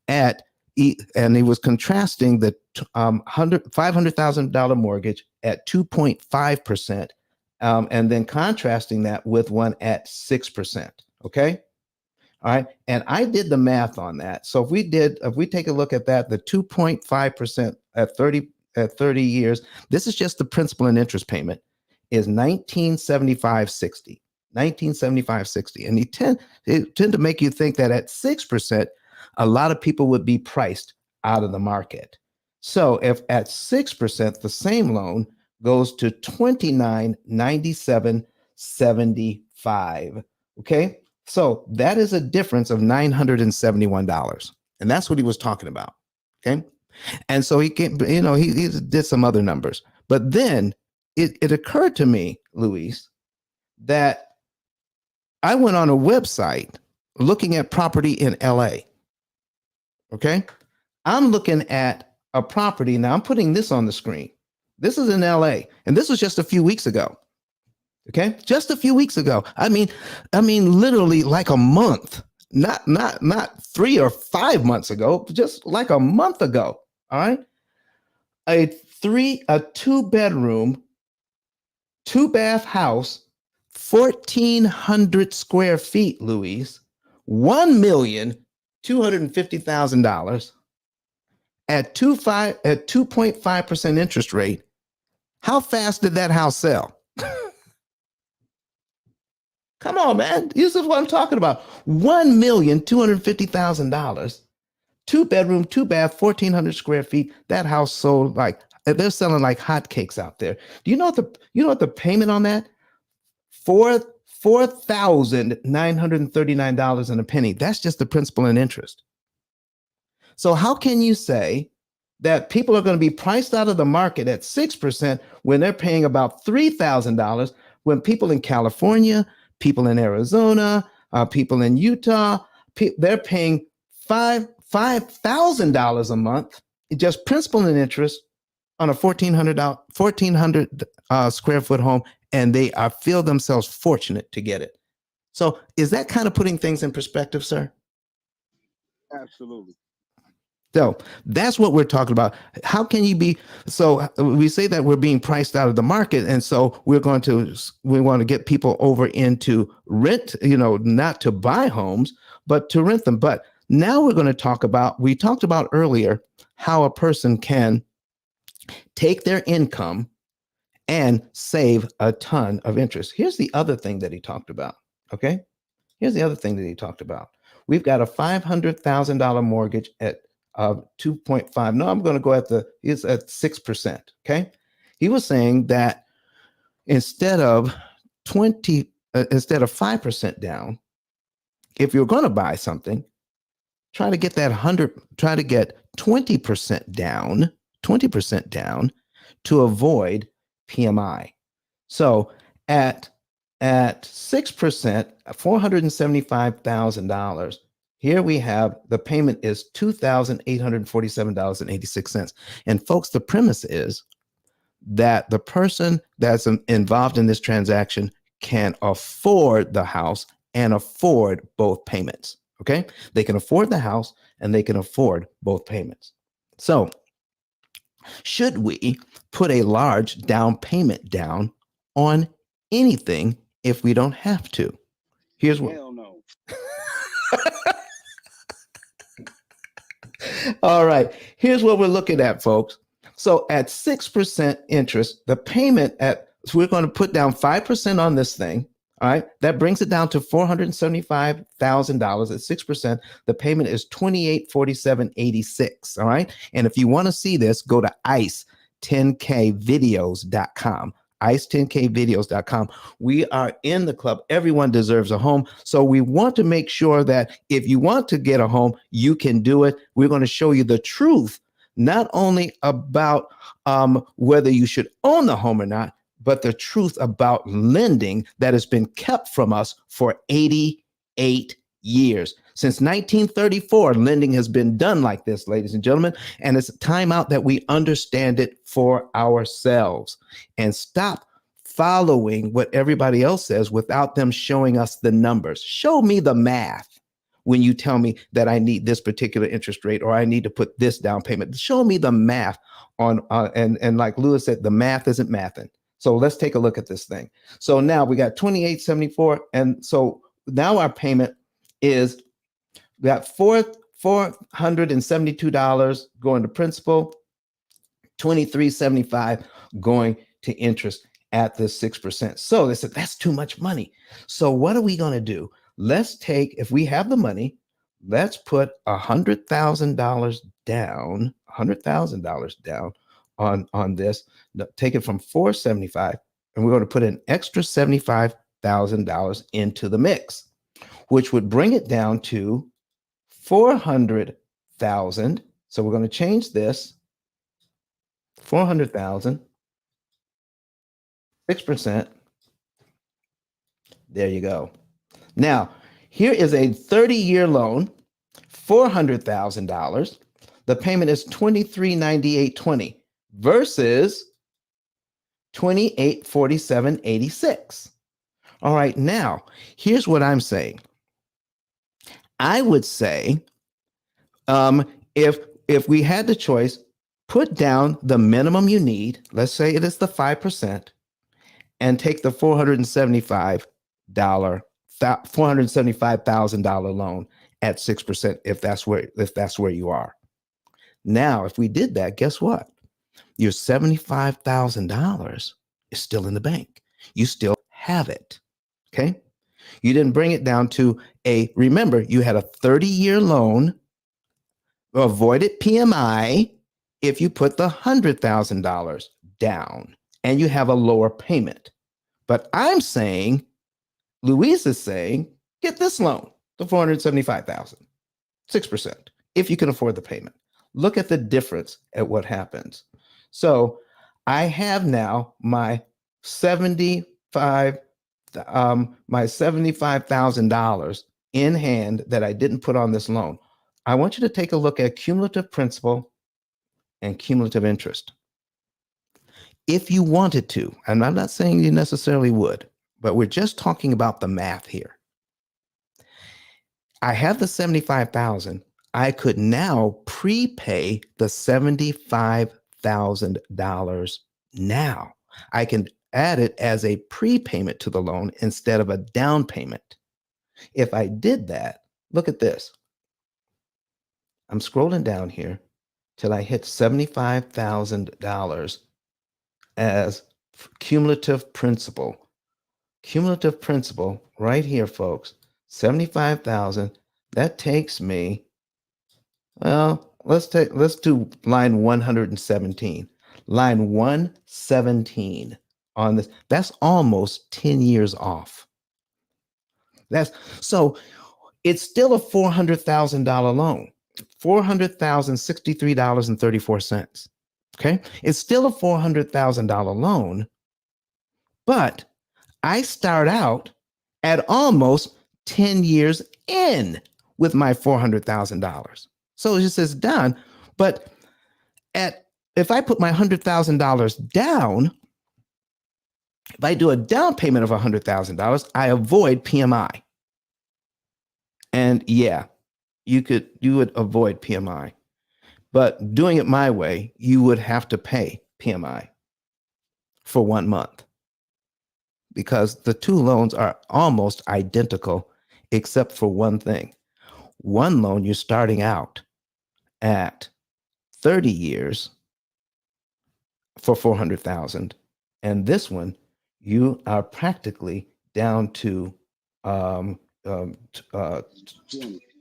and he was contrasting the $500,000 mortgage at 2.5%, and then contrasting that with one at 6%. Okay. All right. And I did the math on that. So if we take a look at that, the 2.5% at 30 years, this is just the principal and interest payment, is 1975.60. 1975.60. And it tend to make you think that at 6%, a lot of people would be priced out of the market. So if at 6%, the same loan goes to 29.9775. Okay. So that is a difference of $971. And that's what he was talking about. Okay. And so he came, he did some other numbers. But then it occurred to me, Luis, that I went on a website looking at property in LA. Okay. I'm looking at a property. Now I'm putting this on the screen. This is in LA. And this was just a few weeks ago. Okay. Just a few weeks ago. I mean, literally like a month, not 3 or 5 months ago, just like a month ago. All right. A 2-bedroom, 2-bath house, 1,400 square feet, Louise, $1,250,000 at 2.5% interest rate. How fast did that house sell? Come on, man. This is what I'm talking about. $1,250,000, 2-bedroom, 2-bath, 1,400 square feet. That house sold they're selling like hotcakes out there. Do you know what the payment on that? $4,939 and a penny. That's just the principal and interest. So how can you say that people are going to be priced out of the market at 6% when they're paying about $3,000 when people in California, people in Arizona, people in Utah, they're paying $5,000 a month, just principal and interest on a 1,400 square foot home, and they feel themselves fortunate to get it. So is that kind of putting things in perspective, sir? Absolutely. So that's what we're talking about. How can you be? So we say that we're being priced out of the market, and so we want to get people over into rent. Not to buy homes, but to rent them. But now we're going to talk about. We talked about earlier how a person can take their income and save a ton of interest. Here's the other thing that he talked about. Okay, here's the other thing that he talked about. We've got a $500,000 mortgage at 2.5. No, I'm going to go it's at 6%. Okay. He was saying that instead of 5% down, if you're going to buy something, try to get 20% down to avoid PMI. So at 6%, $475,000. Here we have the payment is $2,847.86. And folks, the premise is that the person that's involved in this transaction can afford the house and afford both payments. Okay. They can afford the house and they can afford both payments. So should we put a large down payment down on anything if we don't have to? Here's what. Hell no. All right. Here's what we're looking at, folks. So at 6% interest, the payment so we're going to put down 5% on this thing. All right. That brings it down to $475,000 at 6%. The payment is $2,847.86. All right. And if you want to see this, go to ice10kvideos.com. ice10kvideos.com. We are in the club. Everyone deserves a home. So we want to make sure that if you want to get a home, you can do it. We're going to show you the truth, not only about whether you should own the home or not, but the truth about lending that has been kept from us for 88 years. Since 1934, lending has been done like this, ladies and gentlemen, and it's time out that we understand it for ourselves and stop following what everybody else says without them showing us the numbers. Show me the math when you tell me that I need this particular interest rate or I need to put this down payment. Show me the math on, and like Lewis said, the math isn't mathing. So let's take a look at this thing. So now we got 2874. And so now our payment is, we got $472 going to principal, $2375 going to interest at this 6%. So they said, that's too much money. So what are we going to do? Let's take, if we have the money, let's put $100,000 down, on this, take it from 475, and we're going to put an extra $75,000 into the mix, which would bring it down to 400,000. So we're going to change this 400,000, 6%. There you go. Now, here is a 30-year loan, $400,000. The payment is $2398.20 versus $2847.86. All right, now here's what I'm saying. I would say, if we had the choice, put down the minimum you need. Let's say it is the 5%, and take the $475,000 loan at 6%. If that's where you are. Now, if we did that, guess what? Your $75,000 is still in the bank. You still have it. Okay. You didn't bring it down to remember, you had a 30-year loan, avoided PMI if you put the $100,000 down and you have a lower payment. But I'm saying, Luis is saying, get this loan, the $475,000, 6%, if you can afford the payment. Look at the difference at what happens. So I have now my $75,000 my $75,000 in hand that I didn't put on this loan, I want you to take a look at cumulative principal and cumulative interest. If you wanted to, and I'm not saying you necessarily would, but we're just talking about the math here. I have the 75,000. I could now prepay the $75,000 now. I can add it as a prepayment to the loan instead of a down payment. If I did that, look at this. I'm scrolling down here till I hit $75,000 as cumulative principal. Cumulative principal right here, folks. 75,000. That takes me, well, let's do line 117. Line 117 on this. That's almost 10 years off. So it's still a $400,000 loan. $400,063.34. Okay? It's still a $400,000 loan, but I start out at almost 10 years in with my $400,000. So it just says done. But if I put my $100,000 down, if I do a down payment of $100,000, I avoid PMI. And yeah, you would avoid PMI. But doing it my way, you would have to pay PMI for 1 month, because the two loans are almost identical, except for one thing. One loan, you're starting out at 30 years for 400,000. And this one, you are practically down to,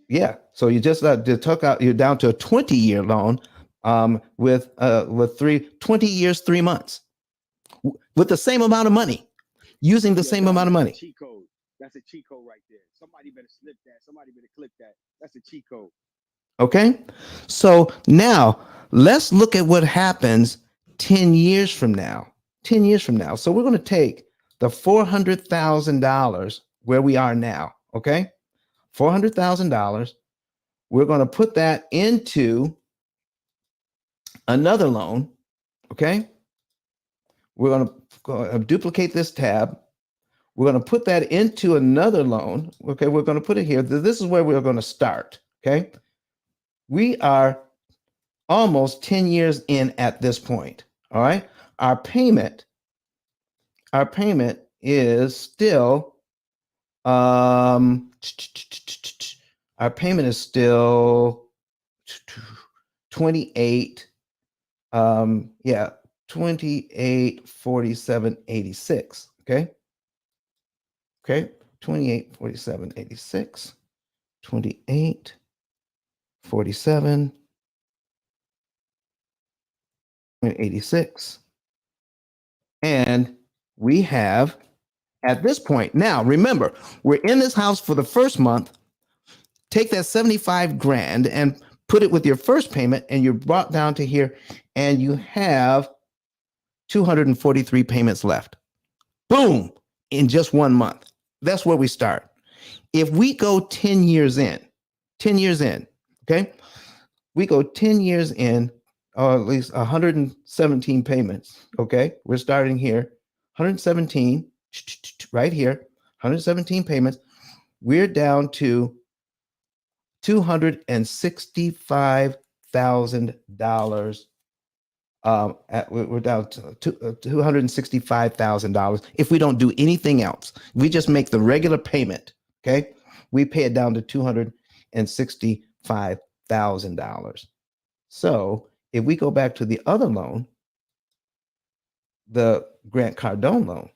yeah. So you just took out, you're down to a 20-year loan with 20 years, 3 months with the same amount of money, using the same amount of money. Cheat code. That's a cheat code right there. Somebody better slip that. Somebody better click that. That's a cheat code. Okay. So now let's look at what happens 10 years from now. 10 years from now. So we're going to take the $400,000 where we are now. Okay. $400,000. We're going to put that into another loan. Okay. We're going to duplicate this tab. We're going to put that into another loan. Okay. We're going to put it here. This is where we're going to start. Okay. We are almost 10 years in at this point. All right. Our payment is still, our payment is still 28, 2847.86. Okay. 2847.86. 2847.86. And we have at this point, now remember, we're in this house for the first month. Take that 75 grand and put it with your first payment, and you're brought down to here, and you have 243 payments left. Boom, in just 1 month. That's where we start. If we go 10 years in, okay, we go 10 years in, or at least 117 payments, okay? We're starting here, 117, right here, 117 payments. We're down to $265,000. We're down to $265,000 if we don't do anything else. We just make the regular payment, okay? We pay it down to $265,000. So if we go back to the other loan, the Grant Cardone loan,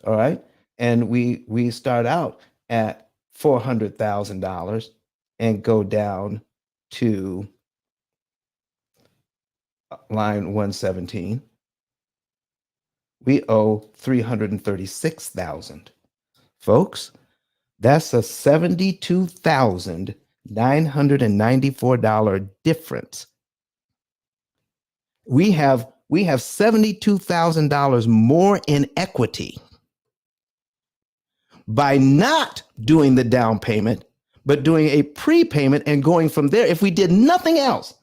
all right, and we start out at $400,000 and go down to line 117, we owe $336,000. Folks, that's a $72,994 difference. We have $72,000 more in equity by not doing the down payment, but doing a prepayment and going from there. If we did nothing else,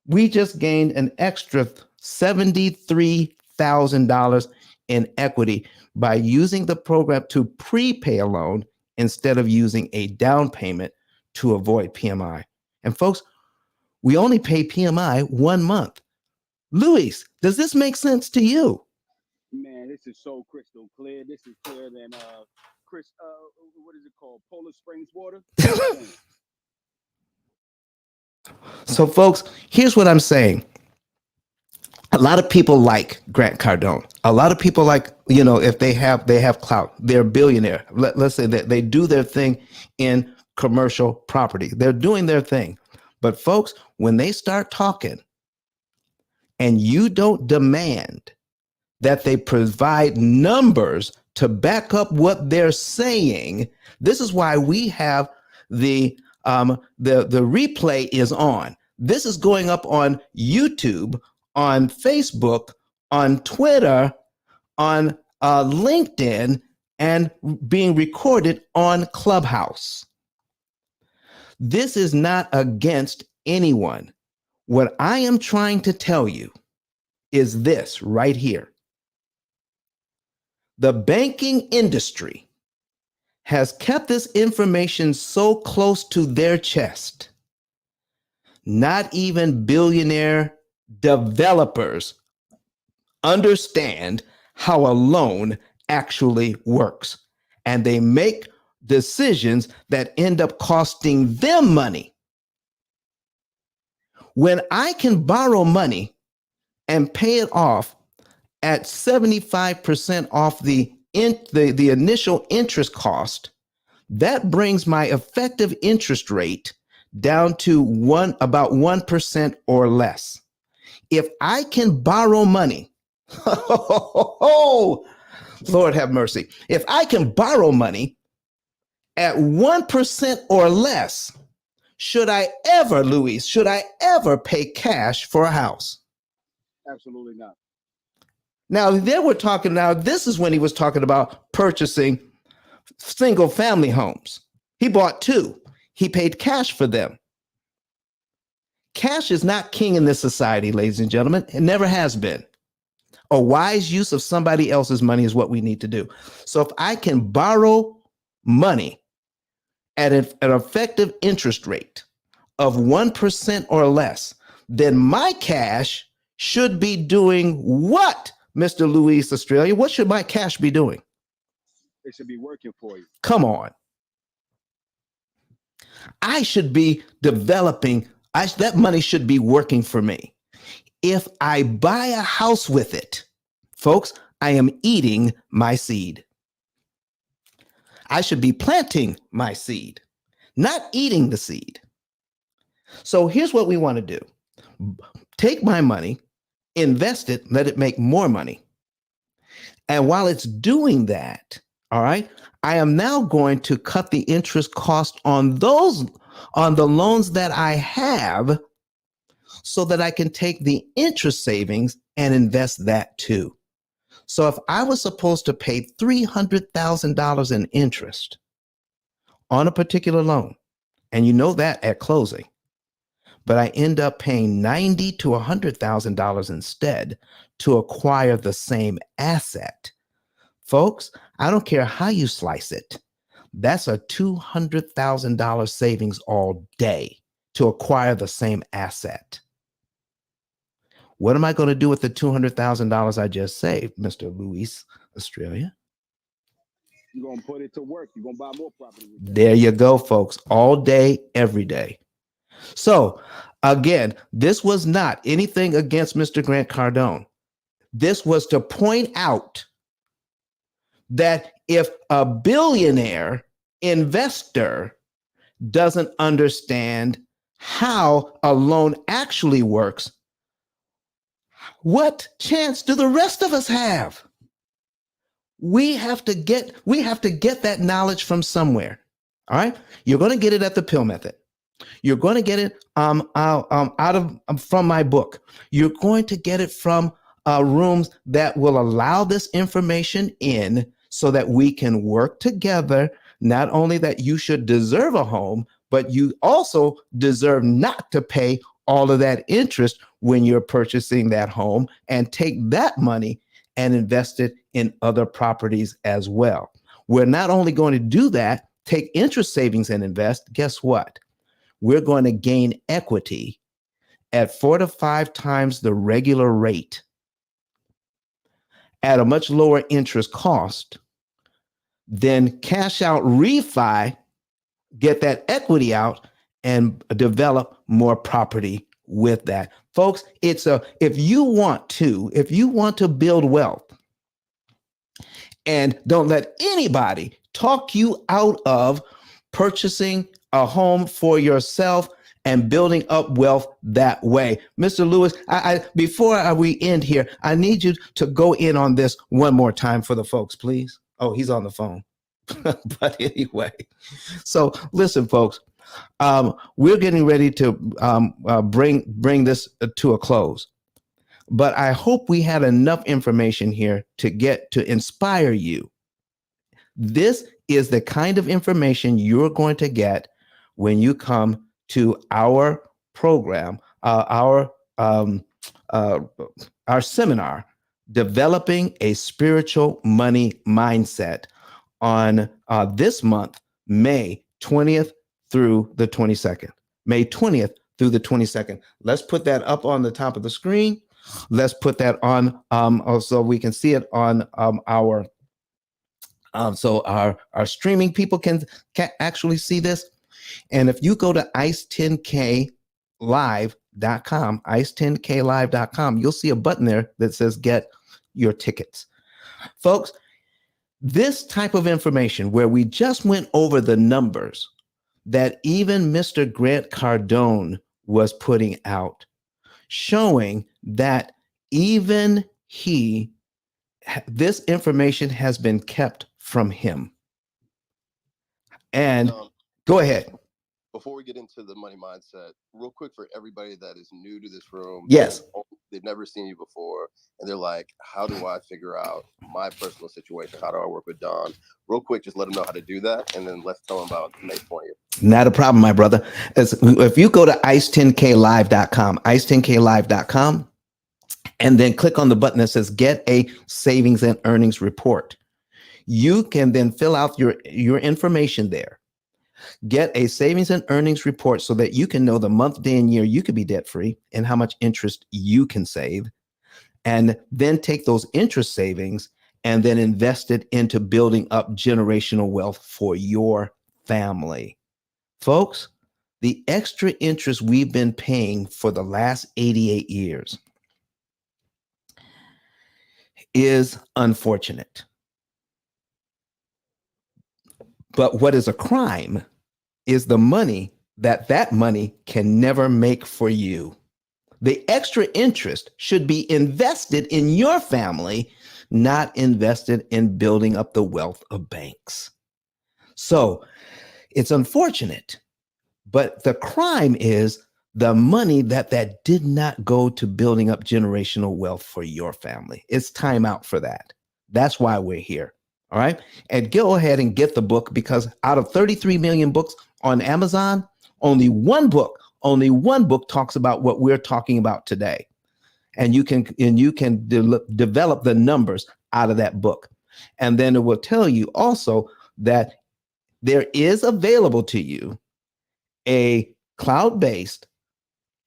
we just gained an extra $73,000 in equity by using the program to prepay a loan instead of using a down payment to avoid PMI. And folks, we only pay PMI 1 month. Luis, does this make sense to you? Man, this is so crystal clear. This is clearer than Chris. What is it called? Polar Springs water. So, folks, here's what I'm saying. A lot of people like Grant Cardone. A lot of people like, if they have clout, they're a billionaire. Let's say that they do their thing in commercial property. They're doing their thing. But folks, when they start talking and you don't demand that they provide numbers to back up what they're saying, this is why we have the replay is on. This is going up on YouTube, on Facebook, on Twitter, on LinkedIn, and being recorded on Clubhouse. This is not against anyone. What I am trying to tell you is this right here. The banking industry has kept this information so close to their chest. Not even billionaire developers understand how a loan actually works. And they make decisions that end up costing them money. When I can borrow money and pay it off at 75% off the initial interest cost, that brings my effective interest rate down to about 1% or less. If I can borrow money, oh, Lord have mercy. If I can borrow money at 1% or less, should I ever pay cash for a house? Absolutely not. Now, this is when he was talking about purchasing single family homes. He bought 2. He paid cash for them. Cash is not king in this society, ladies and gentlemen. It never has been. A wise use of somebody else's money is what we need to do. So if I can borrow money at an effective interest rate of 1% or less, then my cash should be doing what, Mr. Luis Australia? What should my cash be doing? It should be working for you. Come on. I should be developing, that money should be working for me. If I buy a house with it, folks, I am eating my seed. I should be planting my seed, not eating the seed. So here's what we want to do. Take my money, invest it, let it make more money. And while it's doing that, all right, I am now going to cut the interest cost on the loans that I have so that I can take the interest savings and invest that too. So if I was supposed to pay $300,000 in interest on a particular loan, and you know that at closing, but I end up paying $90,000 to $100,000 instead to acquire the same asset. Folks, I don't care how you slice it. That's a $200,000 savings all day to acquire the same asset. What am I going to do with the $200,000 I just saved, Mr. Luis Australia? You're going to put it to work. You're going to buy more property. There you go, folks. All day, every day. So, again, this was not anything against Mr. Grant Cardone. This was to point out that if a billionaire investor doesn't understand how a loan actually works, what chance do the rest of us have? We have to get that knowledge from somewhere. All right. You're going to get it at the P.I.L.L method. You're going to get it from my book. You're going to get it from rooms that will allow this information in so that we can work together. Not only that you should deserve a home, but you also deserve not to pay all of that interest when you're purchasing that home, and take that money and invest it in other properties as well. We're not only going to do that, take interest savings and invest. Guess what? We're going to gain equity at 4 to 5 times the regular rate at a much lower interest cost, then cash out refi, get that equity out, and develop more property with that. Folks, if you want to build wealth, and don't let anybody talk you out of purchasing a home for yourself and building up wealth that way. Mr. Lewis, before we end here, I need you to go in on this one more time for the folks, please. Oh, he's on the phone. But anyway, so listen, folks, we're getting ready to bring this to a close. But I hope we had enough information here to inspire you. This is the kind of information you're going to get when you come to our program, our seminar, Developing a Spiritual Money Mindset, on this month, May 20th through the 22nd. May 20th through the 22nd. Let's put that up on the top of the screen. Let's put that on so we can see it on our so our streaming people can actually see this. And if you go to ice10klive.com, ice10klive.com, you'll see a button there that says get your tickets. Folks, this type of information where we just went over the numbers that even Mr. Grant Cardone was putting out, showing that even this information has been kept from him. And go ahead. Before we get into the money mindset, real quick, for everybody that is new to this room, yes, they've never seen you before, and they're like, how do I figure out my personal situation? How do I work with Don? Real quick, just let them know how to do that, and then let's tell them about May 20th. Not a problem, my brother. If you go to ice10klive.com, ice10klive.com, and then click on the button that says get a savings and earnings report, you can then fill out your information there. Get a savings and earnings report so that you can know the month, day, and year you could be debt free and how much interest you can save. And then take those interest savings and then invest it into building up generational wealth for your family. Folks, the extra interest we've been paying for the last 88 years is unfortunate. But what is a crime is the money that money can never make for you. The extra interest should be invested in your family, not invested in building up the wealth of banks. So it's unfortunate, but the crime is the money that did not go to building up generational wealth for your family. It's time out for that. That's why we're here. All right. And go ahead and get the book, because out of 33 million books on Amazon, only one book talks about what we're talking about today. And you can develop the numbers out of that book. And then it will tell you also that there is available to you a cloud-based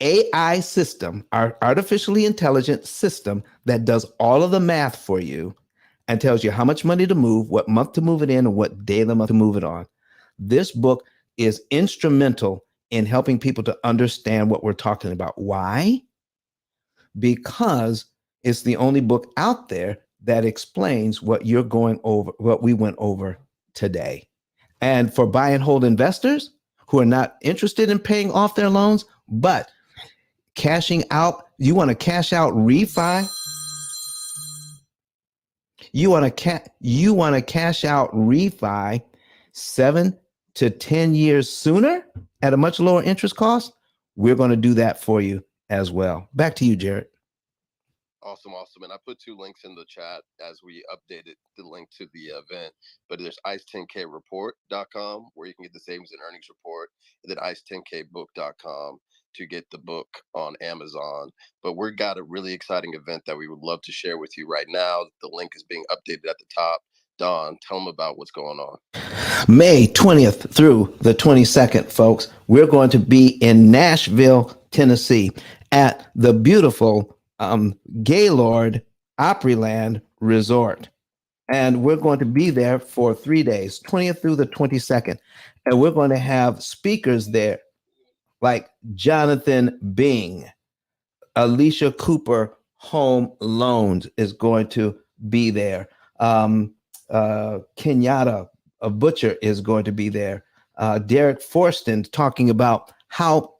AI system, our artificially intelligent system that does all of the math for you and tells you how much money to move, what month to move it in, and what day of the month to move it on. This book is instrumental in helping people to understand what we're talking about. Why? Because it's the only book out there that explains what you're going over, what we went over today. And for buy and hold investors who are not interested in paying off their loans, but cashing out, you want to cash out refi, you want to cash out refi 7 to 10 years sooner at a much lower interest cost, we're going to do that for you as well. Back to you, Jared. Awesome, awesome. And I put 2 links in the chat as we updated the link to the event. But there's ice10kreport.com where you can get the savings and earnings report, and then ice10kbook.com to get the book on Amazon. But we've got a really exciting event that we would love to share with you right now. The link is being updated at the top. Don, tell them about what's going on. May 20th through the 22nd, folks, we're going to be in Nashville, Tennessee at the beautiful Gaylord Opryland Resort. And we're going to be there for 3 days, 20th through the 22nd. And we're going to have speakers there like Jonathan Bing, Alicia Cooper Home Loans is going to be there. Kenyatta, a butcher, is going to be there. Derek Forston talking about how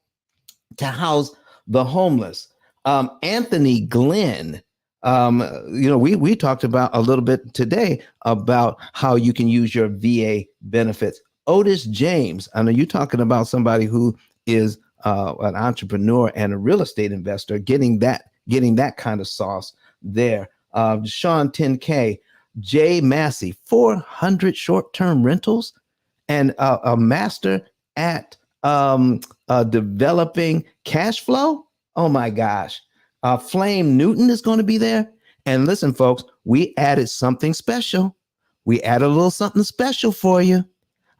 to house the homeless. Anthony Glenn, we talked about a little bit today about how you can use your VA benefits. Otis James, I know you're talking about somebody who is an entrepreneur and a real estate investor, getting that kind of sauce there. Sean 10K, Jay Massey, 400 short-term rentals, and a master at developing cash flow. Oh my gosh. Flame Newton is going to be there. And listen, folks, we added something special. We added a little something special for you.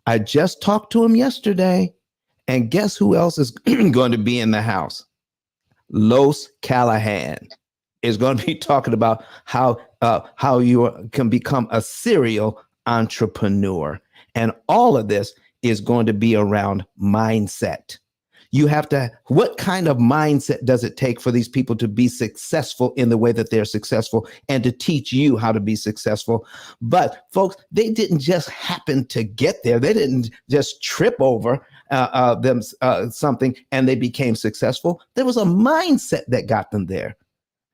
I just talked to him yesterday. And guess who else is going to be in the house? Los Callahan is going to be talking about how you can become a serial entrepreneur. And all of this is going to be around mindset. You have to, what kind of mindset does it take for these people to be successful in the way that they're successful and to teach you how to be successful? But folks, they didn't just happen to get there. They didn't just trip over something and they became successful. There was a mindset that got them there.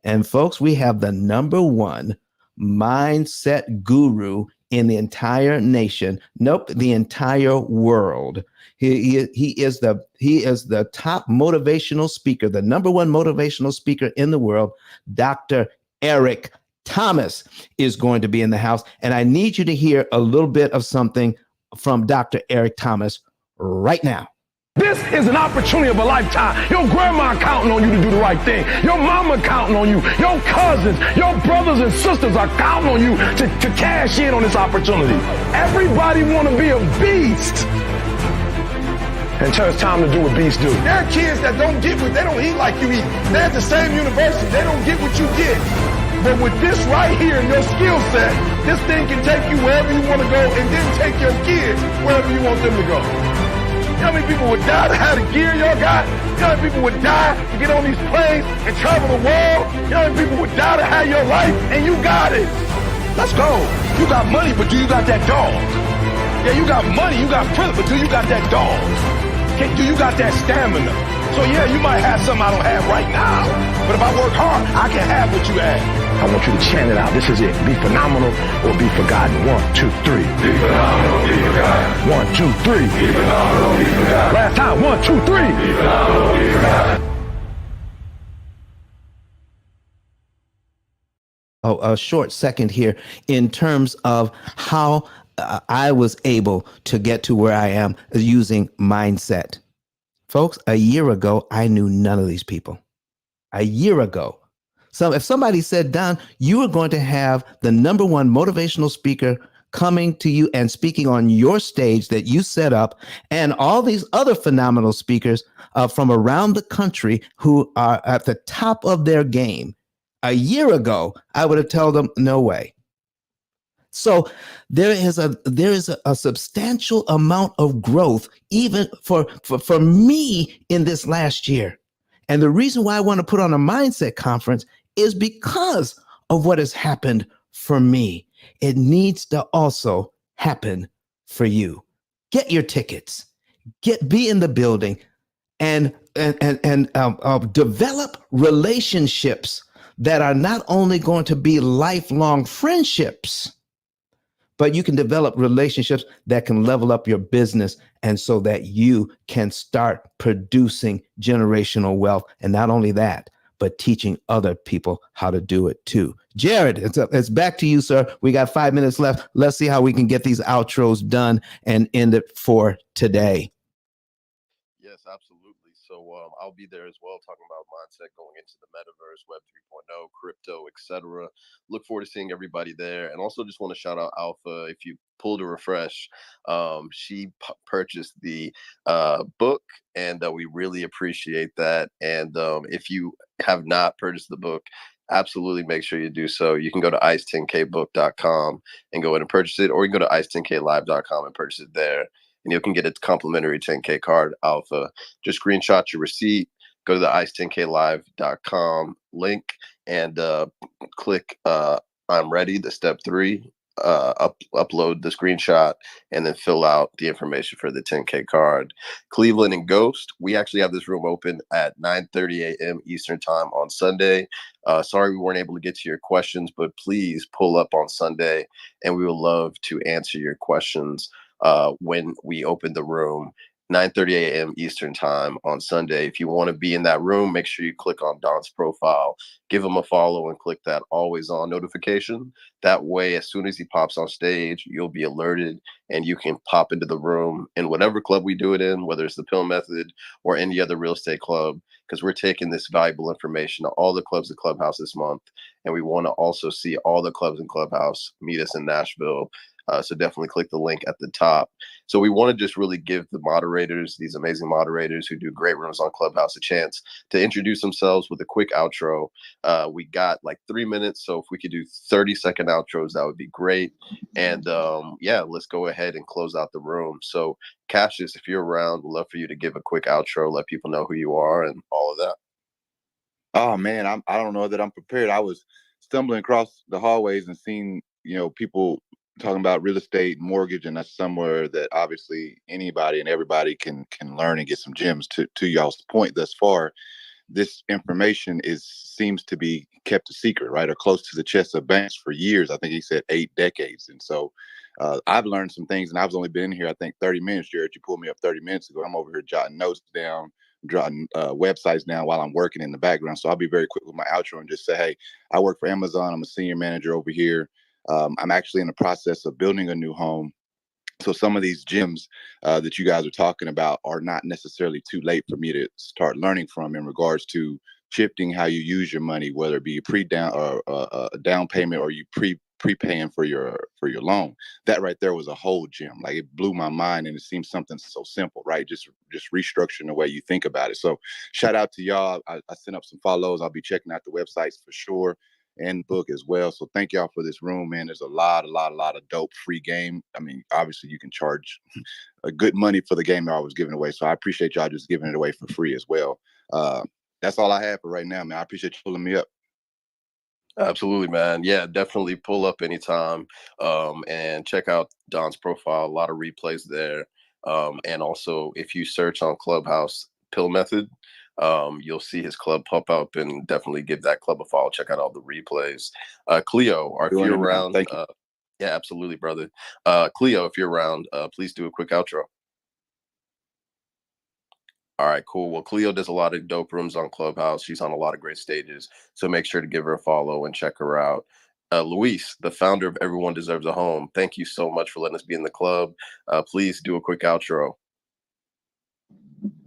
And folks, we have the #1 mindset guru in the entire nation. Nope, the entire world. He is the top motivational speaker, the #1 motivational speaker in the world. Dr. Eric Thomas is going to be in the house. And I need you to hear a little bit of something from Dr. Eric Thomas right now. This is an opportunity of a lifetime. Your grandma counting on you to do the right thing. Your mama counting on you. Your cousins, your brothers and sisters are counting on you to cash in on this opportunity. Everybody want to be a beast. Until it's time to do what beasts do. There are kids that don't eat like you eat. They're at the same university. They don't get what you get. But with this right here and your skill set, this thing can take you wherever you want to go and then take your kids wherever you want them to go. You know how many people would die to have the gear y'all got? You know how many people would die to get on these planes and travel the world? You know how many people would die to have your life? And you got it. Let's go. You got money, but do you got that dog? Yeah, you got money, you got privilege, but do you got that dog? Do you got that stamina? So yeah, you might have something I don't have right now, but if I work hard, I can have what you have. I want you to chant it out. This is it. Be phenomenal or be forgotten. 1, 2, 3. Be phenomenal, be forgotten. 1, 2, 3. Be phenomenal, be forgotten. Last time. 1, 2, 3. Be phenomenal, be forgotten. A short second here in terms of how I was able to get to where I am using mindset. Folks, a year ago, I knew none of these people. A year ago. So if somebody said, Don, you are going to have the #1 motivational speaker coming to you and speaking on your stage that you set up, and all these other phenomenal speakers from around the country who are at the top of their game, a year ago, I would have told them, no way. So there is a substantial amount of growth, even for me in this last year. And the reason why I want to put on a mindset conference is because of what has happened for me. It needs to also happen for you. Get your tickets, be in the building, and develop relationships that are not only going to be lifelong friendships, but you can develop relationships that can level up your business, and so that you can start producing generational wealth. And not only that, but teaching other people how to do it too. Jared, it's back to you, sir. We got 5 minutes left. Let's see how we can get these outros done and end it for today. Yes, absolutely. So I'll be there as well, talking about mindset going into the metaverse, Web 3.0, crypto, etc. Look forward to seeing everybody there. And also just want to shout out Alpha. If you pulled a refresh, she purchased the book, and we really appreciate that. And if you have not purchased the book, absolutely make sure you do so. You can go to ice10kbook.com and go ahead and purchase it, or you can go to ice10klive.com and purchase it there. And you can get a complimentary 10K card, Alpha. Just screenshot your receipt, go to the ice10klive.com link, and click I'm ready, the step 3, upload the screenshot, and then fill out the information for the 10K card. Cleveland and Ghost, we actually have this room open at 9:30 a.m. Eastern time on Sunday. Sorry we weren't able to get to your questions, but please pull up on Sunday, and we would love to answer your questions when we open the room, 9:30 a.m. Eastern time on Sunday. If you want to be in that room, make sure you click on Don's profile, give him a follow, and click that always on notification. That way, as soon as he pops on stage, you'll be alerted and you can pop into the room in whatever club we do it in, whether it's the P.I.L.L method or any other real estate club, because we're taking this valuable information to all the clubs at Clubhouse this month. And we want to also see all the clubs in Clubhouse meet us in Nashville. So definitely click the link at the top. So we want to just really give the moderators, these amazing moderators who do great rooms on Clubhouse, a chance to introduce themselves with a quick outro. We got like 3 minutes, so if we could do 30-second outros, that would be great. And yeah, let's go ahead and close out the room. So Cassius, if you're around, we'd love for you to give a quick outro, let people know who you are and all of that. Oh man, I don't know that I'm prepared. I was stumbling across the hallways and seeing, people talking about real estate, mortgage, and that's somewhere that obviously anybody and everybody can learn and get some gems. To y'all's point thus far, this information seems to be kept a secret, right, or close to the chest of banks for years. I think he said 8 decades. And so I've learned some things, and I've only been in here, I think, 30 minutes. Jared, you pulled me up 30 minutes ago. I'm over here jotting notes down, jotting websites down while I'm working in the background. So I'll be very quick with my outro and just say, hey, I work for Amazon. I'm a senior manager over here. I'm actually in the process of building a new home. So some of these gems that you guys are talking about are not necessarily too late for me to start learning from in regards to shifting how you use your money, whether it be pre-down or a down payment, or you prepaying for your loan. That right there was a whole gem. Like, it blew my mind, and it seems something so simple, right? Just restructuring the way you think about it. So shout out to y'all. I sent up some follows. I'll be checking out the websites for sure, and book as well. So thank y'all for this room, man. There's a lot of dope free game. I mean, obviously you can charge a good money for the game that I was giving away. So I appreciate y'all just giving it away for free as well. That's all I have for right now, man. I appreciate you pulling me up. Absolutely, man. Yeah, definitely pull up anytime and check out Don's profile. A lot of replays there. And also, if you search on Clubhouse P.I.L.L method, you'll see his club pop up, and definitely give that club a follow. Check out all the replays. Cleo, or if you're around, thank you. yeah, absolutely, brother. Cleo, if you're around, please do a quick outro. All right, cool. Well, Cleo does a lot of dope rooms on Clubhouse. She's on a lot of great stages. So make sure to give her a follow and check her out. Luis, the founder of Everyone Deserves a Home, thank you so much for letting us be in the club. Please do a quick outro.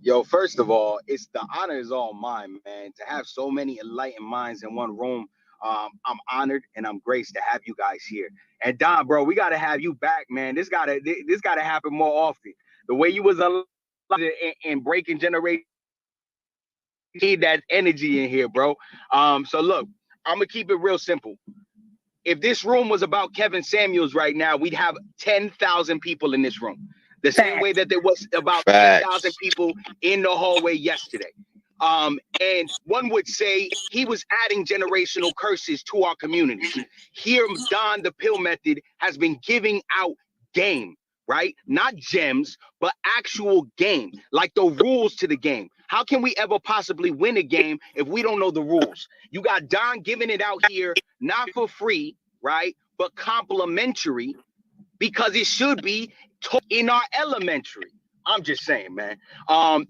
Yo, first of all, the honor is all mine, man. To have so many enlightened minds in one room, I'm honored and I'm graced to have you guys here. And Don, bro, we gotta have you back, man. This gotta happen more often. The way you was in breaking generation, need that energy in here, bro. So look, I'm gonna keep it real simple. If this room was about Kevin Samuels right now, we'd have 10,000 people in this room. The same way that there was about 10,000 people in the hallway yesterday. And one would say he was adding generational curses to our community. Here, Don, the P.I.L.L method has been giving out game, right? Not gems, but actual game, like the rules to the game. How can we ever possibly win a game if we don't know the rules? You got Don giving it out here, not for free, right? But complimentary, because it should be taught in our elementary. I'm just saying, man.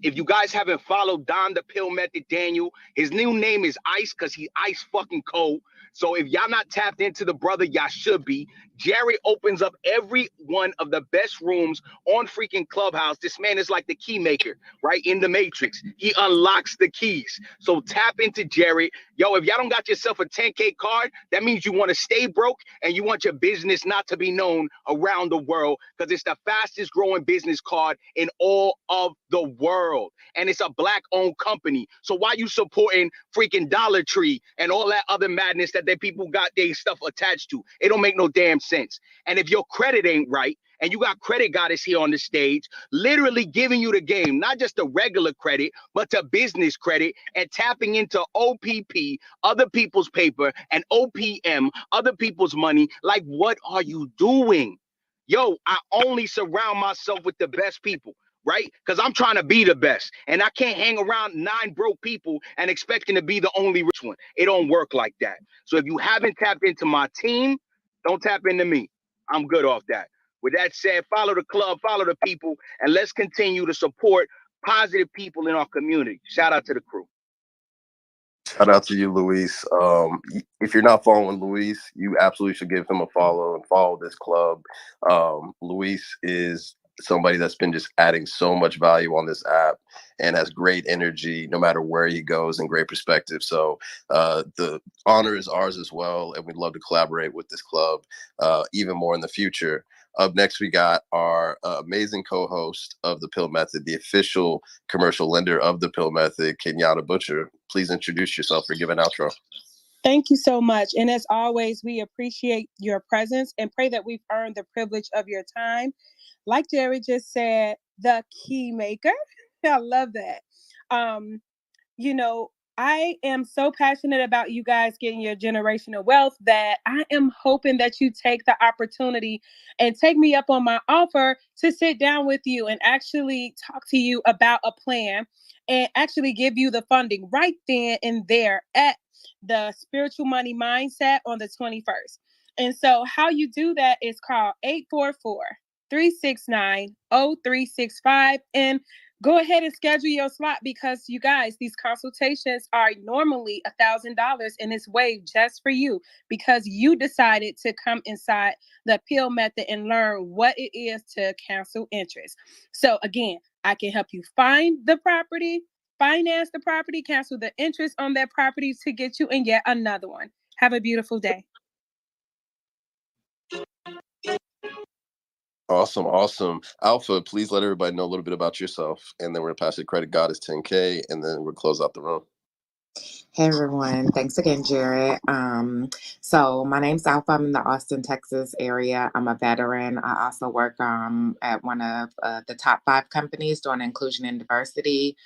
If you guys haven't followed Don the Pill Method Daniel, his new name is Ice because he ice fucking cold. So if y'all not tapped into the brother, y'all should be. Jerry opens up every one of the best rooms on freaking Clubhouse. This man is like the key maker, right? In the Matrix. He unlocks the keys. So tap into Jerry. Yo, if y'all don't got yourself a 10K card, that means you want to stay broke and you want your business not to be known around the world because it's the fastest growing business card in all of the world. And it's a black owned company. So why you supporting freaking Dollar Tree and all that other madness that they people got their stuff attached to? It don't make no damn sense. And if your credit ain't right, and you got Credit Goddess here on the stage, literally giving you the game, not just the regular credit, but to business credit and tapping into OPP, other people's paper, and OPM, other people's money. Like, what are you doing? Yo, I only surround myself with the best people, right? Because I'm trying to be the best. And I can't hang around 9 broke people and expecting to be the only rich one. It don't work like that. So if you haven't tapped into my team, don't tap into me. I'm good off that. With that said, follow the club, follow the people, and let's continue to support positive people in our community. Shout out to the crew. Shout out to you, Luis. If you're not following Luis, you absolutely should give him a follow and follow this club. Luis is somebody that's been just adding so much value on this app and has great energy no matter where he goes and great perspective. So the honor is ours as well, and we'd love to collaborate with this club even more in the future. Up next, we got our amazing co-host of the P.I.L.L Method, the official commercial lender of the P.I.L.L Method, Kenyatta Butcher. Please introduce yourself or give an outro. Thank you so much. And as always, we appreciate your presence and pray that we've earned the privilege of your time. Like Jerry just said, the key maker. I love that. You know, I am so passionate about you guys getting your generational wealth that I am hoping that you take the opportunity and take me up on my offer to sit down with you and actually talk to you about a plan and actually give you the funding right then and there at the Spiritual Money Mindset on the 21st. And so how you do that is call 844-369-0365 and go ahead and schedule your slot because you guys, these consultations are normally $1,000 and it's waived just for you because you decided to come inside the P.I.L.L Method and learn what it is to cancel interest. So again, I can help you find the property, finance the property, cancel the interest on that property to get you in yet another one. Have a beautiful day. Awesome. Alpha, please let everybody know a little bit about yourself, and then we're going to pass it to Credit Goddess 10K, and then we'll close out the room. Hey everyone, thanks again, Jared. So my name's Alpha. I'm in the Austin, Texas area. I'm a veteran. I also work at one of the top 5 companies doing inclusion and diversity.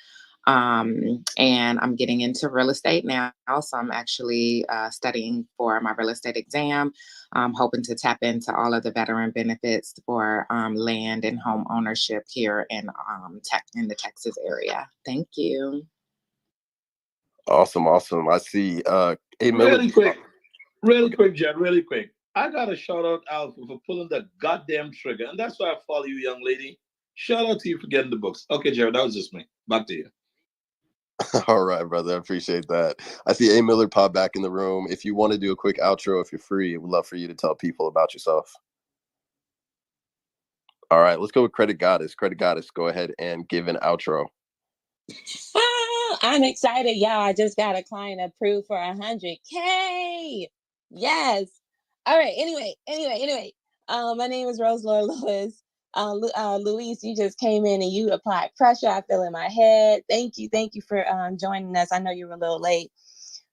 And I'm getting into real estate now. So I'm actually studying for my real estate exam. I'm hoping to tap into all of the veteran benefits for land and home ownership here in the Texas area. Thank you. Awesome. I see Really quick, Jen, really quick. I got to shout out Alpha for pulling the goddamn trigger. And that's why I follow you, young lady. Shout out to you for getting the books. Okay, Jared, that was just me. Back to you. All right, brother. I appreciate that. I see A. Miller pop back in the room. If you want to do a quick outro, if you're free, we'd love for you to tell people about yourself. All right, let's go with Credit Goddess. Credit Goddess, go ahead and give an outro. I'm excited, y'all. I just got a client approved for 100K. Yes. All right. Anyway. My name is Rose Laura Lewis. Luis, you just came in and you applied pressure. I feel in my head. Thank you for joining us. I know you were a little late,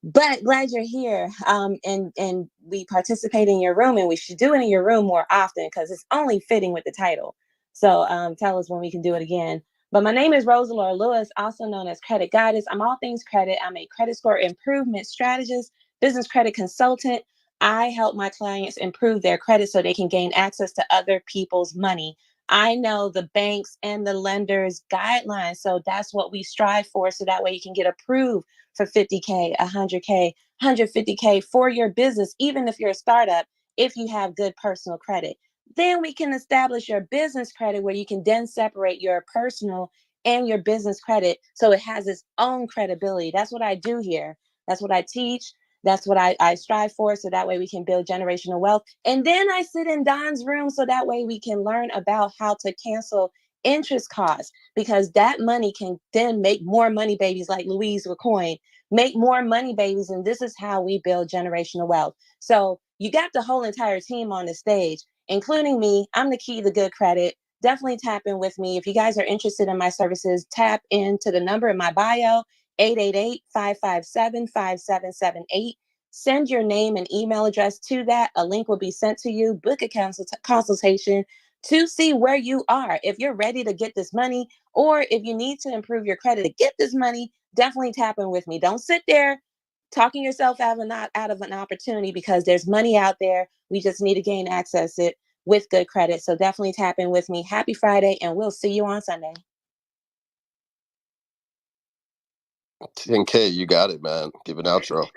but glad you're here. And we participate in your room, and we should do it in your room more often because it's only fitting with the title. So tell us when we can do it again. But my name is Rose Laura Lewis, also known as Credit Goddess. I'm all things credit. I'm a credit score improvement strategist, business credit consultant. I help my clients improve their credit so they can gain access to other people's money. I know the banks and the lenders' guidelines, so that's what we strive for. So that way you can get approved for 50K, 100K, 150K for your business, even if you're a startup, if you have good personal credit. Then we can establish your business credit where you can then separate your personal and your business credit so it has its own credibility. That's what I do here. That's what I teach. That's what I strive for. So that way we can build generational wealth. And then I sit in Don's room so that way we can learn about how to cancel interest costs, because that money can then make more money babies like Louise with coin, make more money babies. And this is how we build generational wealth. So you got the whole entire team on the stage, including me. I'm the key to good credit. Definitely tap in with me. If you guys are interested in my services, tap into the number in my bio, 888-557-5778. Send your name and email address to that. A link will be sent to you. Book a consultation to see where you are. If you're ready to get this money, or if you need to improve your credit to get this money, definitely tap in with me. Don't sit there talking yourself out of an opportunity, because there's money out there. We just need to gain access it with good credit. So definitely tap in with me. Happy Friday, and we'll see you on Sunday. 10K, you got it, man. Give an outro.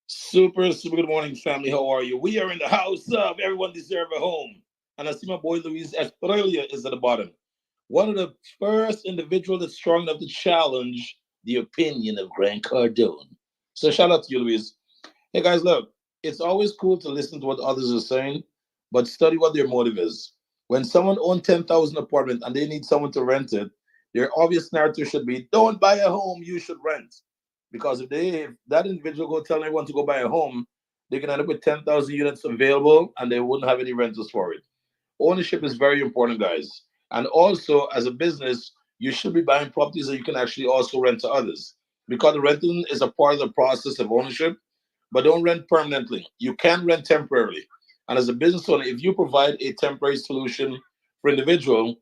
Super good morning, family. How are you? We are in the house of Everyone Deserve a Home. And I see my boy Luis Estrella is at the bottom. One of the first individuals that's strong enough to challenge the opinion of Grant Cardone. So shout out to you, Luis. Hey guys, look, it's always cool to listen to what others are saying, but study what their motive is. When someone owns 10,000 apartment and they need someone to rent it, their obvious narrative should be, don't buy a home, you should rent. Because if that individual go tell everyone to go buy a home, they can end up with 10,000 units available and they wouldn't have any renters for it. Ownership is very important, guys. And also, as a business, you should be buying properties that you can actually also rent to others. Because renting is a part of the process of ownership, but don't rent permanently. You can rent temporarily. And as a business owner, if you provide a temporary solution for individual,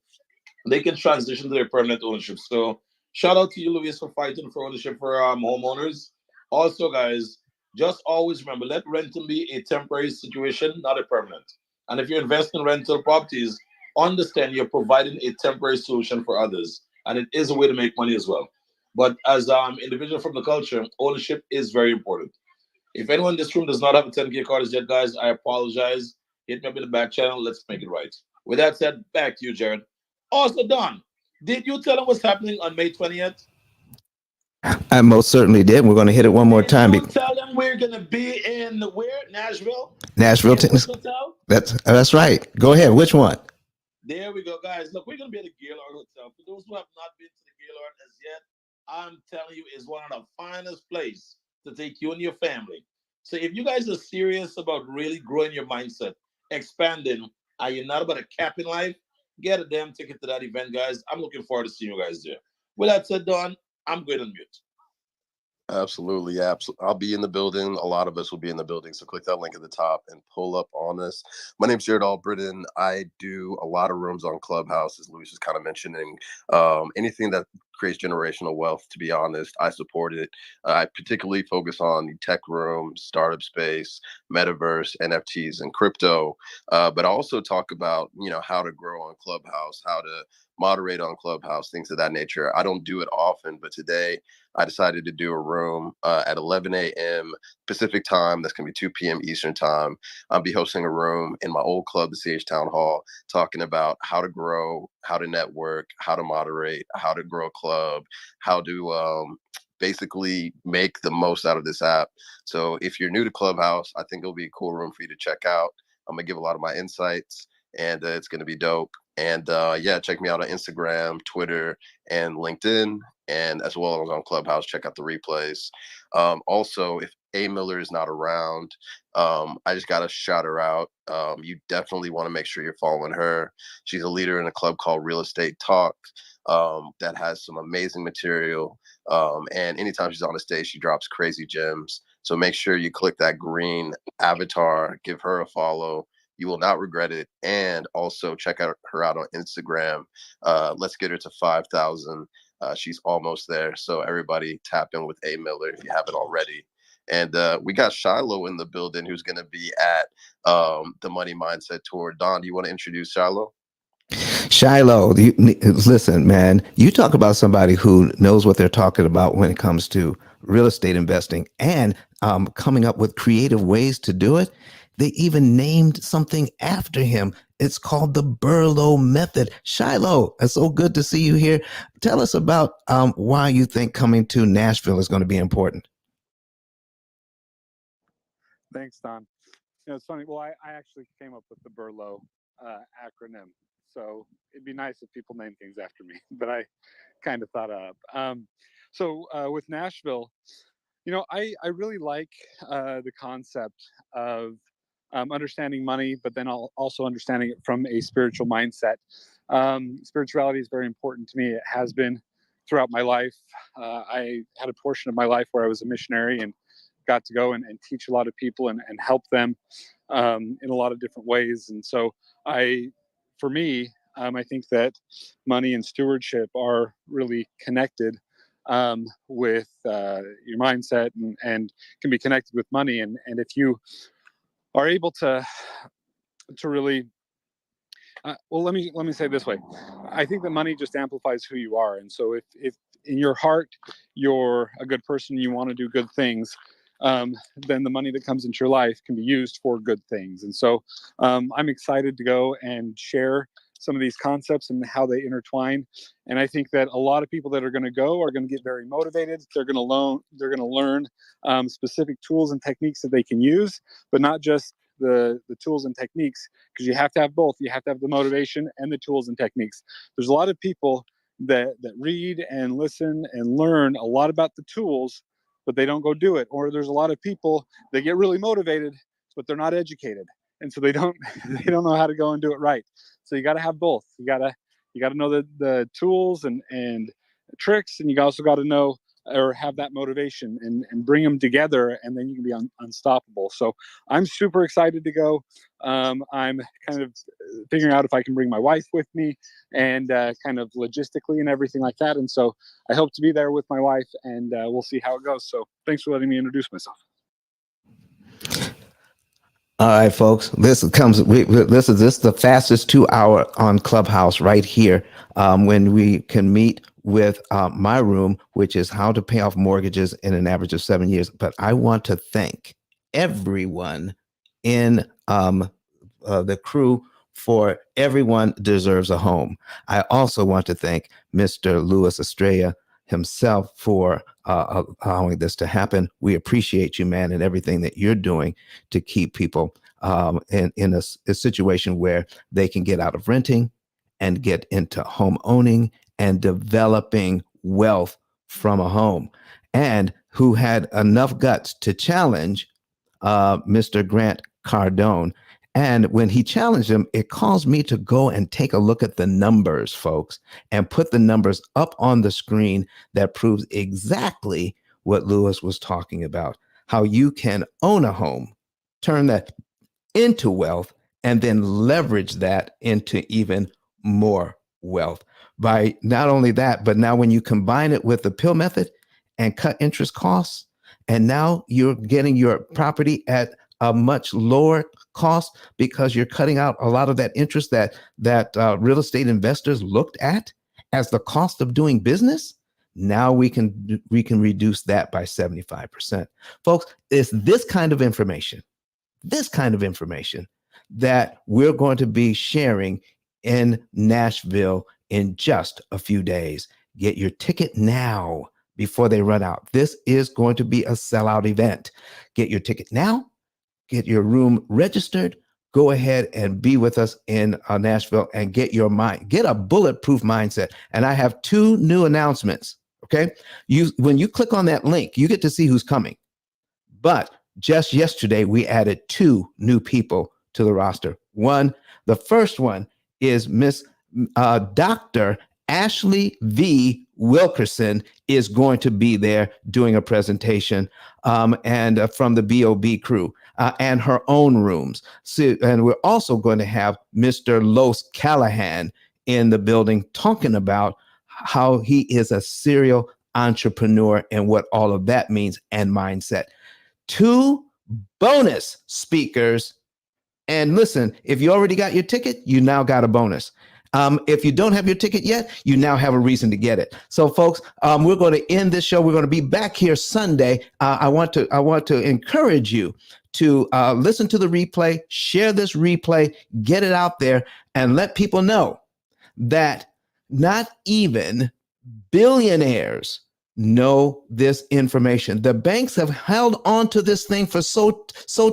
they can transition to their permanent ownership. So shout out to you, Luis, for fighting for ownership for homeowners. Also, guys, just always remember, let renting be a temporary situation, not a permanent. And if you're investing in rental properties, understand you're providing a temporary solution for others, and it is a way to make money as well. But as individual from the culture, ownership is very important. If anyone in this room does not have a 10K card as yet, guys, I apologize. Hit me up in the back channel. Let's make it right. With that said, back to you, Jared. Also, Don, did you tell them what's happening on May 20th? I most certainly did. We're going to hit it one more time. You tell them we're going to be in where? Nashville? Nashville, Tennessee. That's right. Go ahead. Which one? There we go, guys. Look, we're going to be at the Gaylord Hotel. For those who have not been to the Gaylord as yet, I'm telling you, it's one of the finest places to take you and your family. So if you guys are serious about really growing your mindset, expanding, and you're not about a cap in life, get a damn ticket to that event, guys. I'm looking forward to seeing you guys there. With that said, Don, I'm good on mute. Absolutely. I'll be in the building. A lot of us will be in the building. So click that link at the top and pull up on us. My name's Jared Albritton. I do a lot of rooms on Clubhouse, as Luis was kind of mentioning. Anything that creates generational wealth, to be honest, I support it. I particularly focus on the tech room, startup space, metaverse, NFTs, and crypto. But I also talk about, how to grow on Clubhouse, how to moderate on Clubhouse, things of that nature. I don't do it often, but today I decided to do a room at 11 a.m. Pacific time. That's going to be 2 p.m. Eastern time. I'll be hosting a room in my old club, the CH Town Hall, talking about how to grow, how to network, how to moderate, how to grow a club, how to basically make the most out of this app. So if you're new to Clubhouse, I think it'll be a cool room for you to check out. I'm going to give a lot of my insights, and it's going to be dope. And check me out on Instagram, Twitter, and LinkedIn, and as well as on Clubhouse. Check out the replays. Also, if A. Miller is not around, I just got to shout her out. You definitely want to make sure you're following her. She's a leader in a club called Real Estate Talk that has some amazing material. And anytime she's on the stage, she drops crazy gems. So make sure you click that green avatar, give her a follow. You will not regret it. And also check out her out on Instagram. Let's get her to 5,000. She's almost there. So everybody tap in with A. Miller if you haven't already. And we got Shiloh in the building, who's going to be at the Money Mindset Tour. Don, do you want to introduce Shiloh? Shiloh, listen, man, you talk about somebody who knows what they're talking about when it comes to real estate investing and coming up with creative ways to do it. They even named something after him. It's called the BRRRR method. Shiloh, it's so good to see you here. Tell us about why you think coming to Nashville is going to be important. Thanks, Don. It's funny. Well, I actually came up with the BRRRR acronym. So it'd be nice if people name things after me, but I kind of thought up. With Nashville, I really like the concept of understanding money, but then also understanding it from a spiritual mindset. Spirituality is very important to me. It has been throughout my life. I had a portion of my life where I was a missionary and got to go and teach a lot of people and help them in a lot of different ways. And so for me, I think that money and stewardship are really connected with your mindset and can be connected with money. And if you are able to really let me say it this way. I think that money just amplifies who you are. And so if in your heart you're a good person, you want to do good things, then the money that comes into your life can be used for good things. And so I'm excited to go and share some of these concepts and how they intertwine. And I think that a lot of people that are going to go are going to get very motivated. They're going to learn specific tools and techniques that they can use, but not just the tools and techniques, because you have to have both. You have to have the motivation and the tools and techniques. There's a lot of people that read and listen and learn a lot about the tools, but they don't go do it. Or there's a lot of people that get really motivated, but they're not educated, and so they don't know how to go and do it right. So you got to have both. You got to know the tools and tricks, and you also got to know or have that motivation and bring them together, and then you can be unstoppable. So I'm super excited to go. I'm kind of figuring out if I can bring my wife with me and kind of logistically and everything like that. And so I hope to be there with my wife, and we'll see how it goes. So thanks for letting me introduce myself. All right, folks. This is the fastest 2 hour on Clubhouse right here. When we can meet with my room, which is how to pay off mortgages in an average of 7 years. But I want to thank everyone in the crew for Everyone Deserves a Home. I also want to thank Mr. Louis Estrella himself for allowing this to happen. We appreciate you, man, and everything that you're doing to keep people in a situation where they can get out of renting and get into home owning and developing wealth from a home, and who had enough guts to challenge Mr. Grant Cardone. And when he challenged him, it caused me to go and take a look at the numbers, folks, and put the numbers up on the screen that proves exactly what Lewis was talking about, how you can own a home, turn that into wealth, and then leverage that into even more wealth. By not only that, but now when you combine it with the P.I.L.L method and cut interest costs, and now you're getting your property at a much lower cost because you're cutting out a lot of that interest that real estate investors looked at as the cost of doing business. Now we can reduce that by 75%. Folks, it's this kind of information that we're going to be sharing in Nashville in just a few days. Get your ticket now before they run out. This is going to be a sellout event. Get your ticket now, get your room registered, go ahead and be with us in Nashville and get a bulletproof mindset. And I have 2 new announcements. Okay. When you click on that link, you get to see who's coming. But just yesterday, we added 2 new people to the roster. The first one is Miss Dr. Ashley V. Wilkerson is going to be there doing a presentation and from the BOB crew and her own rooms. So, and we're also going to have Mr. Los Callahan in the building talking about how he is a serial entrepreneur and what all of that means and mindset. 2 bonus speakers. And listen, if you already got your ticket, you now got a bonus. If you don't have your ticket yet, you now have a reason to get it. So, folks, we're going to end this show. We're going to be back here Sunday. I want to encourage you to listen to the replay, share this replay, get it out there, and let people know that not even billionaires know this information. The banks have held on to this thing for so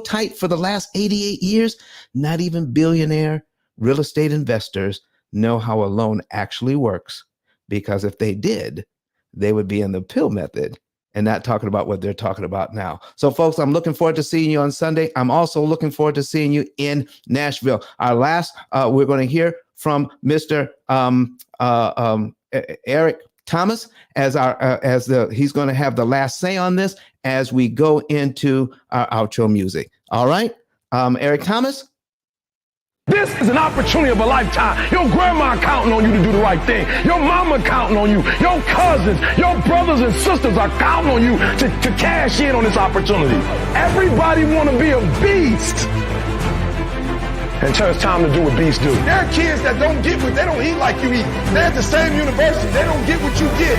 tight for the last 88 years. Not even billionaire real estate investors know how a loan actually works, because if they did, they would be in the P.I.L.L method and not talking about what they're talking about now. So, folks, I'm looking forward to seeing you on Sunday. I'm also looking forward to seeing you in Nashville. Our last, we're going to hear from Mr. Eric Thomas he's going to have the last say on this as we go into our outro music. All right, Eric Thomas. This is an opportunity of a lifetime. Your grandma counting on you to do the right thing. Your mama counting on you. Your cousins, your brothers and sisters are counting on you to cash in on this opportunity. Everybody want to be a beast until it's time to do what beasts do. There are kids that don't get what they don't eat like you eat. They're at the same university. They don't get what you get.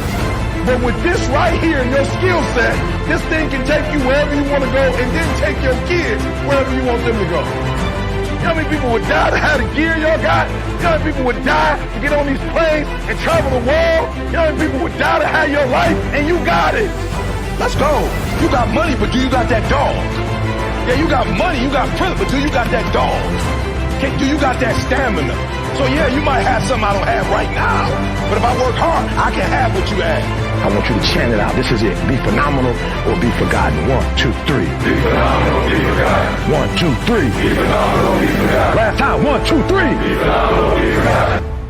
But with this right here and your skill set, this thing can take you wherever you want to go and then take your kids wherever you want them to go. You know how many people would die to have the gear y'all got? You know how many people would die to get on these planes and travel the world? You know how many people would die to have your life? And you got it. Let's go. You got money, but do you got that dog? Yeah, you got money, you got privilege, but do you got that dog? Do you got that stamina? So yeah, you might have something I don't have right now, but if I work hard, I can have what you have. I want you to chant it out. This is it. Be phenomenal or be forgotten. 1, 2, 3. Be phenomenal, be forgotten. 1, 2, 3. Be phenomenal, be forgotten. Last time. 1, 2, 3. Be phenomenal, be forgotten.